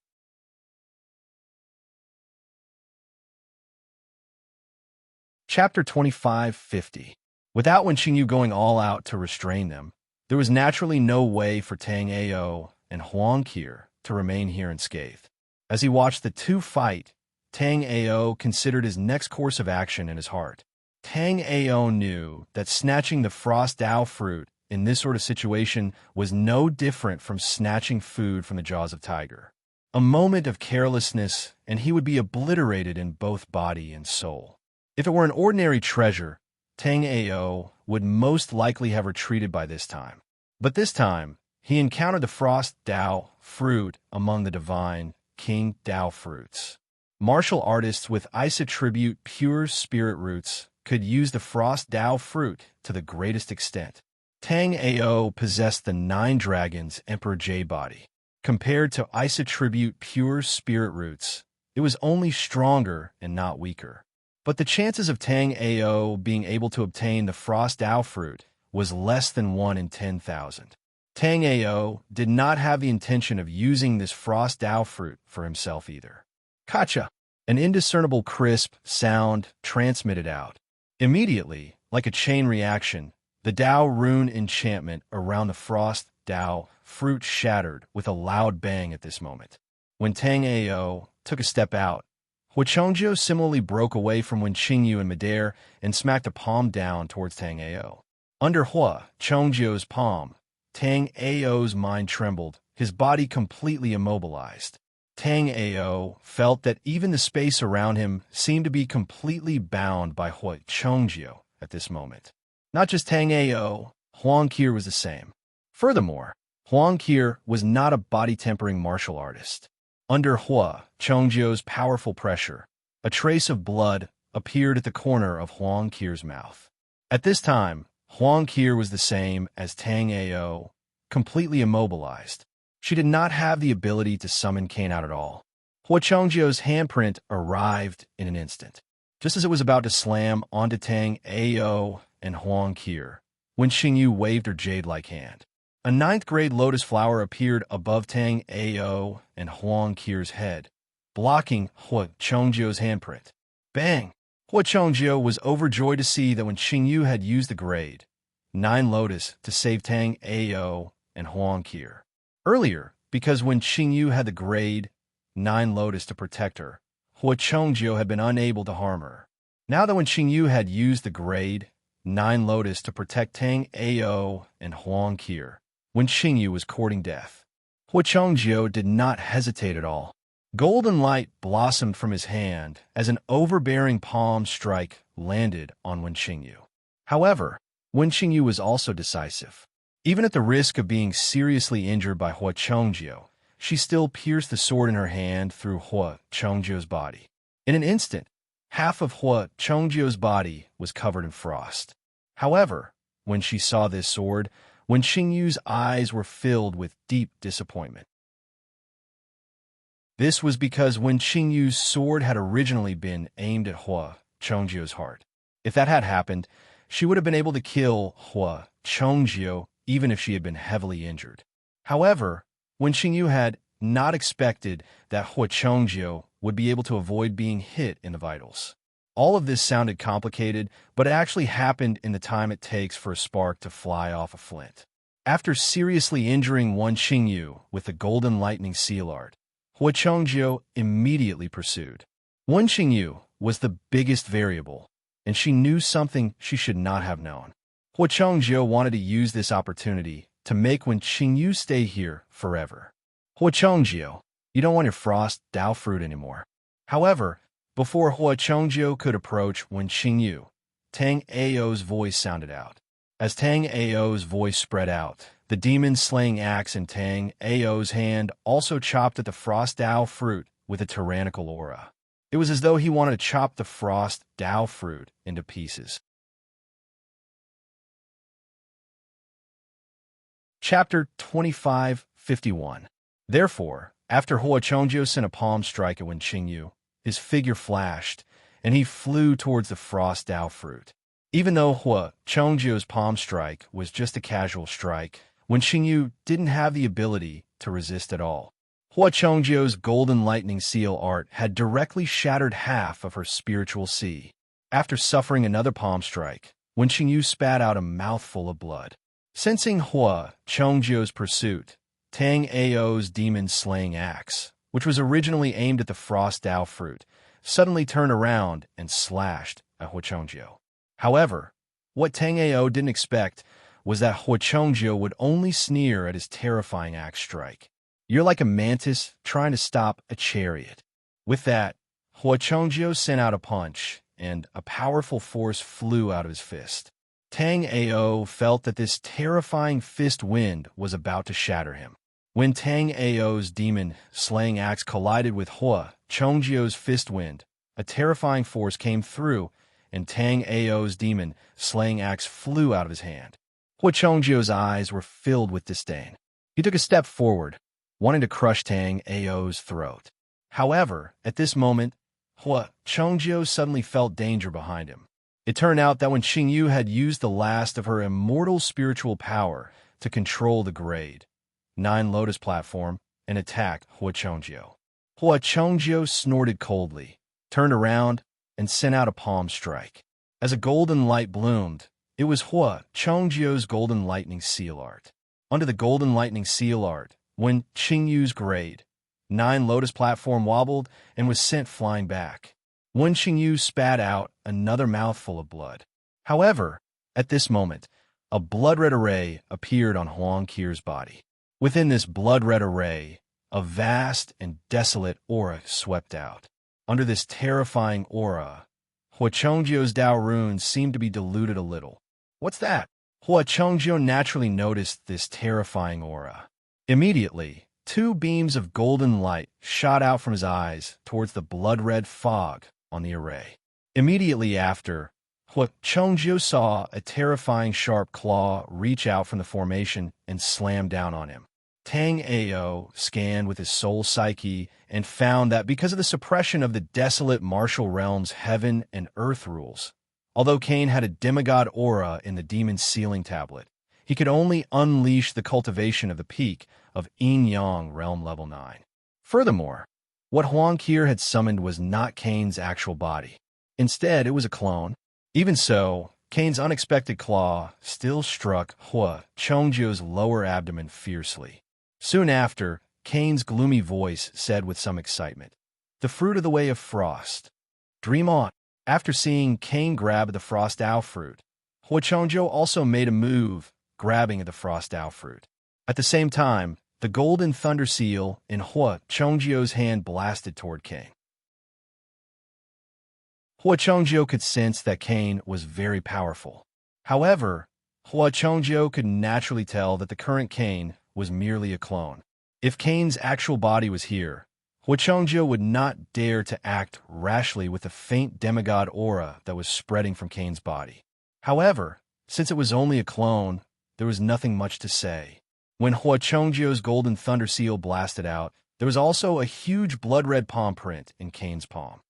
Chapter 2550. Without Wen Qingyu going all out to restrain them, there was naturally no way for Tang Ao and Huang Qir to remain here unscathed. As he watched the two fight, Tang Ao considered his next course of action in his heart. Tang Ao knew that snatching the Frost Tao Fruit in this sort of situation was no different from snatching food from the jaws of tiger. A moment of carelessness, and he would be obliterated in both body and soul. If it were an ordinary treasure, Tang Ao would most likely have retreated by this time. But this time, he encountered the Frost Tao Fruit among the divine King Tao fruits. Martial artists with ice attribute pure spirit roots could use the Frost Tao Fruit to the greatest extent. Tang Ao possessed the 9 dragons Emperor J body. Compared to ice attribute pure spirit roots, it was only stronger and not weaker. But the chances of Tang Ao being able to obtain the Frost Tao Fruit was less than 1 in 10,000. Tang Ao did not have the intention of using this Frost Tao Fruit for himself either. Kacha! An indiscernible crisp sound transmitted out. Immediately, like a chain reaction, the Tao rune enchantment around the Frost Tao Fruit shattered with a loud bang at this moment. When Tang Ao took a step out, Hua Chongjio similarly broke away from Wen Qingyu in midair and smacked a palm down towards Tang Ao. Under Hua Chongjio's palm, Tang Ao's mind trembled, his body completely immobilized. Tang Ao felt that even the space around him seemed to be completely bound by Hua Chongjio at this moment. Not just Tang Ao, Huang Qir was the same. Furthermore, Huang Qir was not a body-tempering martial artist. Under Hua Chongjio's powerful pressure, a trace of blood appeared at the corner of Huang Qir's mouth. At this time, Huang Qir was the same as Tang Ao, completely immobilized. She did not have the ability to summon Cain out at all. Hua Chongjio's handprint arrived in an instant. Just as it was about to slam onto Tang Ao and Huang Qir, Wen Qingyu waved her jade-like hand. A ninth-grade lotus flower appeared above Tang Ao and Huang Qir's head, blocking Hua Chongjio's handprint. Bang! Hua Chongjio was overjoyed to see that when Xingyu had used the grade 9 lotus to save Tang Ao and Huang Qir. Earlier, because when Xingyu had the grade 9 lotus to protect her, Hua Chongjio had been unable to harm her. Now that when Xingyu had used the grade 9 lotus to protect Tang Ao and Huang Qir, when Xingyu was courting death, Hua Chongjio did not hesitate at all. Golden light blossomed from his hand as an overbearing palm strike landed on Wen Xingyu. However, Wen Xingyu was also decisive. Even at the risk of being seriously injured by Hua Chongjio, she still pierced the sword in her hand through Hua Chongjio's body. In an instant, half of Hua Chongjio's body was covered in frost. However, when she saw this sword, Wen Xingyu's eyes were filled with deep disappointment. This was because Wen Xingyu's sword had originally been aimed at Hua Chongjio's heart. If that had happened, she would have been able to kill Hua Chongjio even if she had been heavily injured. However, Wen Xingyu had not expected that Hua Chongjio would be able to avoid being hit in the vitals. All of this sounded complicated, but it actually happened in the time it takes for a spark to fly off a flint. After seriously injuring Wen Xingyu with the golden lightning seal art, Hua Chongjio immediately pursued. Wen Xingyu was the biggest variable, and she knew something she should not have known. Hua Chongjio wanted to use this opportunity to make Wen Xingyu stay here forever. Hua Chongjio, you don't want your frost Dao fruit anymore. However, before Hua Chongjio could approach Wen Xingyu, Tang Ao's voice sounded out. As Tang Ao's voice spread out, the demon-slaying axe in Tang Ao's hand also chopped at the frost Dao fruit with a tyrannical aura. It was as though he wanted to chop the frost Dao fruit into pieces. Chapter 25:51. Therefore, after Hua Chongjio sent a palm strike at Wen Xingyu, his figure flashed, and he flew towards the frost Dao fruit. Even though Hua Chongjio's palm strike was just a casual strike, Wen Xingyu didn't have the ability to resist at all. Hua Chongjio's golden lightning seal art had directly shattered half of her spiritual sea. After suffering another palm strike, Wen Xingyu spat out a mouthful of blood. Sensing Hua Chongjio's pursuit, Tang Ao's demon-slaying axe, which was originally aimed at the frost Dao fruit, suddenly turned around and slashed at Hua Chongjio. However, what Tang Ao didn't expect was that Hua Chongjio would only sneer at his terrifying axe strike. You're like a mantis trying to stop a chariot. With that, Hua Chongjio sent out a punch, and a powerful force flew out of his fist. Tang Ao felt that this terrifying fist wind was about to shatter him. When Tang Ao's demon-slaying axe collided with Hua Chongjio's fist wind, a terrifying force came through, and Tang Ao's demon-slaying axe flew out of his hand. Hua Chongjio's eyes were filled with disdain. He took a step forward, wanting to crush Tang Ao's throat. However, at this moment, Hua Chongjio suddenly felt danger behind him. It turned out that when Xingyu had used the last of her immortal spiritual power to control the grade 9 lotus platform and attack Hua Chongjio. Hua Chongjio snorted coldly, turned around, and sent out a palm strike. As a golden light bloomed, it was Hua Chongjio's golden lightning seal art. Under the golden lightning seal art, when Xingyu's grade 9 lotus platform wobbled and was sent flying back. Wen Xingyu spat out another mouthful of blood. However, at this moment, a blood-red array appeared on Huang Qir's body. Within this blood-red array, a vast and desolate aura swept out. Under this terrifying aura, Hua Chongjio's Dao runes seemed to be diluted a little. What's that? Hua Chongjio naturally noticed this terrifying aura. Immediately, 2 beams of golden light shot out from his eyes towards the blood-red fog on the array. Immediately after, Hua Chongjio saw a terrifying sharp claw reach out from the formation and slam down on him. Tang Ao scanned with his soul psyche and found that because of the suppression of the desolate martial realm's heaven and earth rules, although Cain had a demigod aura in the demon's sealing tablet, he could only unleash the cultivation of the peak of Yin-Yang Realm Level 9. Furthermore, what Huang Qir had summoned was not Kane's actual body. Instead, it was a clone. Even so, Kane's unexpected claw still struck Hua Chongjio's lower abdomen fiercely. Soon after, Kane's gloomy voice said with some excitement, "The fruit of the way of frost. Dream on." After seeing Kane grab the frost owl fruit, Hua Chongjio also made a move, grabbing at the frost owl fruit. At the same time, the golden thunder seal in Hua Chongjio's hand blasted toward Kane. Hua Chongjio could sense that Kane was very powerful. However, Hua Chongjio could naturally tell that the current Kane was merely a clone. If Kane's actual body was here, Hua Chongjio would not dare to act rashly with the faint demigod aura that was spreading from Kane's body. However, since it was only a clone, there was nothing much to say. When Hua Chongjio's golden thunder seal blasted out, there was also a huge blood-red palm print in Kane's palm.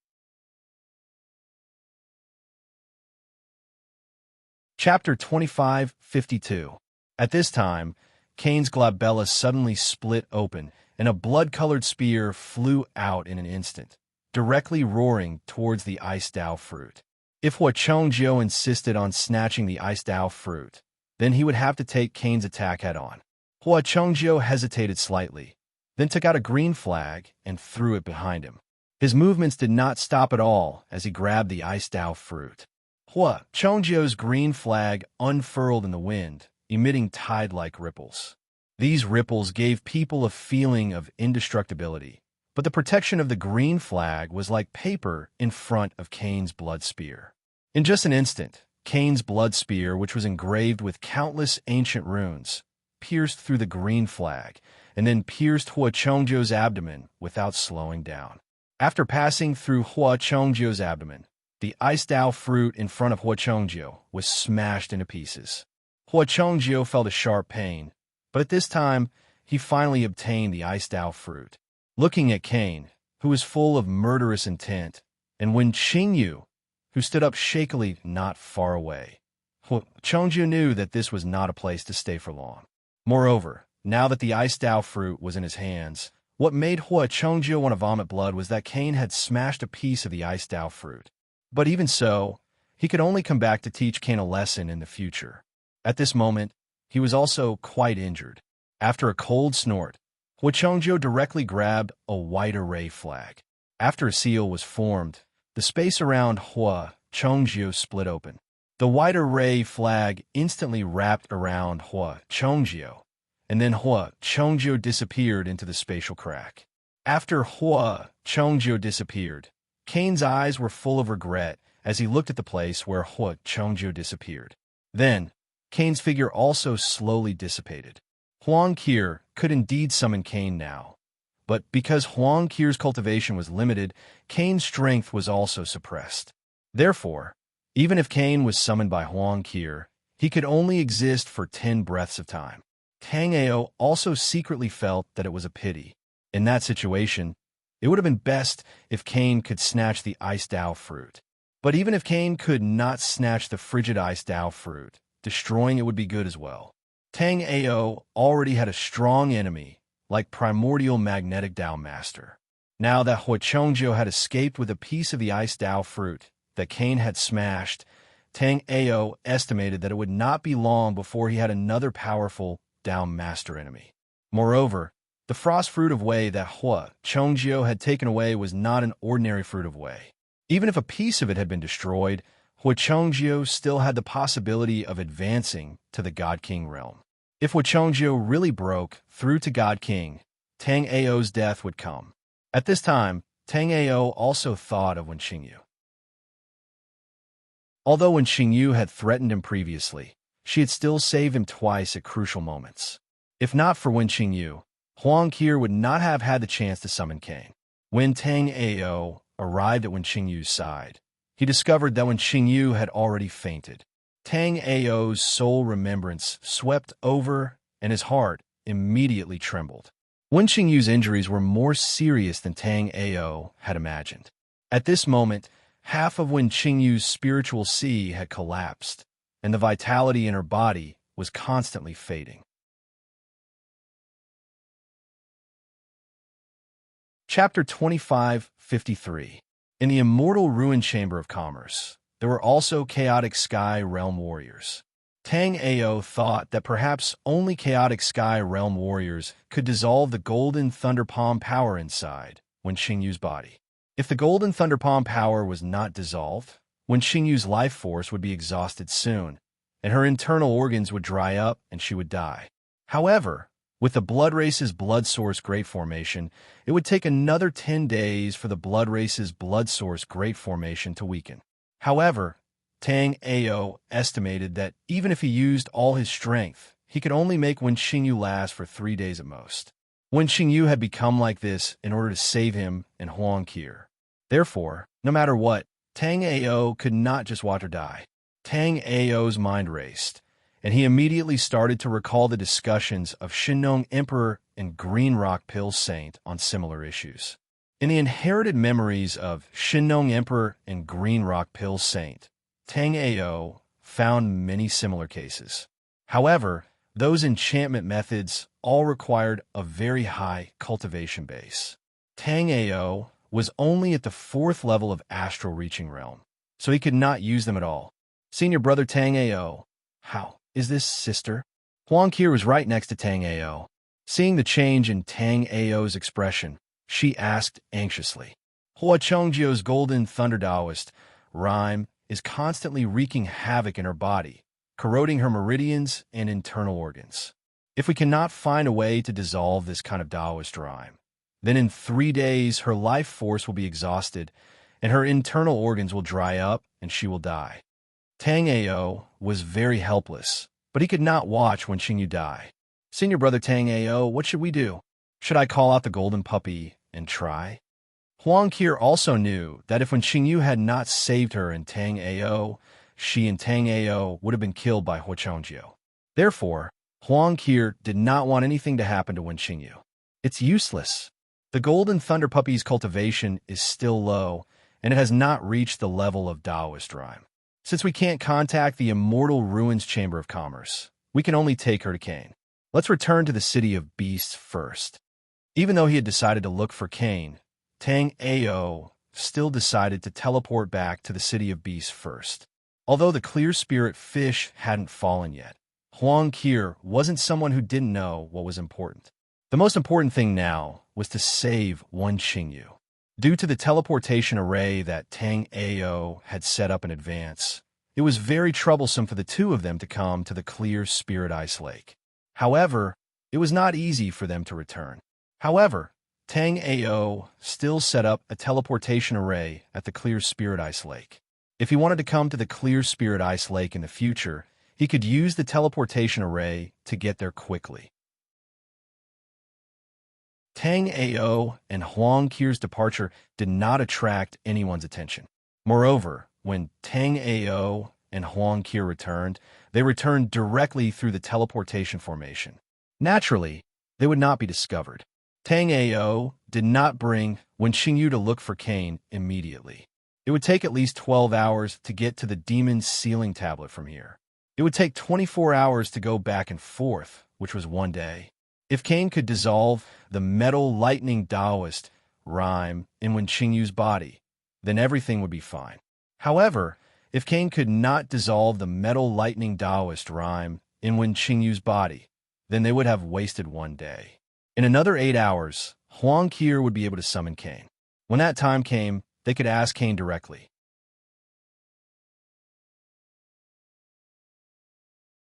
Chapter 25:52. At this time, Kane's glabella suddenly split open, and a blood-colored spear flew out in an instant, directly roaring towards the iced owl fruit. If Hua Chongjio insisted on snatching the iced owl fruit, then he would have to take Kane's attack head-on. Hua Chongjio hesitated slightly, then took out a green flag and threw it behind him. His movements did not stop at all as he grabbed the iced owl fruit. Hua Chongjio's green flag unfurled in the wind, emitting tide-like ripples. These ripples gave people a feeling of indestructibility, but the protection of the green flag was like paper in front of Kane's blood spear. In just an instant, Kane's blood spear, which was engraved with countless ancient runes, pierced through the green flag, and then pierced Hua Chongjio's abdomen without slowing down. After passing through Hua Chongjio's abdomen, the iced owl fruit in front of Hua Chongjio was smashed into pieces. Hua Chongjio felt a sharp pain, but at this time, he finally obtained the iced owl fruit. Looking at Kane, who was full of murderous intent, and Wen Qingyu, who stood up shakily not far away, Hua Chongjio knew that this was not a place to stay for long. Moreover, now that the iced owl fruit was in his hands, what made Hua Chongjio want to vomit blood was that Kane had smashed a piece of the iced owl fruit. But even so, he could only come back to teach Kane a lesson in the future. At this moment, he was also quite injured. After a cold snort, Hua Chongjio directly grabbed a white array flag. After a seal was formed, the space around Hua Chongjio split open. The white array flag instantly wrapped around Hua Chongjio, and then Hua Chongjio disappeared into the spatial crack. After Hua Chongjio disappeared, Kane's eyes were full of regret as he looked at the place where Hua Chongjio disappeared. Then, Kane's figure also slowly dissipated. Huang Qir could indeed summon Kane now, but because Huang Qir's cultivation was limited, Kane's strength was also suppressed. Therefore, even if Kane was summoned by Huang Qir, he could only exist for 10 breaths of time. Tang Ao also secretly felt that it was a pity. In that situation, it would have been best if Kane could snatch the iced owl fruit. But even if Kane could not snatch the frigid iced owl fruit, destroying it would be good as well. Tang Ao already had a strong enemy, like primordial magnetic Dao Master. Now that Hua Chongjio had escaped with a piece of the iced owl fruit that Kane had smashed, Tang Ao estimated that it would not be long before he had another powerful Dao Master enemy. Moreover, the frost fruit of Wei that Hua Chongjio had taken away was not an ordinary fruit of Wei. Even if a piece of it had been destroyed, Hua Chongjio still had the possibility of advancing to the God King realm. If Hua Chongjio really broke through to God King, Tang Ao's death would come. At this time, Tang Ao also thought of Wen Qingyu. Although Wen Qingyu had threatened him previously, she had still saved him twice at crucial moments. If not for Wen Qingyu, Huang Qir would not have had the chance to summon Kane. When Tang Ao arrived at Wen Qingyu's side, he discovered that Wen Qingyu had already fainted. Tang Ao's soul remembrance swept over, and his heart immediately trembled. Wen Qingyu's injuries were more serious than Tang Ao had imagined. At this moment, half of Wen Qingyu's spiritual sea had collapsed, and the vitality in her body was constantly fading. Chapter 2553. In the immortal ruin chamber of commerce, there were also chaotic sky realm warriors. Tang Ao thought that perhaps only chaotic sky realm warriors could dissolve the golden thunder palm power inside Wen Xingyu's body. If the golden thunder palm power was not dissolved, Wen Xingyu's life force would be exhausted soon, and her internal organs would dry up and she would die. However, with the blood race's blood source great formation, it would take another 10 days for the blood race's blood source great formation to weaken. However, Tang Ao estimated that even if he used all his strength, he could only make Wen Xingyu last for 3 days at most. Wen Xingyu had become like this in order to save him and Huang Qi. Therefore, no matter what, Tang Ao could not just watch her die. Tang Ao's mind raced, and he immediately started to recall the discussions of Shinnong Emperor and Green Rock Pill Saint on similar issues. In the inherited memories of Shinnong Emperor and Green Rock Pill Saint, Tang Ao found many similar cases. However, those enchantment methods all required a very high cultivation base. Tang Ao was only at the 4th level of astral reaching realm, so he could not use them at all. Senior brother Tang Ao, how is this, sister? Huang Qi was right next to Tang Ao. Seeing the change in Tang Ao's expression, she asked anxiously. Hua Chongjio's golden thunder Taoist rhyme is constantly wreaking havoc in her body, corroding her meridians and internal organs. If we cannot find a way to dissolve this kind of Taoist rhyme, then in 3 days her life force will be exhausted and her internal organs will dry up and she will die. Tang Ao was very helpless, but he could not watch Wen Xingyu die. Senior brother Tang Ao, what should we do? Should I call out the golden puppy and try? Huang Qi also knew that if Wen Xingyu had not saved her and Tang Ao, she and Tang Ao would have been killed by Hua Chongjio. Therefore, Huang Qi did not want anything to happen to Wen Xingyu. It's useless. The golden thunder puppy's cultivation is still low, and it has not reached the level of Taoist rhyme. Since we can't contact the immortal ruins chamber of commerce, we can only take her to Cain. Let's return to the city of beasts first. Even though he had decided to look for Cain, Tang Ao still decided to teleport back to the city of beasts first. Although the clear spirit fish hadn't fallen yet, Huang Qi wasn't someone who didn't know what was important. The most important thing now was to save Wen Xingyu. Due to the teleportation array that Tang Ao had set up in advance, it was very troublesome for the two of them to come to the clear spirit ice lake. However, it was not easy for them to return. However, Tang Ao still set up a teleportation array at the clear spirit ice lake. If he wanted to come to the clear spirit ice lake in the future, he could use the teleportation array to get there quickly. Tang Ao and Huang Qi's departure did not attract anyone's attention. Moreover, when Tang Ao and Huang Qi returned, they returned directly through the teleportation formation. Naturally, they would not be discovered. Tang Ao did not bring Wen Xingyu to look for Cain immediately. It would take at least 12 hours to get to the demon's sealing tablet from here. It would take 24 hours to go back and forth, which was 1 day. If Cain could dissolve the metal lightning Taoist rhyme in Wen Xingyu's body, then everything would be fine. However, if Cain could not dissolve the metal lightning Taoist rhyme in Wen Xingyu's body, then they would have wasted 1 day. In another 8 hours, Huang Qi would be able to summon Cain. When that time came, they could ask Cain directly.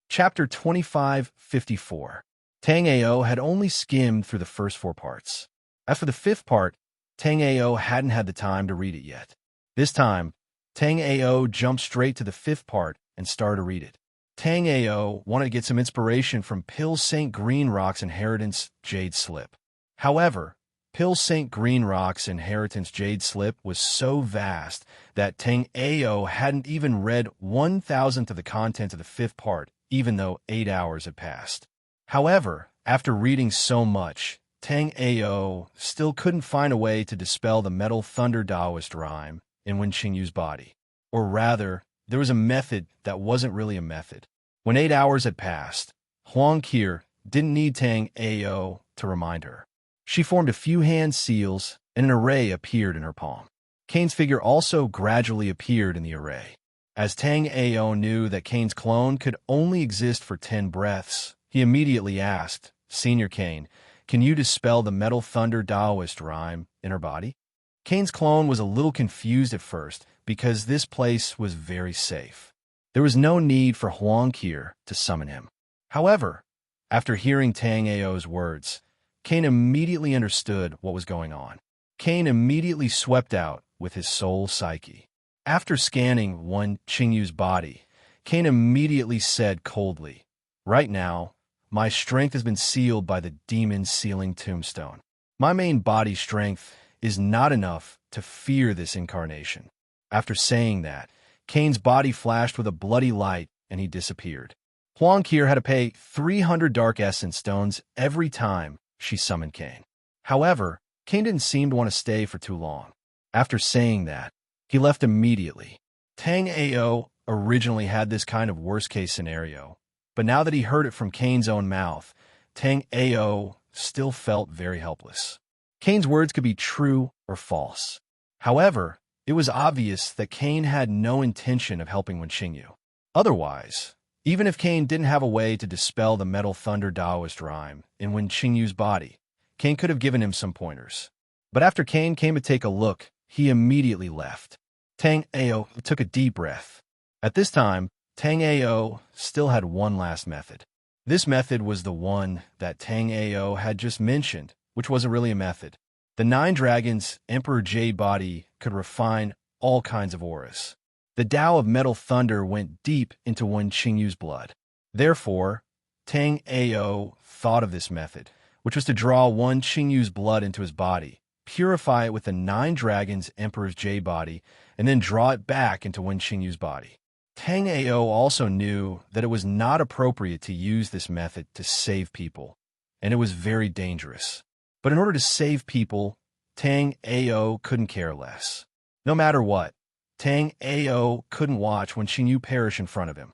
Chapter 2554. Tang Ao had only skimmed through the first 4 parts. As for the 5th part, Tang Ao hadn't had the time to read it yet. This time, Tang Ao jumped straight to the 5th part and started to read it. Tang Ao wanted to get some inspiration from Pill St. Green Rock's inheritance, Jade Slip. However, Pill St. Green Rock's inheritance Jade Slip was so vast that Tang Ao hadn't even read 1,000th of the content of the 5th part, even though 8 hours had passed. However, after reading so much, Tang Ao still couldn't find a way to dispel the metal thunder Taoist rhyme in Wen Xingyu's body. Or rather, there was a method that wasn't really a method. When 8 hours had passed, Huang Qir didn't need Tang Ao to remind her. She formed a few hand seals, and an array appeared in her palm. Kane's figure also gradually appeared in the array. As Tang Ao knew that Kane's clone could only exist for 10 breaths, he immediately asked, "Senior Kane, can you dispel the metal thunder Taoist rhyme in her body?" Kane's clone was a little confused at first because this place was very safe. There was no need for Huang Qir to summon him. However, after hearing Tang Ao's words, Kane immediately understood what was going on. Kane immediately swept out with his soul psyche. After scanning Wen Qingyu's body, Kane immediately said coldly, "Right now, my strength has been sealed by the demon's sealing tombstone. My main body strength is not enough to fear this incarnation." After saying that, Kane's body flashed with a bloody light and he disappeared. Huang Qir had to pay 300 Dark Essence Stones every time she summoned Kane. However, Kane didn't seem to want to stay for too long. After saying that, he left immediately. Tang Ao originally had this kind of worst-case scenario, but now that he heard it from Kane's own mouth, Tang Ao still felt very helpless. Kane's words could be true or false. However, it was obvious that Kane had no intention of helping Wen Qingyu. Otherwise, even if Kane didn't have a way to dispel the metal thunder Taoist rhyme in Wen Qingyu's body, Kane could have given him some pointers. But after Kane came to take a look, he immediately left. Tang Ao took a deep breath. At this time, Tang Ao still had one last method. This method was the one that Tang Ao had just mentioned, which wasn't really a method. The 9 Dragons' Emperor Jade body could refine all kinds of auras. The Tao of Metal Thunder went deep into Wen Qingyu's blood. Therefore, Tang Ao thought of this method, which was to draw Wen Qingyu's blood into his body, purify it with the 9 Dragons' Emperor's Jade body, and then draw it back into Wen Qingyu's body. Tang Ao also knew that it was not appropriate to use this method to save people, and it was very dangerous. But in order to save people, Tang Ao couldn't care less. No matter what, Tang Ao couldn't watch Wen Qingyu perish in front of him.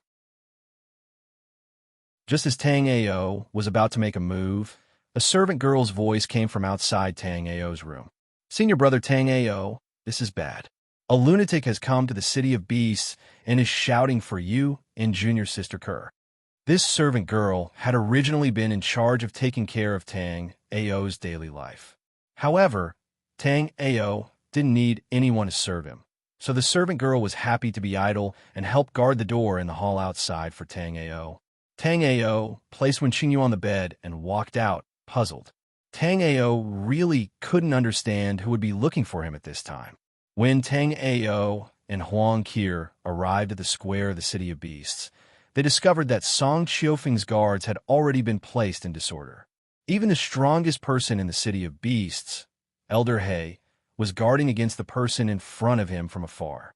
Just as Tang Ao was about to make a move, a servant girl's voice came from outside Tang Ao's room. "Senior brother Tang Ao, this is bad. A lunatic has come to the City of Beasts and is shouting for you and junior sister Kerr." This servant girl had originally been in charge of taking care of Tang Ao's daily life. However, Tang Ao didn't need anyone to serve him, so the servant girl was happy to be idle and helped guard the door in the hall outside for Tang Ao. Tang Ao placed Wen Qingyu on the bed and walked out, puzzled. Tang Ao really couldn't understand who would be looking for him at this time. When Tang Ao and Huang Qir arrived at the square of the City of Beasts, they discovered that Song Qiufeng's guards had already been placed in disorder. Even the strongest person in the City of Beasts, Elder He, was guarding against the person in front of him from afar.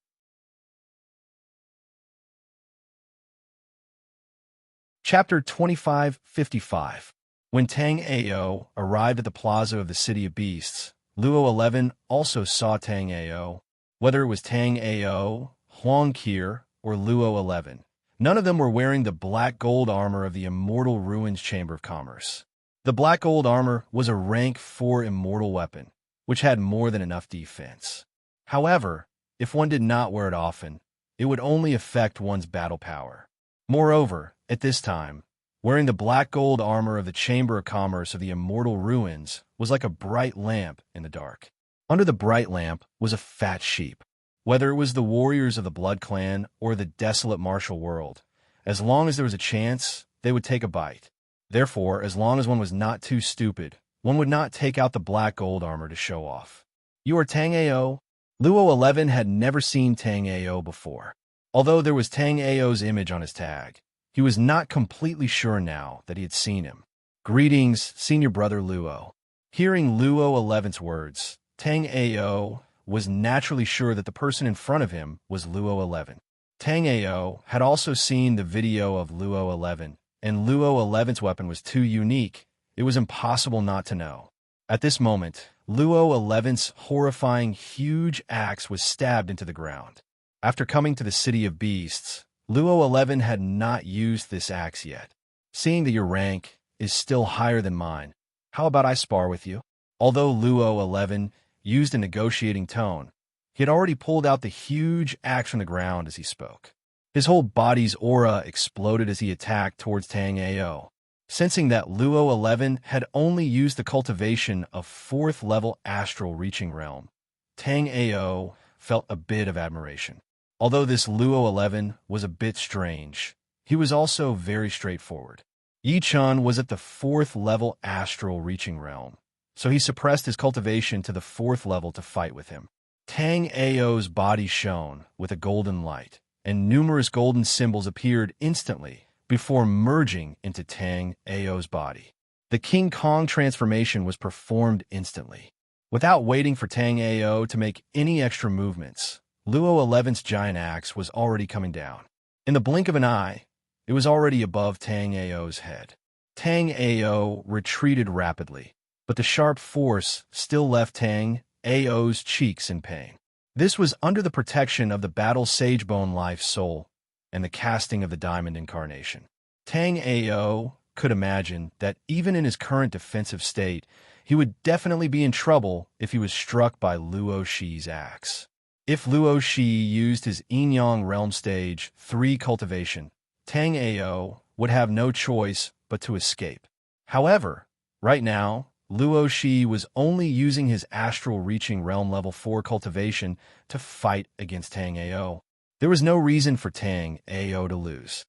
Chapter 2555. When Tang Ao arrived at the plaza of the City of Beasts, Luo 11 also saw Tang Ao. Whether it was Tang Ao, Huang Qir, or Luo 11, none of them were wearing the black gold armor of the Immortal Ruins Chamber of Commerce. The black gold armor was a rank 4 immortal weapon, which had more than enough defense. However, if one did not wear it often, it would only affect one's battle power. Moreover, at this time, wearing the black gold armor of the Chamber of Commerce of the Immortal Ruins was like a bright lamp in the dark. Under the bright lamp was a fat sheep. Whether it was the warriors of the Blood Clan or the desolate martial world, as long as there was a chance, they would take a bite. Therefore, as long as one was not too stupid, one would not take out the black gold armor to show off. "You are Tang Ao?" Luo 11 had never seen Tang Ao before. Although there was Tang Ao's image on his tag, he was not completely sure now that he had seen him. "Greetings, senior brother Luo." Hearing Luo 11's words, Tang Ao was naturally sure that the person in front of him was Luo 11. Tang Ao had also seen the video of Luo 11, and Luo 11's weapon was too unique. It was impossible not to know. At this moment, Luo 11's horrifying huge axe was stabbed into the ground. After coming to the City of Beasts, Luo 11 had not used this axe yet. Seeing that your rank is still higher than mine, how about I spar with you? Although Luo 11 used a negotiating tone, he had already pulled out the huge axe from the ground as he spoke. His whole body's aura exploded as he attacked towards Tang Ao. Sensing that Luo 11 had only used the cultivation of 4th level astral reaching realm, Tang Ao felt a bit of admiration. Although this Luo 11 was a bit strange, he was also very straightforward. Yi Chun was at the 4th level astral reaching realm, so he suppressed his cultivation to the 4th level to fight with him. Tang Ao's body shone with a golden light, and numerous golden symbols appeared instantly before merging into Tang Ao's body. The King Kong transformation was performed instantly. Without waiting for Tang Ao to make any extra movements, Luo 11's giant axe was already coming down. In the blink of an eye, it was already above Tang Ao's head. Tang Ao retreated rapidly, but the sharp force still left Tang Ao's cheeks in pain. This was under the protection of the Battle Sagebone Life Soul and the casting of the Diamond Incarnation. Tang Ao could imagine that even in his current defensive state, he would definitely be in trouble if he was struck by Luo Shi's axe. If Luo Shi used his Yin-Yang Realm Stage 3 cultivation, Tang Ao would have no choice but to escape. However, right now, Luo Shi was only using his astral reaching realm level 4 cultivation to fight against Tang Ao. There was no reason for Tang Ao to lose.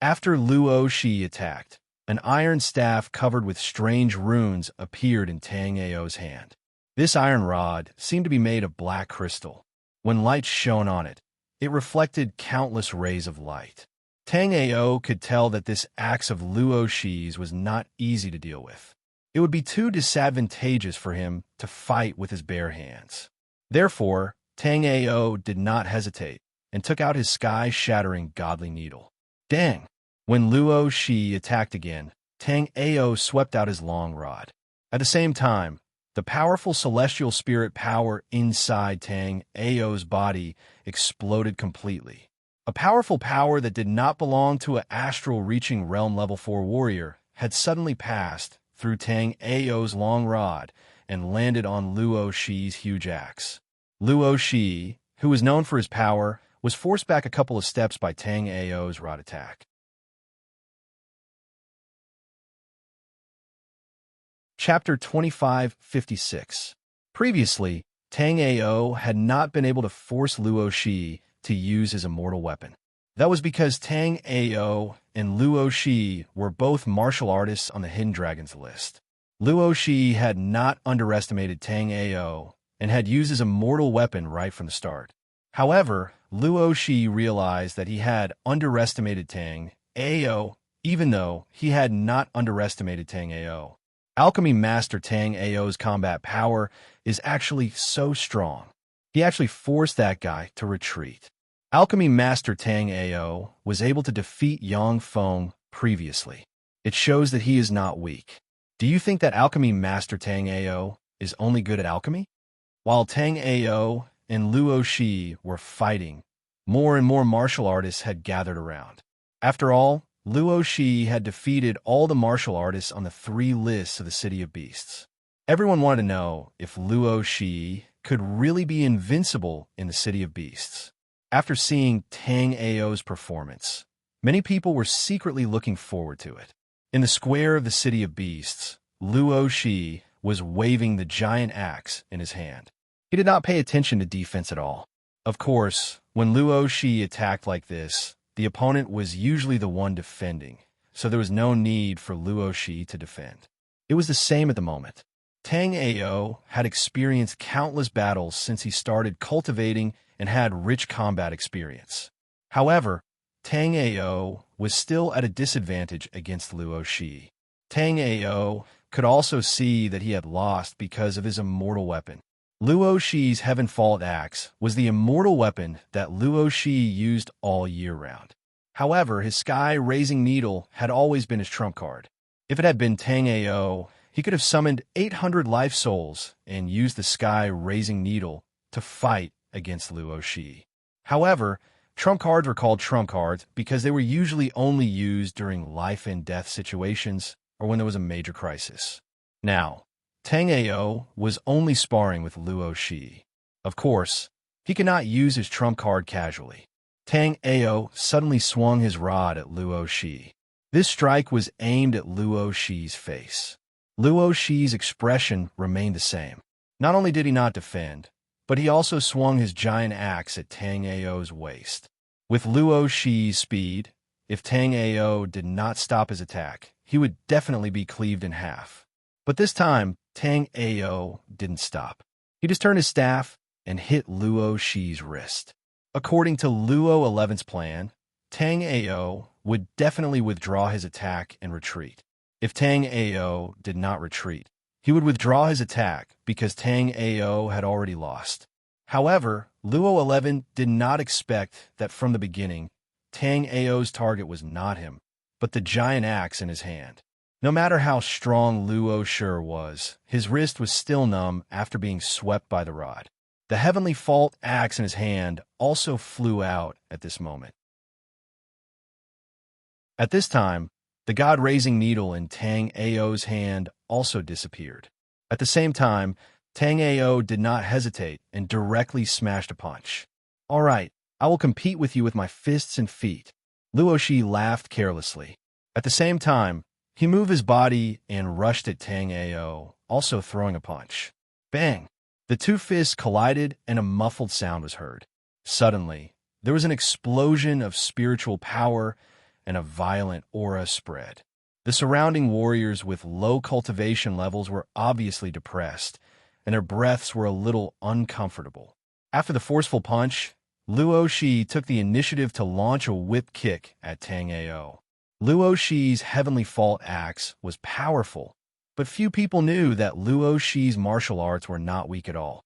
After Luo Shi attacked, an iron staff covered with strange runes appeared in Tang Ao's hand. This iron rod seemed to be made of black crystal. When light shone on it, it reflected countless rays of light. Tang Ao could tell that this axe of Luo Shi's was not easy to deal with. It would be too disadvantageous for him to fight with his bare hands. Therefore, Tang Ao did not hesitate and took out his sky-shattering godly needle. Dang! When Luo Shi attacked again, Tang Ao swept out his long rod. At the same time, the powerful celestial spirit power inside Tang Ao's body exploded completely. A powerful power that did not belong to an astral-reaching realm level 4 warrior had suddenly passed through Tang Ao's long rod and landed on Luo Shi's huge axe. Luo Shi, who was known for his power, was forced back a couple of steps by Tang Ao's rod attack. Chapter 2556. Previously, Tang Ao had not been able to force Luo Shi to use his immortal weapon. That was because Tang Ao and Luo Shi were both martial artists on the Hidden Dragons list. Luo Shi had not underestimated Tang Ao and had used his immortal weapon right from the start. However, Luo Shi realized that he had underestimated Tang Ao, even though he had not underestimated Tang Ao. Alchemy Master Tang Ao's combat power is actually so strong. He actually forced that guy to retreat. Alchemy Master Tang Ao was able to defeat Yang Feng previously. It shows that he is not weak. Do you think that Alchemy Master Tang Ao is only good at alchemy? While Tang Ao and Luo Shi were fighting, more and more martial artists had gathered around. After all, Luo Shi had defeated all the martial artists on the 3 lists of the City of Beasts. Everyone wanted to know if Luo Shi could really be invincible in the City of Beasts. After seeing Tang Ao's performance, many people were secretly looking forward to it. In the square of the City of Beasts, Luo Shi was waving the giant axe in his hand. He did not pay attention to defense at all. Of course, when Luo Shi attacked like this, the opponent was usually the one defending, so there was no need for Luo Shi to defend. It was the same at the moment. Tang Ao had experienced countless battles since he started cultivating and had rich combat experience. However, Tang Ao was still at a disadvantage against Luo Shi. Tang Ao could also see that he had lost because of his immortal weapon. Luo Shi's Heavenfall axe was the immortal weapon that Luo Shi used all year round. However, his sky-raising needle had always been his trump card. If it had been Tang Ao, he could have summoned 800 life souls and used the sky-raising needle to fight against Luo Shi. However, trump cards were called trump cards because they were usually only used during life and death situations or when there was a major crisis. Now, Tang Ao was only sparring with Luo Shi. Of course, he could not use his trump card casually. Tang Ao suddenly swung his rod at Luo Shi. This strike was aimed at Luo Shi's face. Luo Shi's expression remained the same. Not only did he not defend, but he also swung his giant axe at Tang Ao's waist. With Luo Shi's speed, if Tang Ao did not stop his attack, he would definitely be cleaved in half. But this time, Tang Ao didn't stop. He just turned his staff and hit Luo Shi's wrist. According to Luo 11's plan, Tang Ao would definitely withdraw his attack and retreat. If Tang Ao did not retreat, he would withdraw his attack because Tang Ao had already lost. However, Luo 11 did not expect that from the beginning, Tang Ao's target was not him, but the giant axe in his hand. No matter how strong Luo Shi was, his wrist was still numb after being swept by the rod. The heavenly fault axe in his hand also flew out at this moment. At this time, the god-raising needle in Tang Ao's hand also disappeared. At the same time, Tang Ao did not hesitate and directly smashed a punch. "All right, I will compete with you with my fists and feet." Luo Shi laughed carelessly. At the same time, he moved his body and rushed at Tang Ao, also throwing a punch. Bang! The two fists collided and a muffled sound was heard. Suddenly, there was an explosion of spiritual power and a violent aura spread. The surrounding warriors with low cultivation levels were obviously depressed, and their breaths were a little uncomfortable. After the forceful punch, Luo Shi took the initiative to launch a whip kick at Tang Ao. Luo Shi's heavenly fault axe was powerful, but few people knew that Luo Shi's martial arts were not weak at all.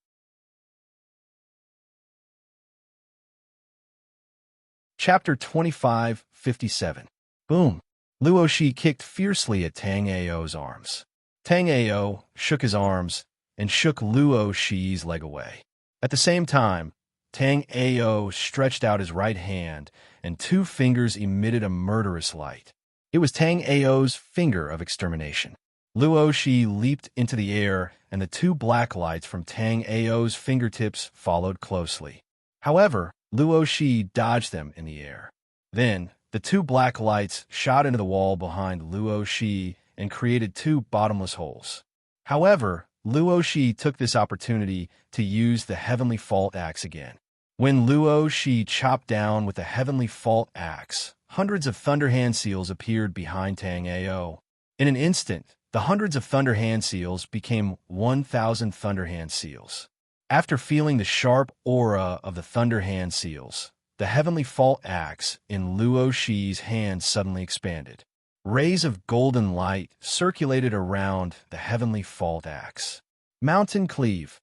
Chapter 25:57. Boom! Luo Shi kicked fiercely at Tang Ao's arms. Tang Ao shook his arms and shook Luo Shi's leg away. At the same time, Tang Ao stretched out his right hand, and two fingers emitted a murderous light. It was Tang Ao's finger of extermination. Luo Shi leaped into the air, and the two black lights from Tang Ao's fingertips followed closely. However, Luo Shi dodged them in the air. Then, the two black lights shot into the wall behind Luo Shi and created two bottomless holes. However, Luo Shi took this opportunity to use the heavenly fault axe again. When Luo Shi chopped down with the heavenly fault axe, hundreds of thunder hand seals appeared behind Tang Ao. In an instant, the hundreds of thunder hand seals became 1,000 thunder hand seals. After feeling the sharp aura of the thunder hand seals, the heavenly fault axe in Luo Shi's hand suddenly expanded. Rays of golden light circulated around the heavenly fault axe. Mountain cleave.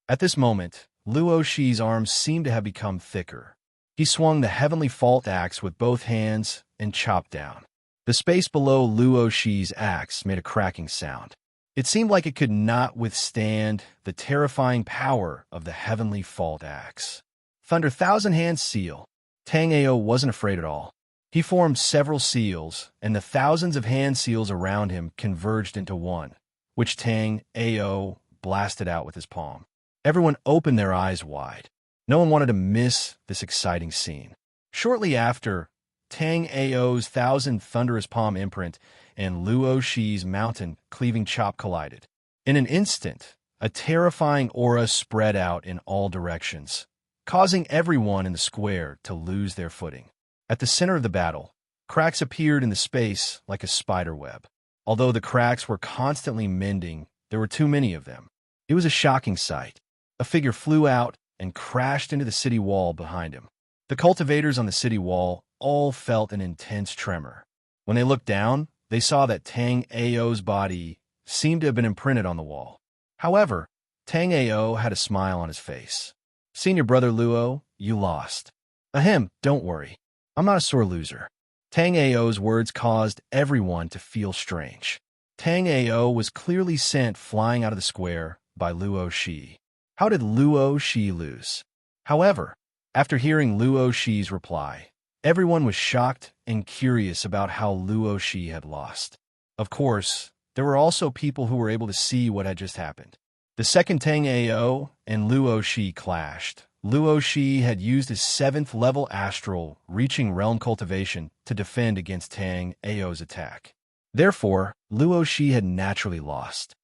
At this moment, Luo Shi's arms seemed to have become thicker. He swung the heavenly fault axe with both hands and chopped down. The space below Luo Shi's axe made a cracking sound. It seemed like it could not withstand the terrifying power of the heavenly fault axe. Thunder Thousand Hand Seal. Tang Ao wasn't afraid at all. He formed several seals, and the thousands of hand seals around him converged into one, which Tang Ao blasted out with his palm. Everyone opened their eyes wide. No one wanted to miss this exciting scene. Shortly after, Tang Ao's thousand thunderous palm imprint and Luo Shi's mountain cleaving chop collided. In an instant, a terrifying aura spread out in all directions, causing everyone in the square to lose their footing. At the center of the battle, cracks appeared in the space like a spider web. Although the cracks were constantly mending, there were too many of them. It was a shocking sight. A figure flew out and crashed into the city wall behind him. The cultivators on the city wall all felt an intense tremor. When they looked down, they saw that Tang Ao's body seemed to have been imprinted on the wall. However, Tang Ao had a smile on his face. "Senior brother Luo, you lost." "Ahem, don't worry. I'm not a sore loser." Tang Ao's words caused everyone to feel strange. Tang Ao was clearly sent flying out of the square by Luo Shi. How did Luo Shi lose? However, After hearing Luo Shi's reply, everyone was shocked and curious about how Luo Shi had lost. Of course, there were also people who were able to see what had just happened. The second Tang Ao and Luo Shi clashed. Luo Shi had used his 7th level astral, reaching realm cultivation, to defend against Tang Ao's attack. Therefore, Luo Shi had naturally lost.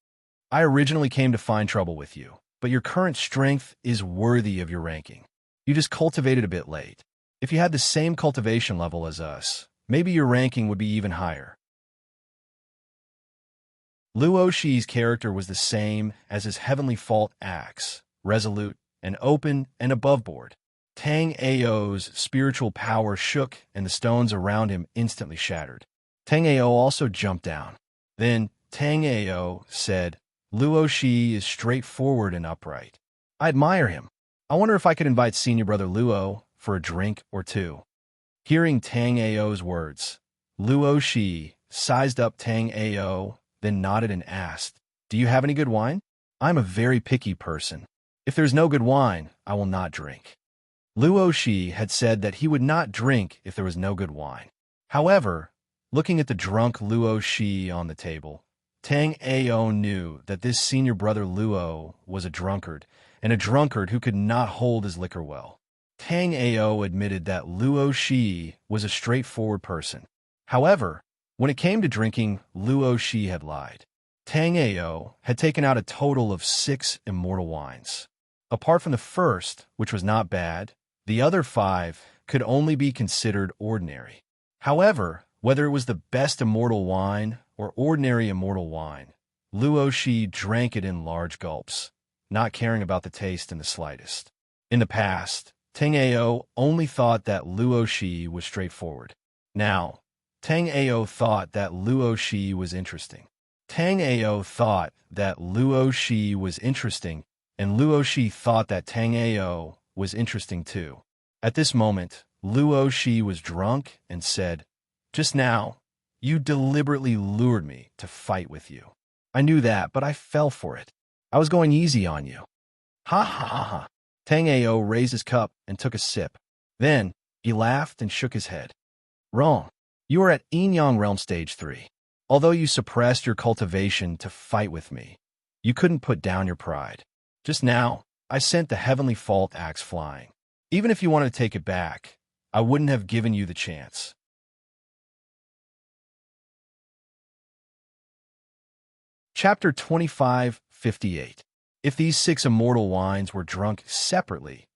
I originally came to find trouble with you, but your current strength is worthy of your ranking. You just cultivated a bit late. If you had the same cultivation level as us, maybe your ranking would be even higher. Luo Shi's character was the same as his heavenly fault axe, resolute and open and aboveboard. Tang Ao's spiritual power shook and the stones around him instantly shattered. Tang Ao also jumped down. Then Tang Ao said, Luo Shi is straightforward and upright. I admire him. I wonder if I could invite senior brother Luo for a drink or two. Hearing Tang Ao's words, Luo Shi sized up Tang Ao, then nodded and asked, Do you have any good wine? I'm a very picky person. If there's no good wine, I will not drink. Luo Shi had said that he would not drink if there was no good wine. However, looking at the drunk Luo Shi on the table, Tang Ao knew that this senior brother Luo was a drunkard, and a drunkard who could not hold his liquor well. Tang Ao admitted that Luo Shi was a straightforward person. However, when it came to drinking, Luo Shi had lied. Tang Ao had taken out a total of 6 immortal wines. Apart from the first, which was not bad, the other 5 could only be considered ordinary. However, whether it was the best immortal wine or ordinary immortal wine, Luo Shi drank it in large gulps, not caring about the taste in the slightest. In the past, Tang Ao only thought that Luo Shi was straightforward. Now, Tang Ao thought that Luo Shi was interesting. Tang Ao thought that Luo Shi was interesting, and Luo Shi thought that Tang Ao was interesting too. At this moment, Luo Shi was drunk and said, Just now, you deliberately lured me to fight with you. I knew that, but I fell for it. I was going easy on you. Ha ha ha ha. Tang Ao raised his cup and took a sip. Then, he laughed and shook his head. Wrong. You are at Yin Yang Realm Stage 3. Although you suppressed your cultivation to fight with me, you couldn't put down your pride. Just now, I sent the heavenly fault axe flying. Even if you wanted to take it back, I wouldn't have given you the chance. Chapter 25:58. If these 6 immortal wines were drunk separately,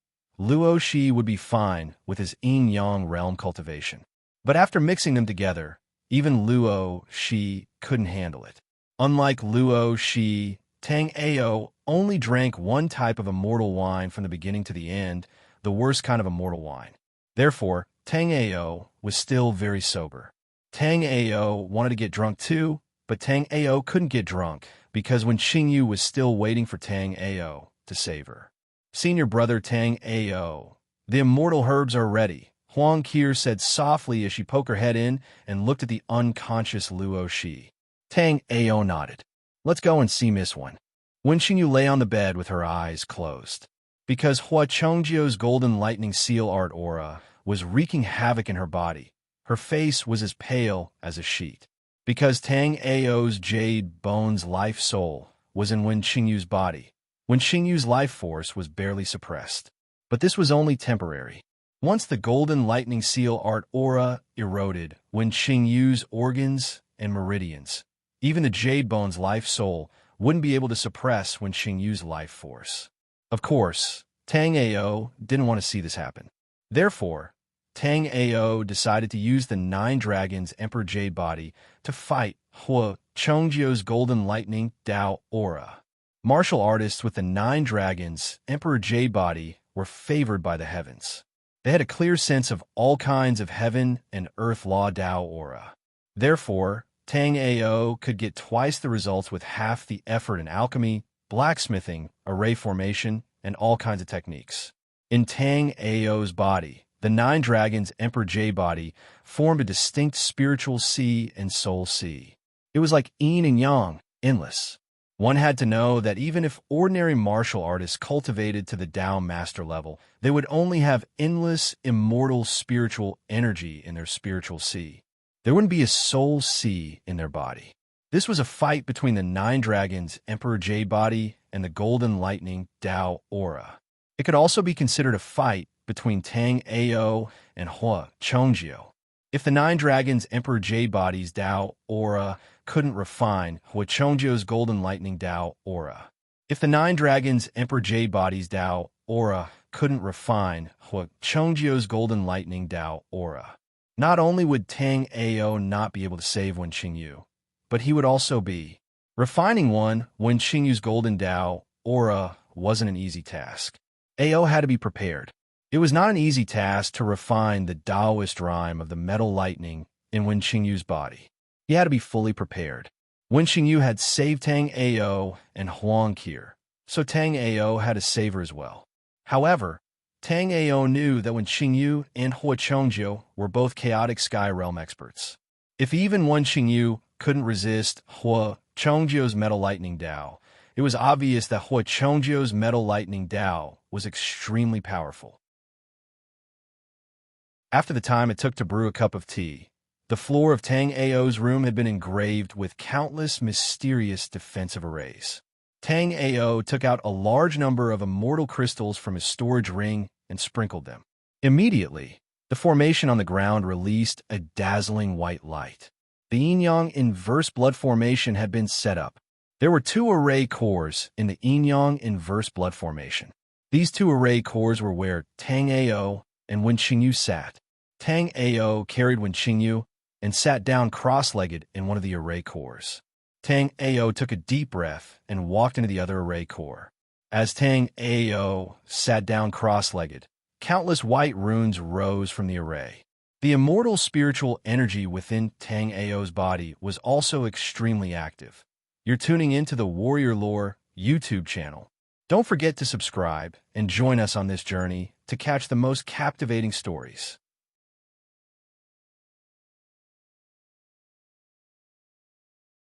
Luo Shi would be fine with his Yin Yang realm cultivation. But after mixing them together, even Luo Shi couldn't handle it. Unlike Luo Shi, Tang Ao only drank one type of immortal wine from the beginning to the end, the worst kind of immortal wine. Therefore, Tang Ao was still very sober. Tang Ao wanted to get drunk too, but Tang Ao couldn't get drunk because when Xingyu was still waiting for Tang Ao to save her. Senior brother Tang Ao, the immortal herbs are ready, Huang Qir said softly as she poked her head in and looked at the unconscious Luo Shi. Tang Ao nodded. Let's go and see Miss One. Wen Xingyu lay on the bed with her eyes closed. Because Hua Chongjio's golden lightning seal art aura was wreaking havoc in her body, her face was as pale as a sheet. Because Tang Ao's jade bones life soul was in Wen Xingyu's body, Wen Xingyu's life force was barely suppressed. But this was only temporary. Once the golden lightning seal art aura eroded Wen Xingyu's organs and meridians, even the jade bone's life soul wouldn't be able to suppress Wen Xingyu's life force. Of course, Tang Ao didn't want to see this happen. Therefore, Tang Ao decided to use the 9 Dragons Emperor Jade Body to fight Hua Chongjio's Golden Lightning Dao Aura. Martial artists with the 9 Dragons Emperor Jade Body were favored by the heavens. They had a clear sense of all kinds of heaven and earth law Dao Aura. Therefore, Tang Ao could get twice the results with half the effort in alchemy, blacksmithing, array formation, and all kinds of techniques. In Tang Ao's body, the 9 Dragons Emperor J body formed a distinct spiritual sea and soul sea. It was like yin and yang, endless. One had to know that even if ordinary martial artists cultivated to the Tao master level, they would only have endless, immortal spiritual energy in their spiritual sea. There wouldn't be a soul sea in their body. This was a fight between the Nine Dragons, Emperor Jade Body, and the Golden Lightning Tao Aura. It could also be considered a fight between Tang Ao and Hua Chongjio. If the Nine Dragons, Emperor Jade Body's Tao Aura couldn't refine Hua Chongjio's Golden Lightning Tao Aura. If the Nine Dragons, Emperor Jade Body's Tao Aura couldn't refine Hua Chongjio's Golden Lightning Tao Aura, not only would Tang Ao not be able to save Wen Qingyu, but he would also be. Refining Wen Qingyu's Golden Tao Aura wasn't an easy task. Ao had to be prepared. It was not an easy task to refine the Taoist rhyme of the metal lightning in Wen Qingyu's body. He had to be fully prepared. Wen Qingyu had saved Tang Ao and Huang Qir, so Tang Ao had to save her as well. However, Tang Ao knew that Wen Qingyu and Hua Chongjio were both chaotic sky realm experts. If even Wen Qingyu couldn't resist Hua Chongjio's metal lightning Tao, it was obvious that Hua Chongjio's metal lightning Tao was extremely powerful. After the time it took to brew a cup of tea, the floor of Tang Ao's room had been engraved with countless mysterious defensive arrays. Tang Ao took out a large number of immortal crystals from his storage ring and sprinkled them. Immediately, the formation on the ground released a dazzling white light. The yin-yang inverse blood formation had been set up. There were 2 array cores in the yin-yang inverse blood formation. These 2 array cores were where Tang Ao and Wen Qingyu sat. Tang Ao carried Wen Qingyu and sat down cross-legged in one of the array cores. Tang Ao took a deep breath and walked into the other array core. As Tang Ao sat down cross-legged, countless white runes rose from the array. The immortal spiritual energy within Tang Ao's body was also extremely active. You're tuning into the Warrior Lore YouTube channel. Don't forget to subscribe and join us on this journey to catch the most captivating stories.